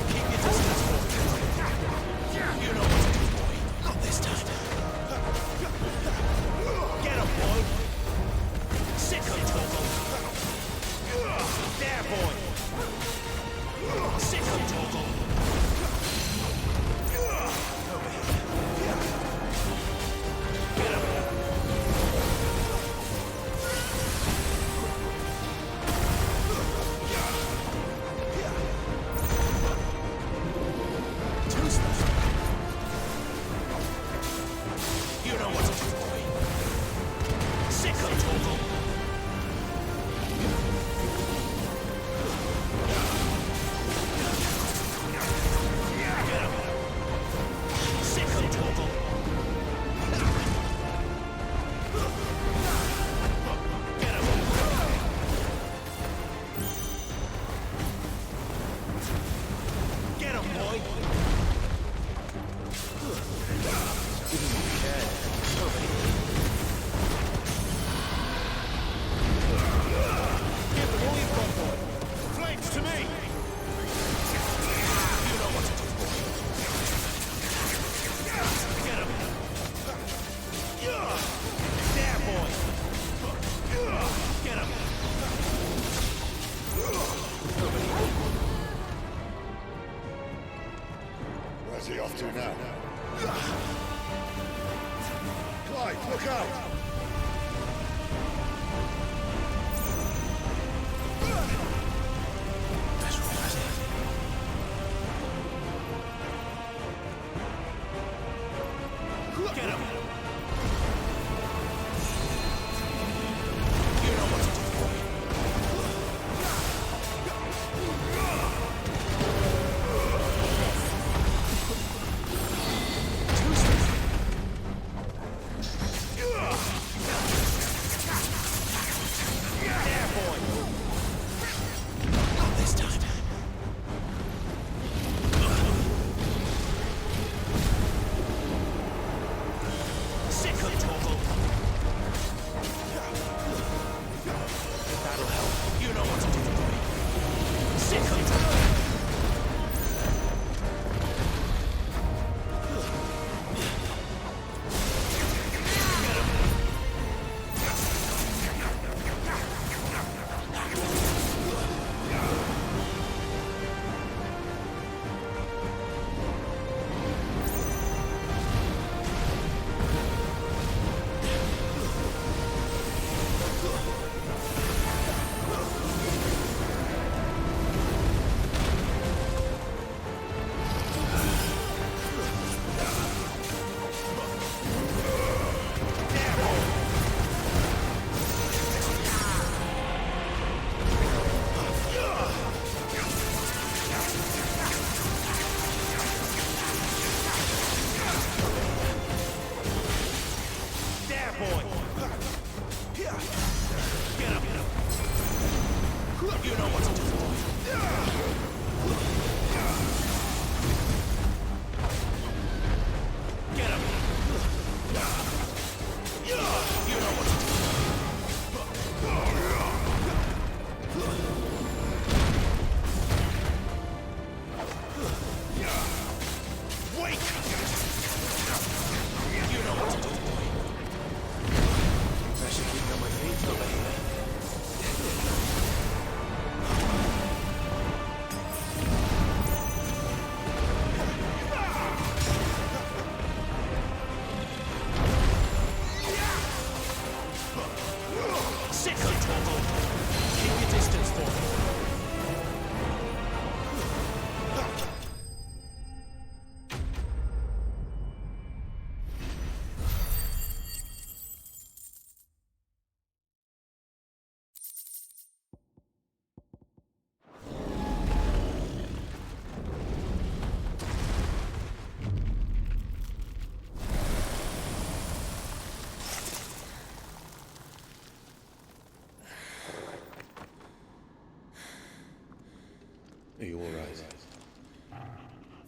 Keep your distance, boy. You know what to do, boy. Not this time. Get him, boy. Sick of Toggle. There, boy. Sick of Toggle. You know what to do, boy. Sick of Toggle. Flames to me! You know what to do, boy. Get him! There, boy! Get him! Where's he off to now? Clyde, look out! Get him! You know what to do, boy. There, boy. Not this time. Sick of Toggle. That'll help. You know what to do, boy. Sick of Toggle.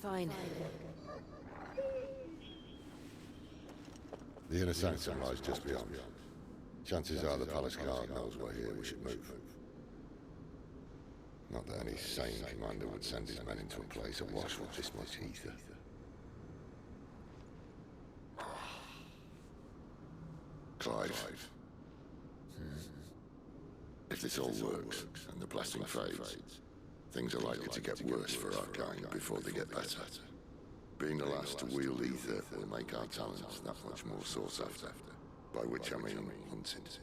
Fine. The inner sanctum lies just beyond. Chances are the palace guard knows we're here. We should move. Not that any sane commander would send his men into a place awash with this much ether. Clive. If this all works, and the blessing fades, things are likely to get worse for our kind before they get better. Being the last to wield ether will make our talents that much more sought after, by which I mean hunted.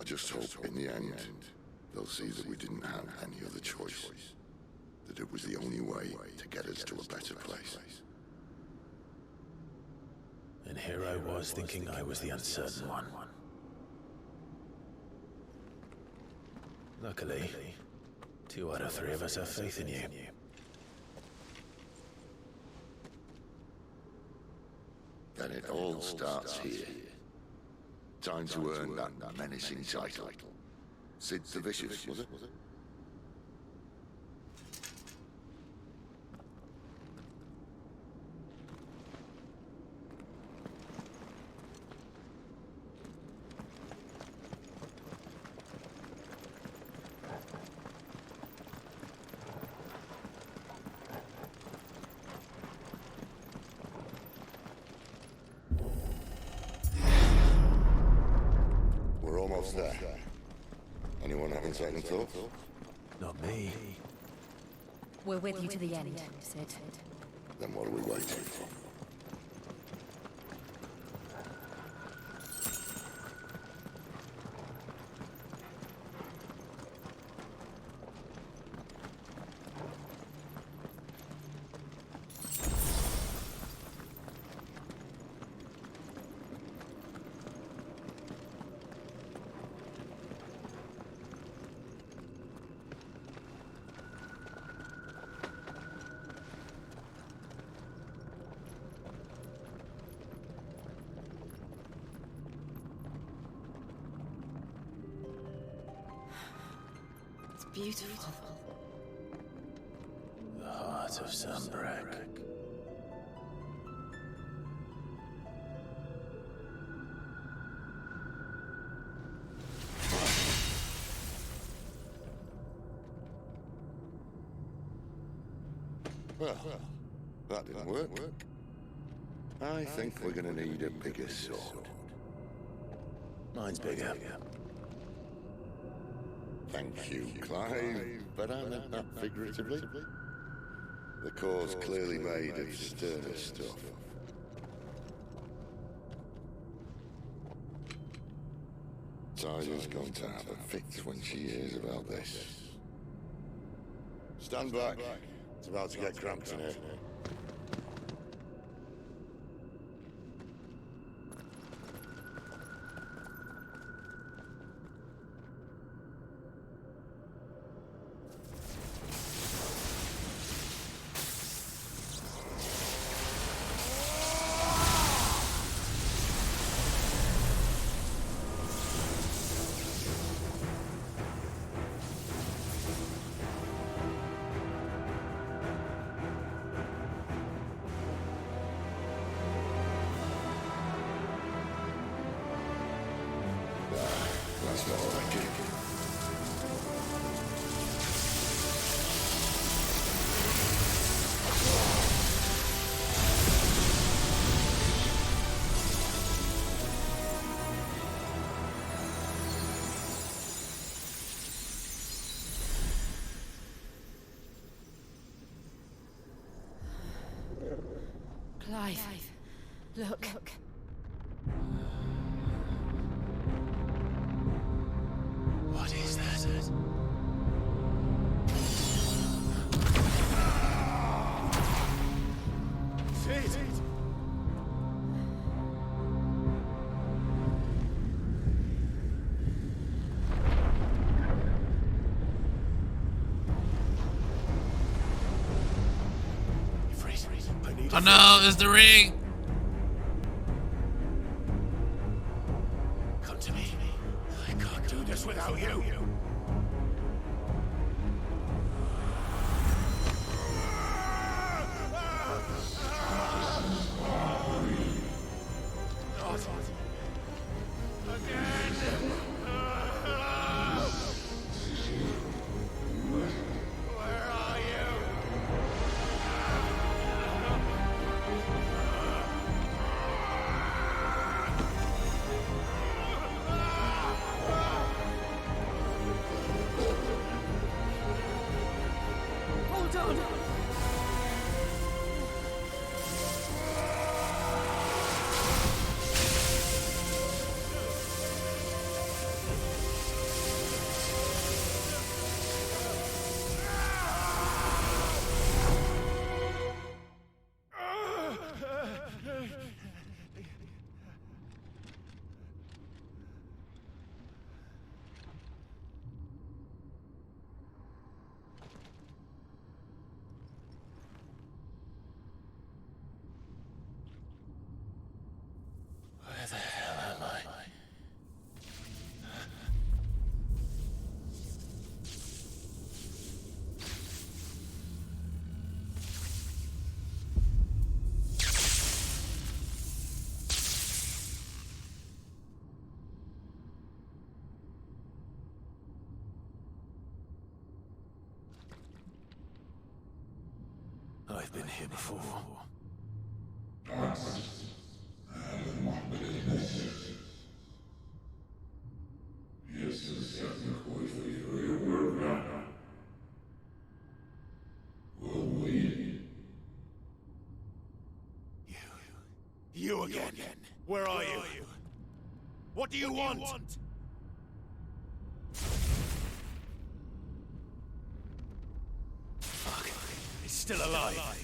I just hope in the end, they'll see that we didn't have any other choice, that it was the only way to get us to a better place. And here I was thinking I was the uncertain one. Luckily, 2 out of 3 of us have faith in you. Then it all starts here. Time to earn that menacing title. Sid the Vicious, was it? We're almost there. Anyone having second thoughts? Not me. We're with you to the end, Sid. Then what are we waiting for? Beautiful. The heart of Sunbreak. Well, that didn't work. I think we're gonna need a bigger sword. Mine's bigger. Thank you, Clive, but I meant that figuratively. The core's clearly made of sterner stuff. Tyler's going to have a fit when she hears about this. Stand back. It's about to get cramped in here. That's not like it. Clive, look. What is that? Sid! Oh no, there's the ring! Come to me. I can't do this without you. I've been here before. You again. Where are you? What do you want? Fuck. He's still alive.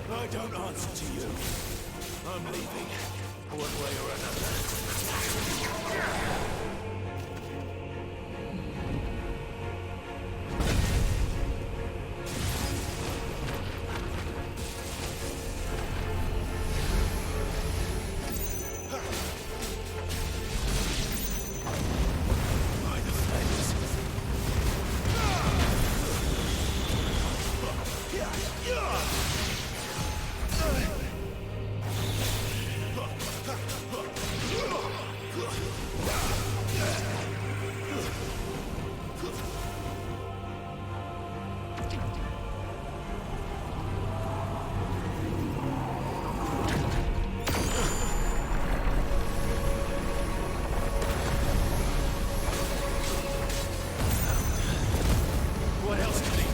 I don't answer to you. I'm leaving, one way or another. By the fence. What else can they do?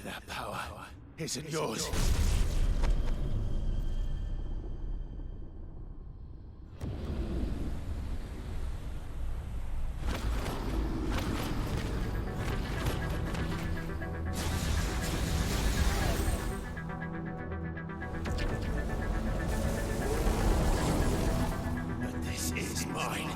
That power isn't yours. But this is mine.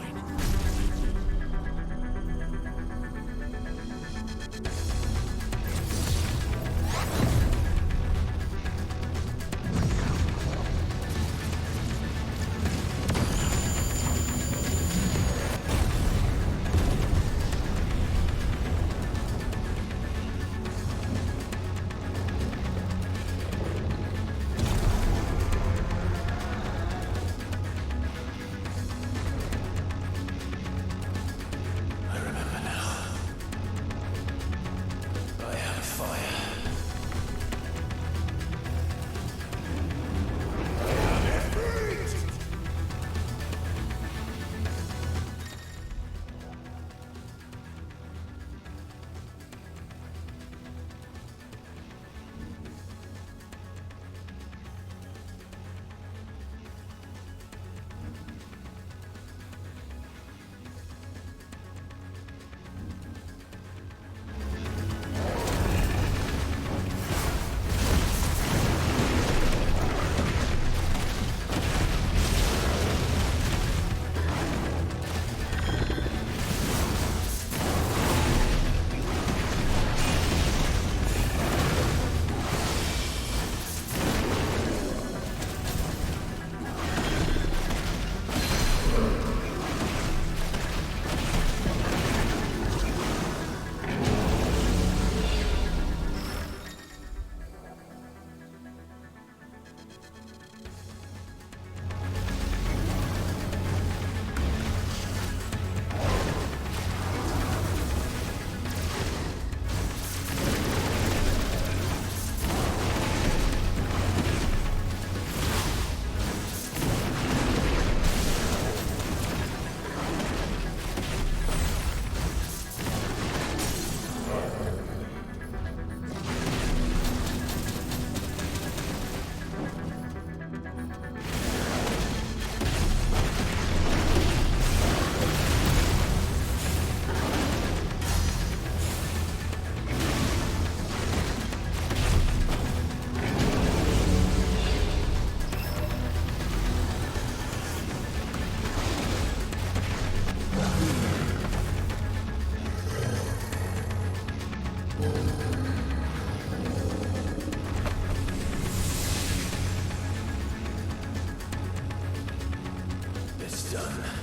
It's done.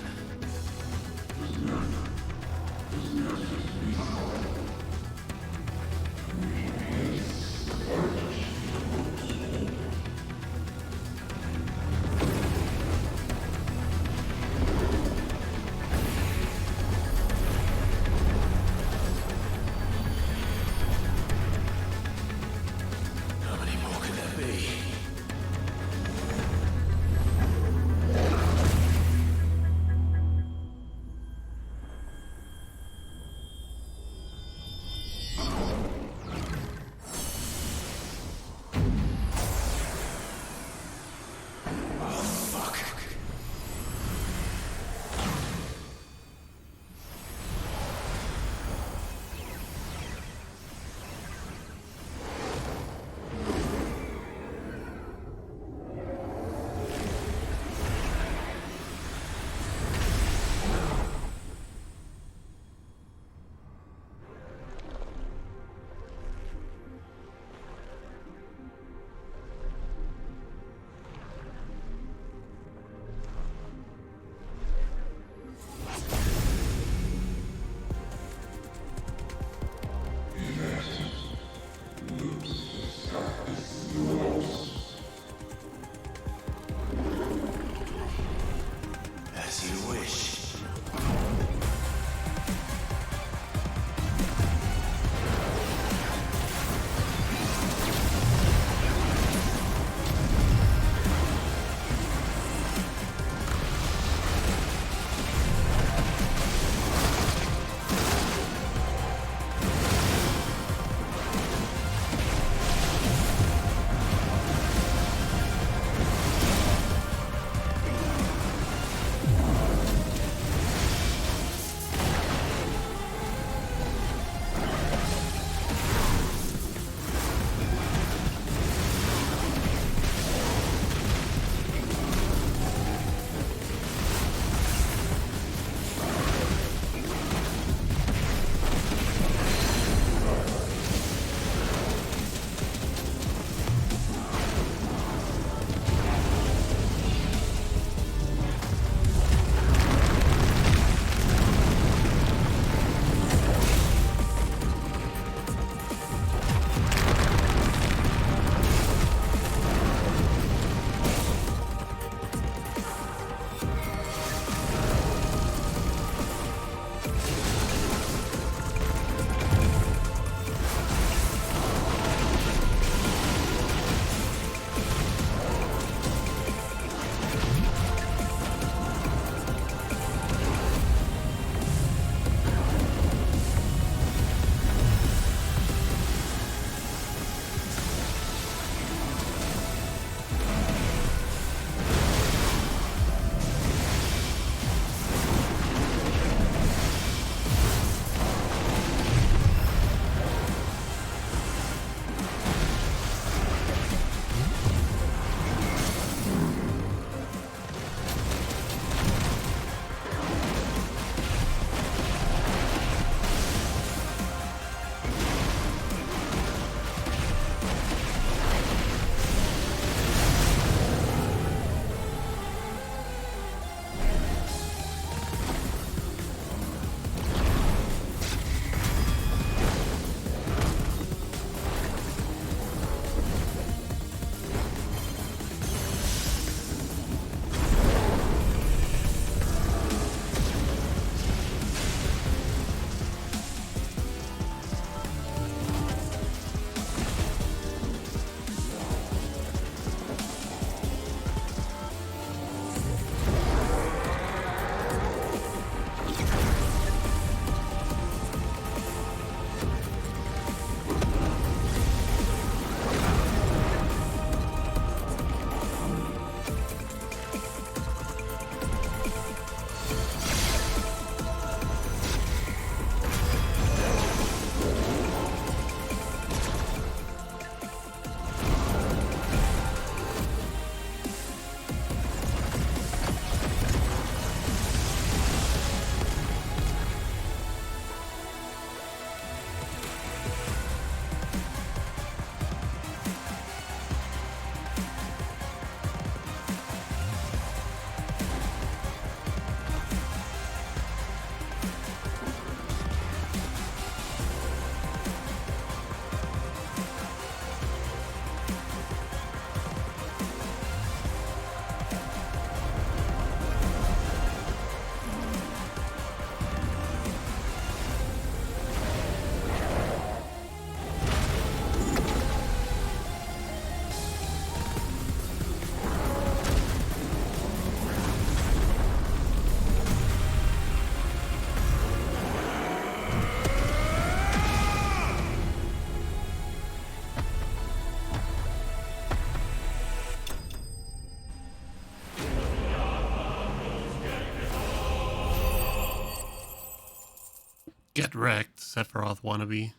get wrecked, Sephiroth wannabe.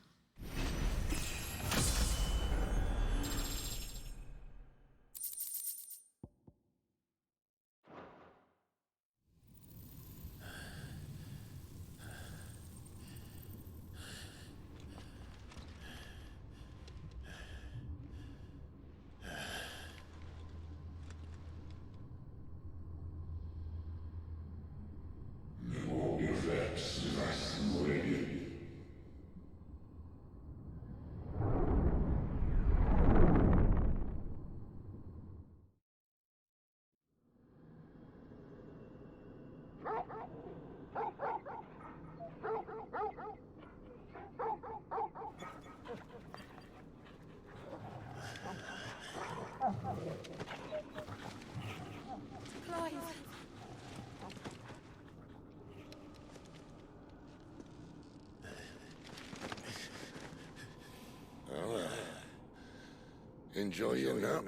Enjoy your nap.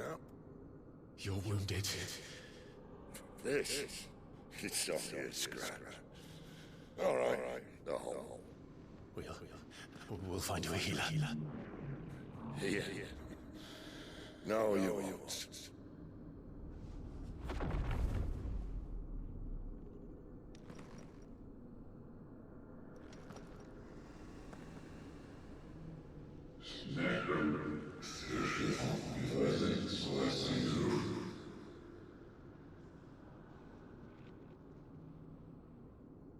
You're wounded. This? It's only a scratch. All right. The hole. We'll find you a healer. Here. No, you won't.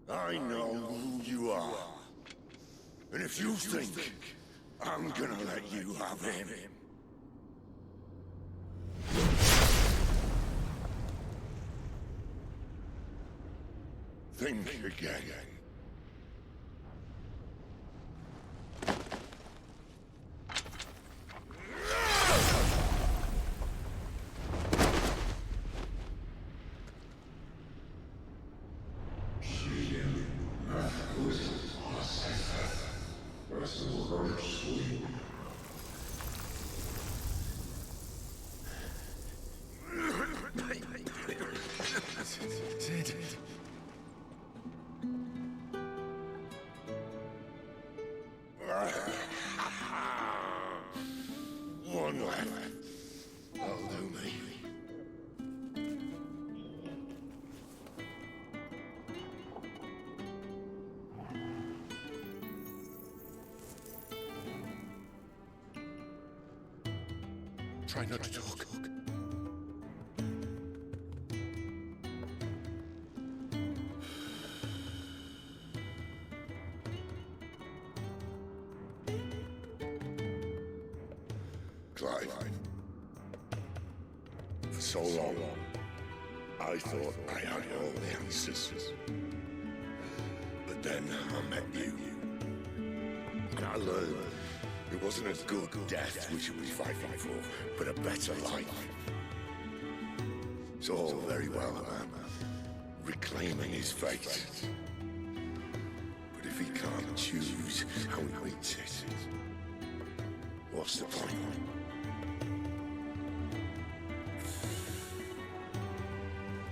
I know who you are. And if you think I'm gonna let you have him... Think again. One left. That'll do me. Try not to talk. Clive. For so long, I thought I had all the answers. But then I met you. And I learned it wasn't a good death we should be fighting for, but a better life. It's all very well about reclaiming his fate. But if he can't choose how he meets it, what's the point?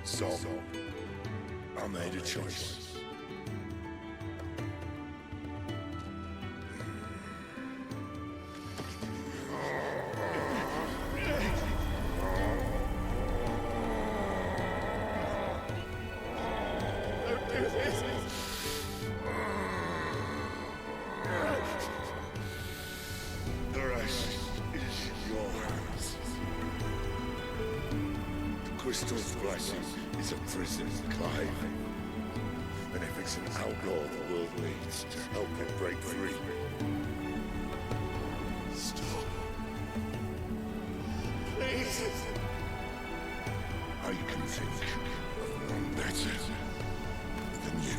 So, I made a choice. The rest is your hands. The crystal's blessing is a prison, Clive. And if it's an outlaw the world needs to help it break free. Stop. Please. I can think of none better than you.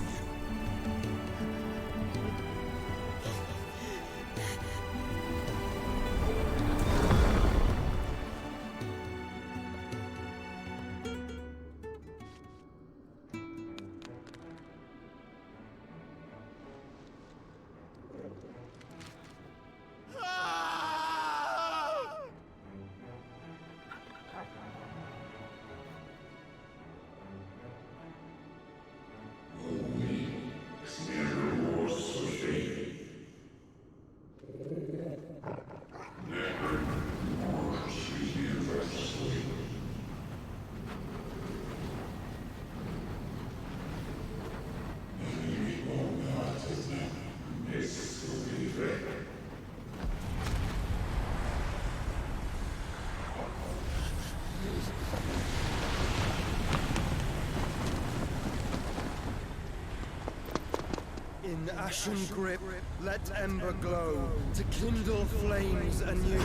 In ashen grip, let ember glow, to kindle flames anew.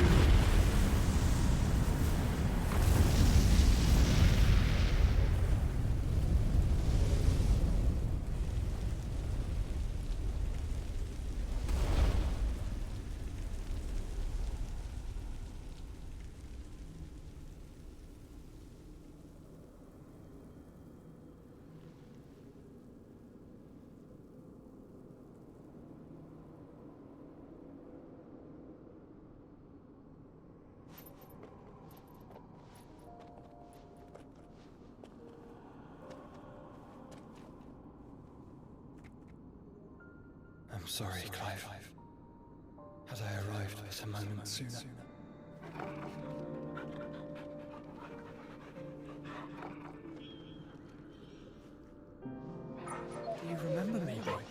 I'm sorry, Clive. Had I arrived but a moment sooner. Do you remember me, boy?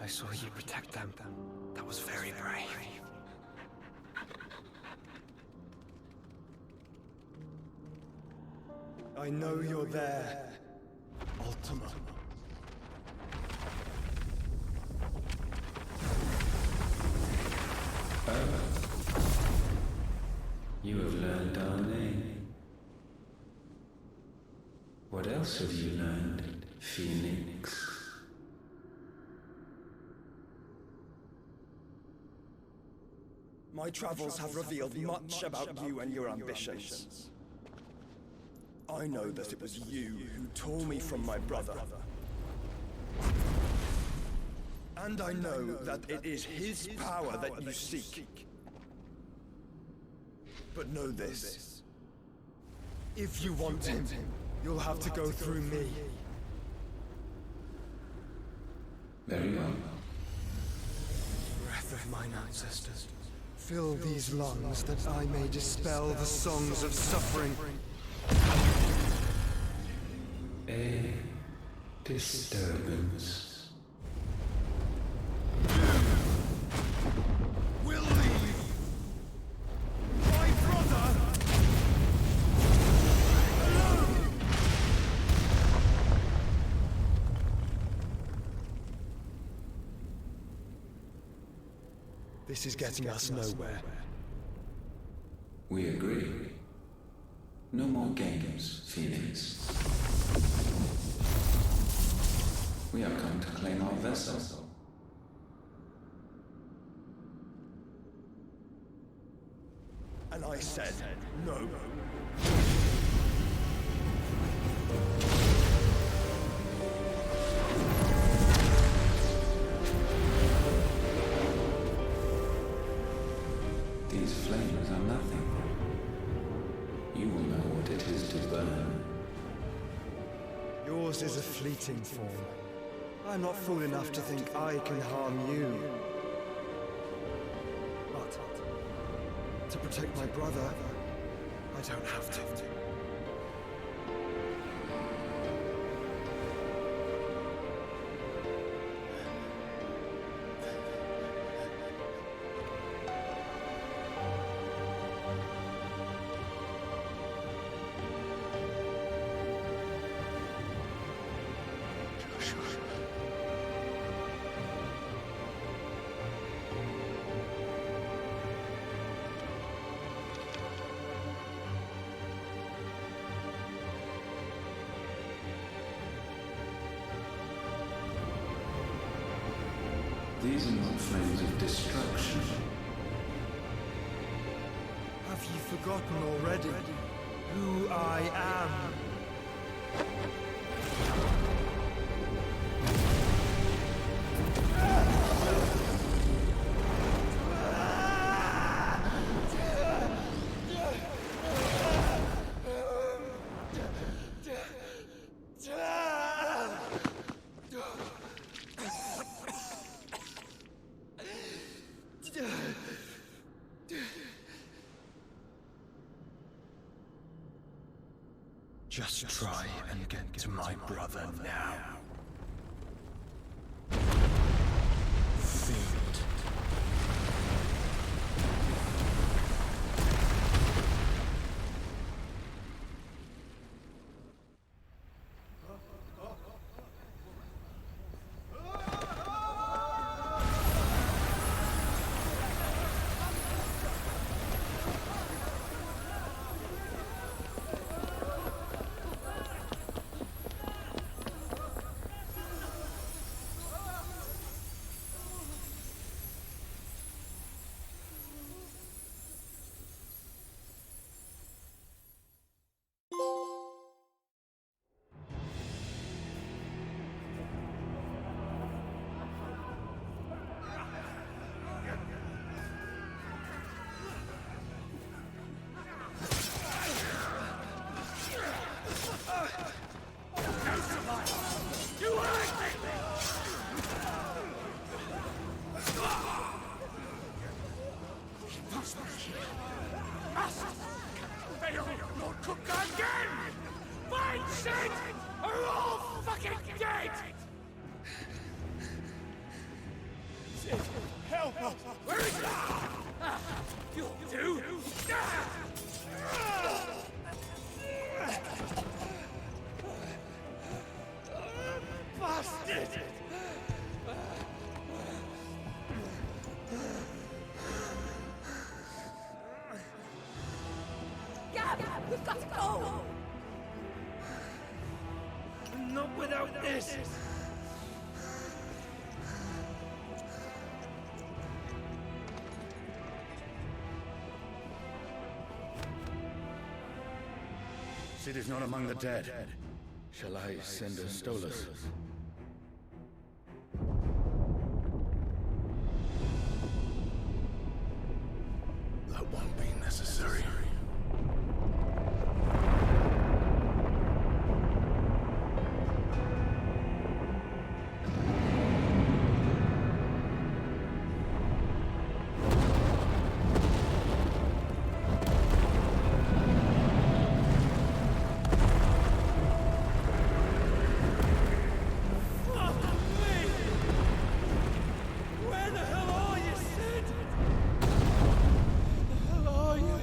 I saw you protect them. That was very brave. I know you're there, Ultima. You have learned our name. What else have you learned, Phoenix? My travels have revealed much about you and your ambitions. I know that it was you who tore me from my brother. And I know that it is his power that you seek. But know this. If you want him, you'll have to go through me. Very well. Breath of mine ancestors, fill these lungs that I may dispel the songs of suffering. A disturbance. We'll leave. My brother! Alone! This is getting us nowhere. We agree. No more games, Phoenix. We have come to claim our vessel. And I said no. These flames are nothing. You will know what it is to burn. Yours is a fleeting form. I'm not fool enough to think I can harm you. But to protect my brother, I don't have to. These are not flames of destruction. Have you forgotten already who I am? Just try and get to my brother now. Fiend. Must fail not cook again! My Sid are all fucking dead! Sid, help us! Where is that? You'll do! Bastard! Gab, we've got to go! Not without this! Sid is not among the dead. Shall I send a Stolas? That won't be necessary. Where the hell are you, Sid? Where the hell are you?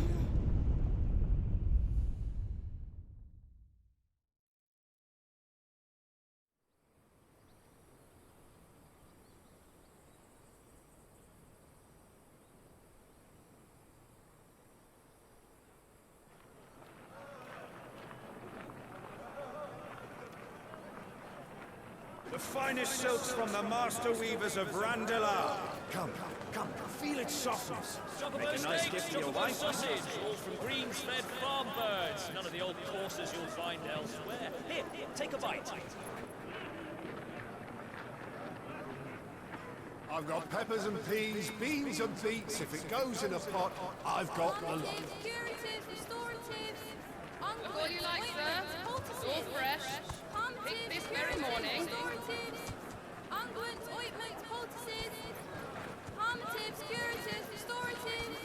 The finest silks from the master weavers of Randalar. Come, feel its softness. Make a nice gift for your wife. Sausage, all from greens-fed farm birds. None of the old courses you'll find elsewhere. Here, take a bite. I've got peppers and peas, beans and beets. If it goes in a pot, I've got the lot. Curatives, restoratives, Look all you like, sir. It's all fresh. Picked this very morning. Unguents, ointments, poultices, palmatives, curatives, restoratives.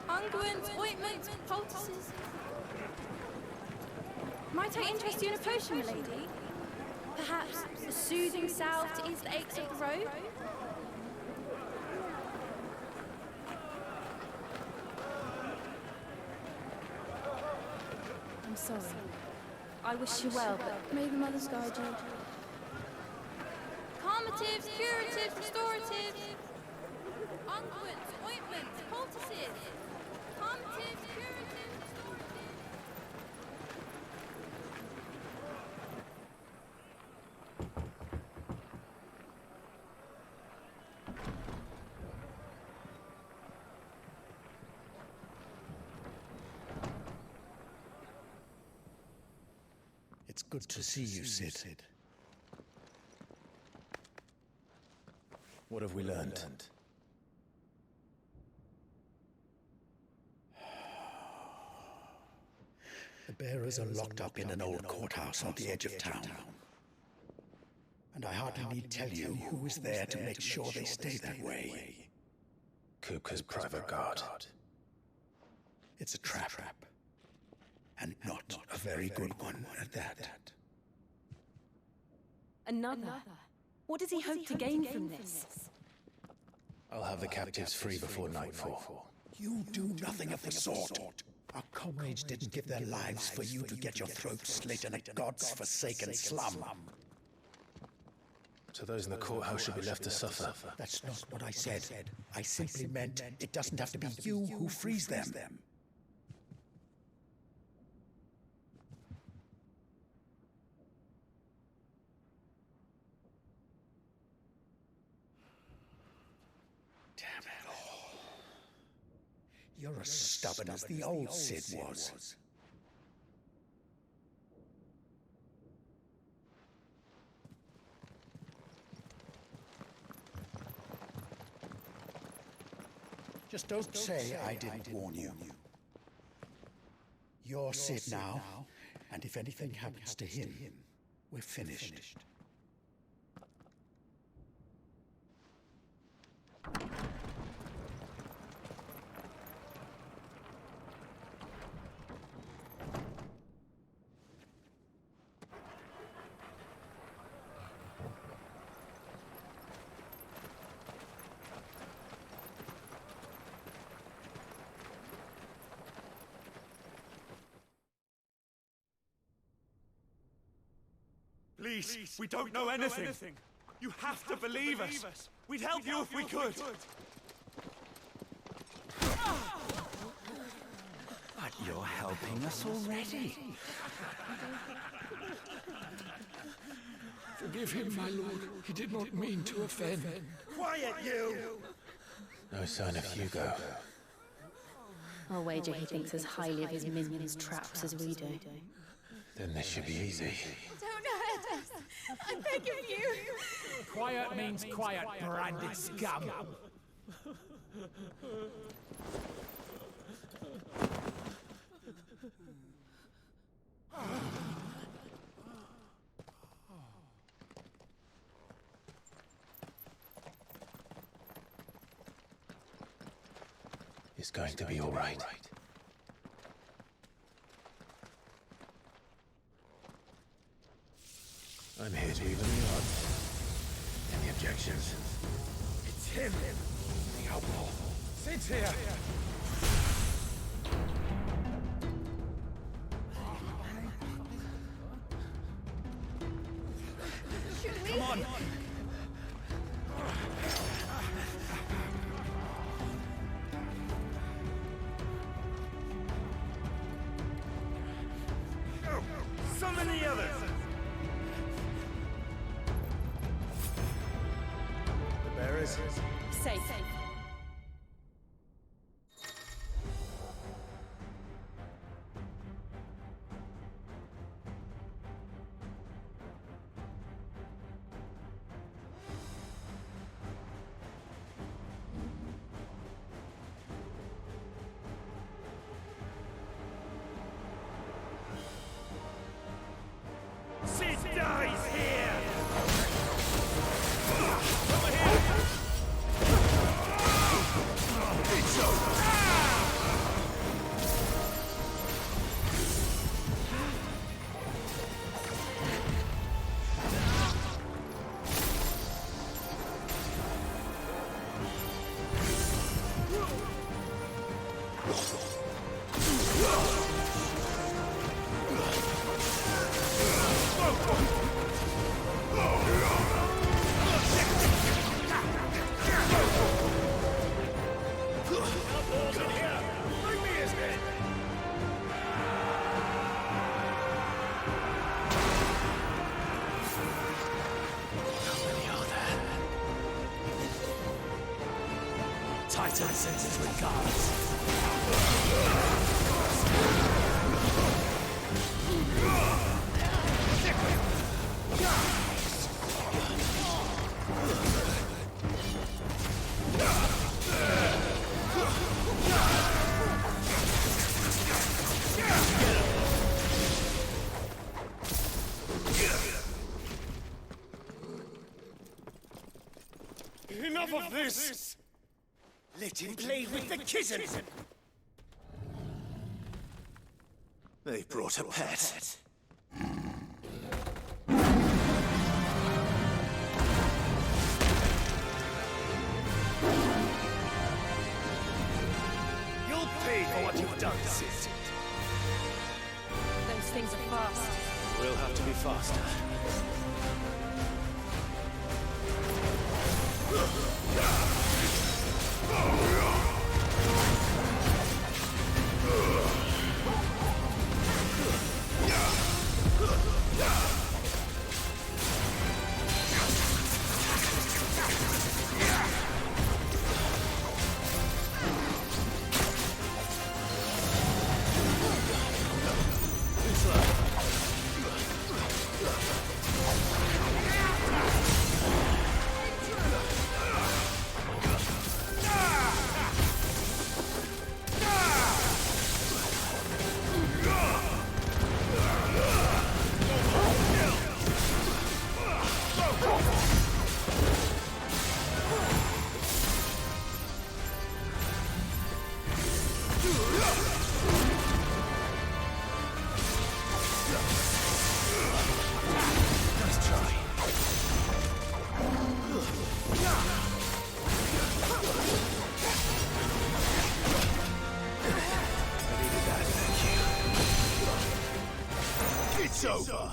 Unguents, ointments, poultices. Might I interest you in a potion, milady? Perhaps a soothing salve to ease the aches of the road? I'm sorry. I wish you well, but may the mothers guide you. Calmatives, curatives, restoratives. Unguents, ointments, poultices. Calmatives, curatives, restoratives. It's good to see you, Sid. What have we learned? The bearers are locked up in an old courthouse on the edge of town. And I hardly need tell you who is there to make sure they stay that way. Kupka's private guard. It's a trap. And not a very good one at that. Another? What does he hope to gain from this? I'll have the captives free before nightfall. You do nothing of the sort. Our comrades didn't give their lives for you to get your throat slit in a god's forsaken slum. So those in the courthouse should be left to suffer. That's not what I said. I simply meant it doesn't have to be you who frees them. You're as stubborn as the old Sid was. Just don't say I didn't warn you. You're Sid now, and if anything happens to him, we're finished. Please, we don't know anything. You have to believe us. We'd help you if we could. But you're helping us already. Forgive him, my lord. He did not mean to offend. Quiet, you! No sign of Hugo. I'll wager he thinks as highly of his minions' traps as we do. Then this should be easy. Don't hurt us! I'm begging you! Quiet means quiet, branded scum. It's going to be all right. I'm here to even the odds. Any objections? It's him, the outlaw. Sit here. Come on. Summon the others. The bearers. Safe. Sid dies here! It's over! Titan sends his regards. Enough of this! Let him play with the kitten! They brought a pet. You'll pay for what you've done, Sid. Those things are fast. We'll have to be faster. It's over!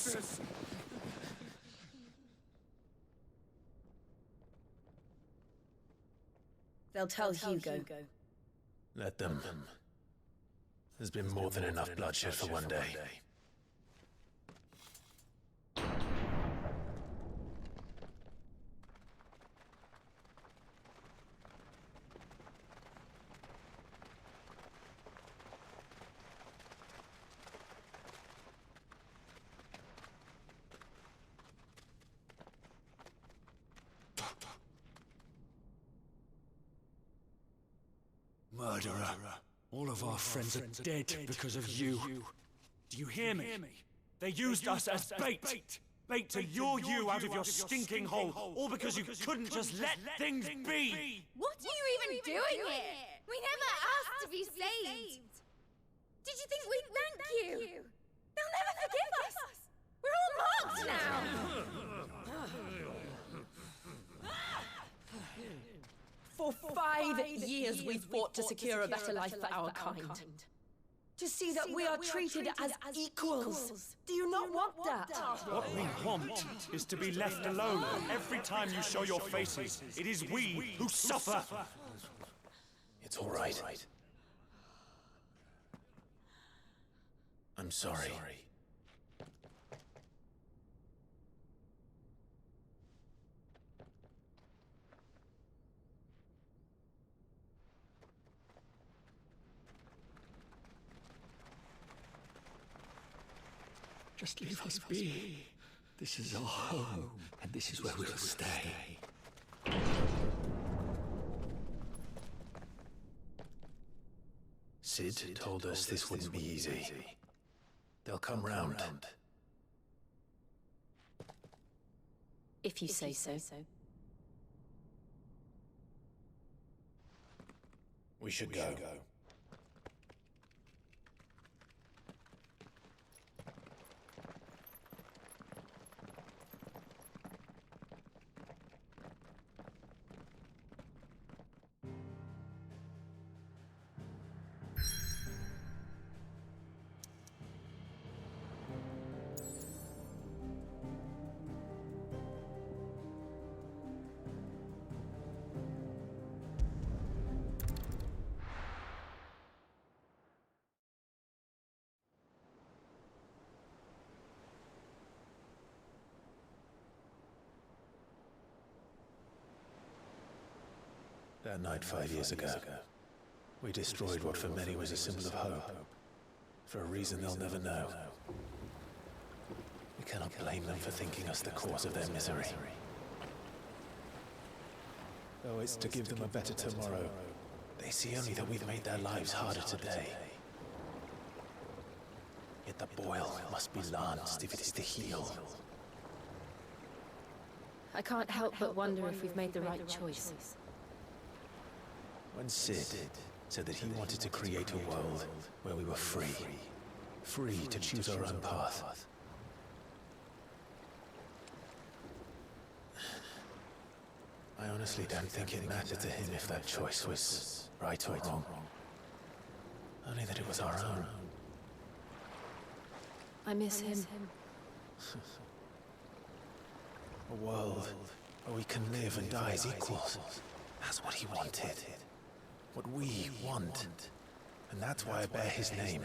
Justice! They'll tell Hugo. Let them. There's been more than enough bloodshed for one day. Murderer. All of our friends are dead because of you. Do you hear me? They used us as bait. Bait to lure you out of your stinking hole, all because you couldn't just let things be. What are you even doing here? We never asked to be saved. Did you think we'd thank you? They'll never forgive us. We're all marked now. For 5 years we've fought to secure a better life for our kind. To see that we are treated as equals. Do you not want that? What we want is to be left alone. Every time you show your faces, it is we who suffer. It's all right. I'm sorry. Just leave us be. This is our home, and this is where we'll stay. Sid told us this wouldn't be easy. They'll come round. If you say so. We should go. That night 5 years ago, we destroyed what for many was a symbol of hope. For a reason they'll never know. We cannot blame them for thinking us the cause of their misery. Though it's to give them a better tomorrow, they see only that we've made their lives harder today. Yet the boil must be lanced if it is to heal. I can't help but wonder if we've made the right choice. When Sid said that he wanted to create a world where we were free to choose our own path. I honestly don't think it mattered to him if that choice was right or wrong. Only that it was our own. I miss him. A world where we can live and die as equals. That's what he wanted. What we want. And that's why I bear his name.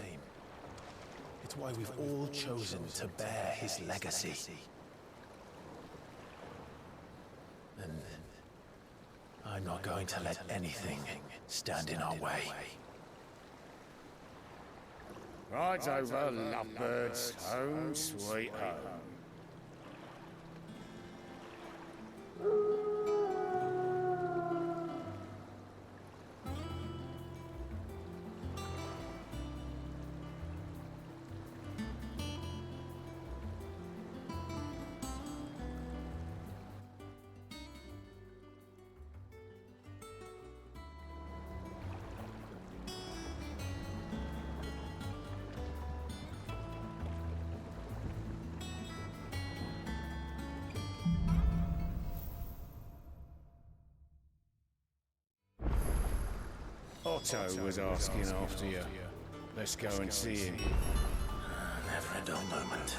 It's why we've all chosen to bear his legacy. And I'm not going to let anything stand in our way. Right over, lovebirds. Home sweet home. Otto was asking after you. Let's go and see him. Never a dull moment.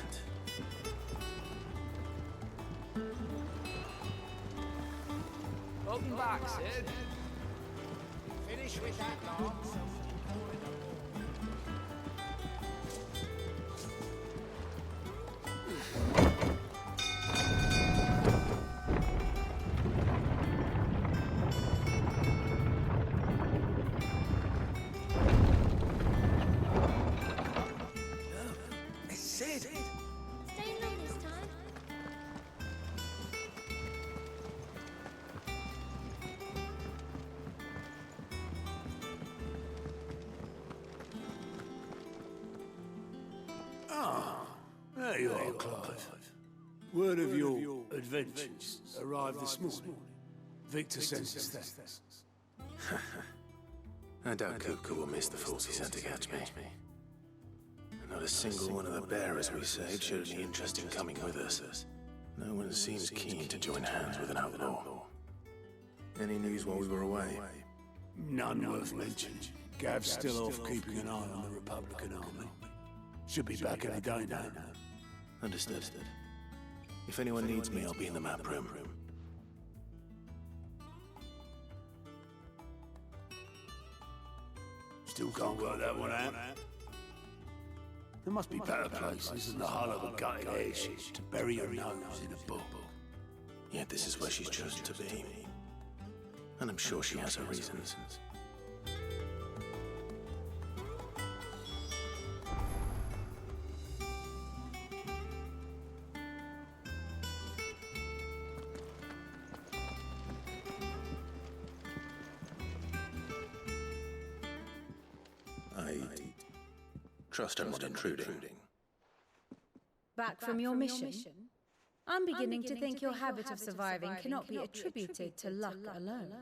Welcome back, Sid. Finish with that long. Sid! Staying long this time? There you are, Clive. Word of your adventures arrived this morning. Victor sends us thanks. I doubt Kupka will miss the force he sent to catch me. Not a single one of the bearers we saved showed any interest in coming with us. No one seems keen to join hands with an outlaw. Any news while we were away? None worth mentioning. Gav's still off keeping an eye on the Republican army. Should be back any day now. Understood. If anyone needs me, I'll be in the map room. Still can't work that one out. There must be better places than the hull of a gutted airship to bury your nose in a book. Yet this is where she's chosen to be. And I'm sure she has her reasons. I trust I'm not intruding. Back from your mission? I'm beginning to think your habit of surviving cannot be attributed to luck alone.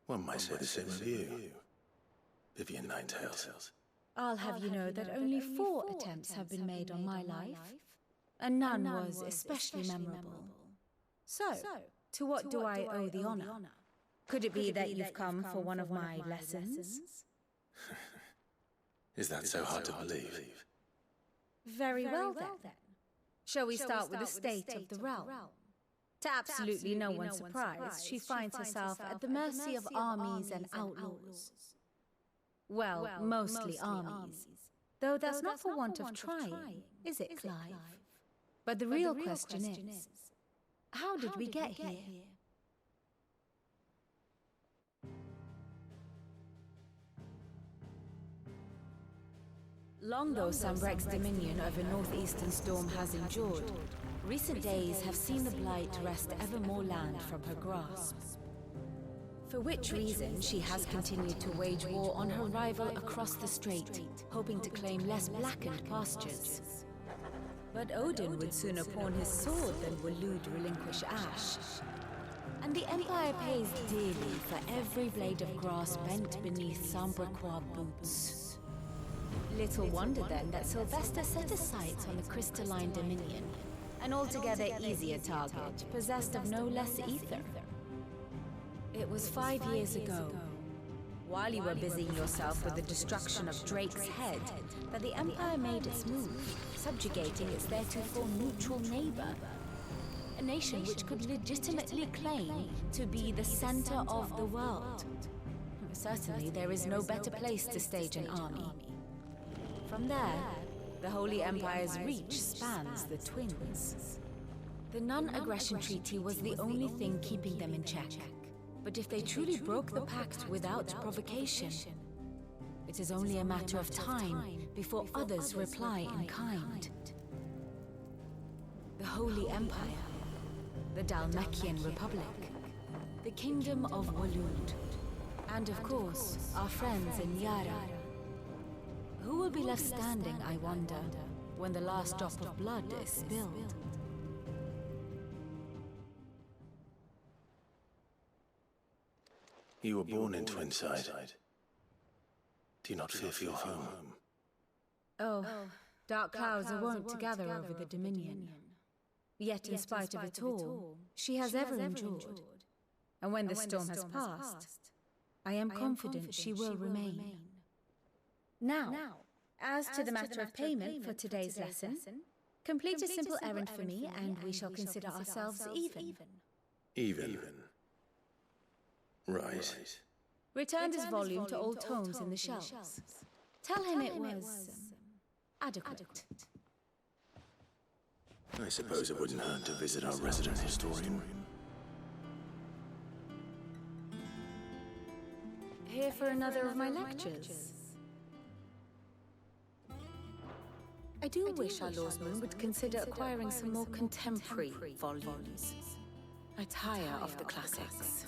One might say the same of you, Vivian Ninetails. I'll have you know that only 4 attempts have been made on my life, and none was especially memorable. So, to what do I owe the honor? Could it be that you've come for one of my lessons? Is that so hard to believe? Very well then. Shall we start with the state of the realm? To absolutely no one's surprise, she finds herself at the mercy of armies and outlaws. Well, mostly armies. Though that's not for want of trying, is it, Clive? But the real question is, how did we get here? Long though Sambrek's dominion over northeastern storm has endured, recent days have seen the blight wrest ever more land from her grasp. For which reason she has continued to wage war on her rival across the strait, hoping to claim less blackened pastures. But Odin would sooner pawn his sword than Waloed relinquish Ash. And the Empire pays dearly for every blade of grass bent beneath Sambrequois boots. Little wonder then that Sylvester set his sights on the crystalline dominion, an altogether easier target, possessed of no less ether. It was 5 years ago, while you were busying yourself with the destruction of Drake's head, that the Empire made its move, subjugating its theretofore neutral neighbor. A nation which could legitimately claim to be the center of the world. Certainly there is no better place to stage an army. From there, the Holy Empire's reach spans the Twins. The non-aggression treaty was the only thing keeping them in check. But if they truly broke the pact without provocation, it is only a matter of time before others reply in kind. The Holy Empire, the Dalmekian Republic, the Kingdom of Waloed, and of course, our friends in Yara. Who will be left standing, I wonder, when the last drop of blood is spilled? You were born in Twinside. Do you not fear for your home? Oh, dark clouds are wont to gather over the Dominion. Yet in spite of it all, she has ever endured. And when the storm has passed, I am confident she will remain. Now, as to the matter of payment for today's lesson, Complete a simple errand for me, and we shall consider ourselves even. Even. Right. Return this volume to old tomes in the shelves. Tell him it was adequate. I suppose it wouldn't hurt to visit our resident historian. Here for another of my lectures. I do wish our lawsman would consider acquiring some more contemporary volumes. I tire of the classics.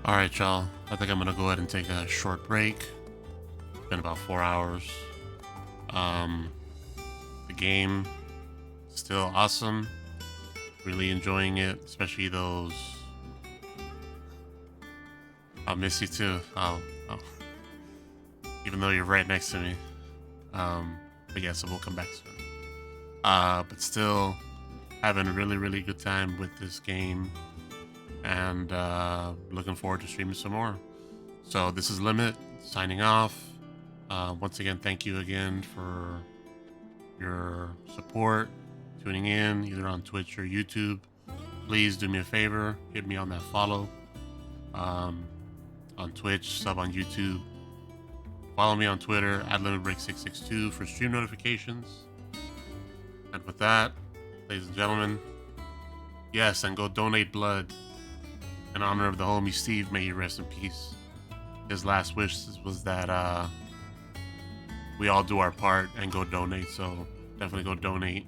Alright, y'all. I think I'm gonna go ahead and take a short break. It's been about 4 hours. The game still awesome. Really enjoying it, especially those. I'll miss you too. Even though you're right next to me. But yeah, so we'll come back soon. But still having a really good time with this game. And looking forward to streaming some more. So this is Limit, signing off. Once again, thank you again for your support, tuning in, either on Twitch or YouTube. Please do me a favor, hit me on that follow. On Twitch, sub on YouTube. Follow me on Twitter, @LimitBreak662 for stream notifications. And with that, ladies and gentlemen, yes, and go donate blood. In honor of the homie Steve, may he rest in peace. His last wish was that we all do our part and go donate, so definitely go donate.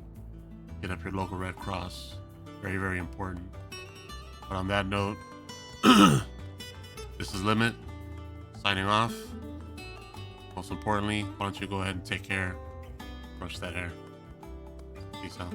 Hit up your local Red Cross. Very important. But on that note, this is Limit, signing off. Most importantly, why don't you go ahead and take care, brush that hair. Peace out.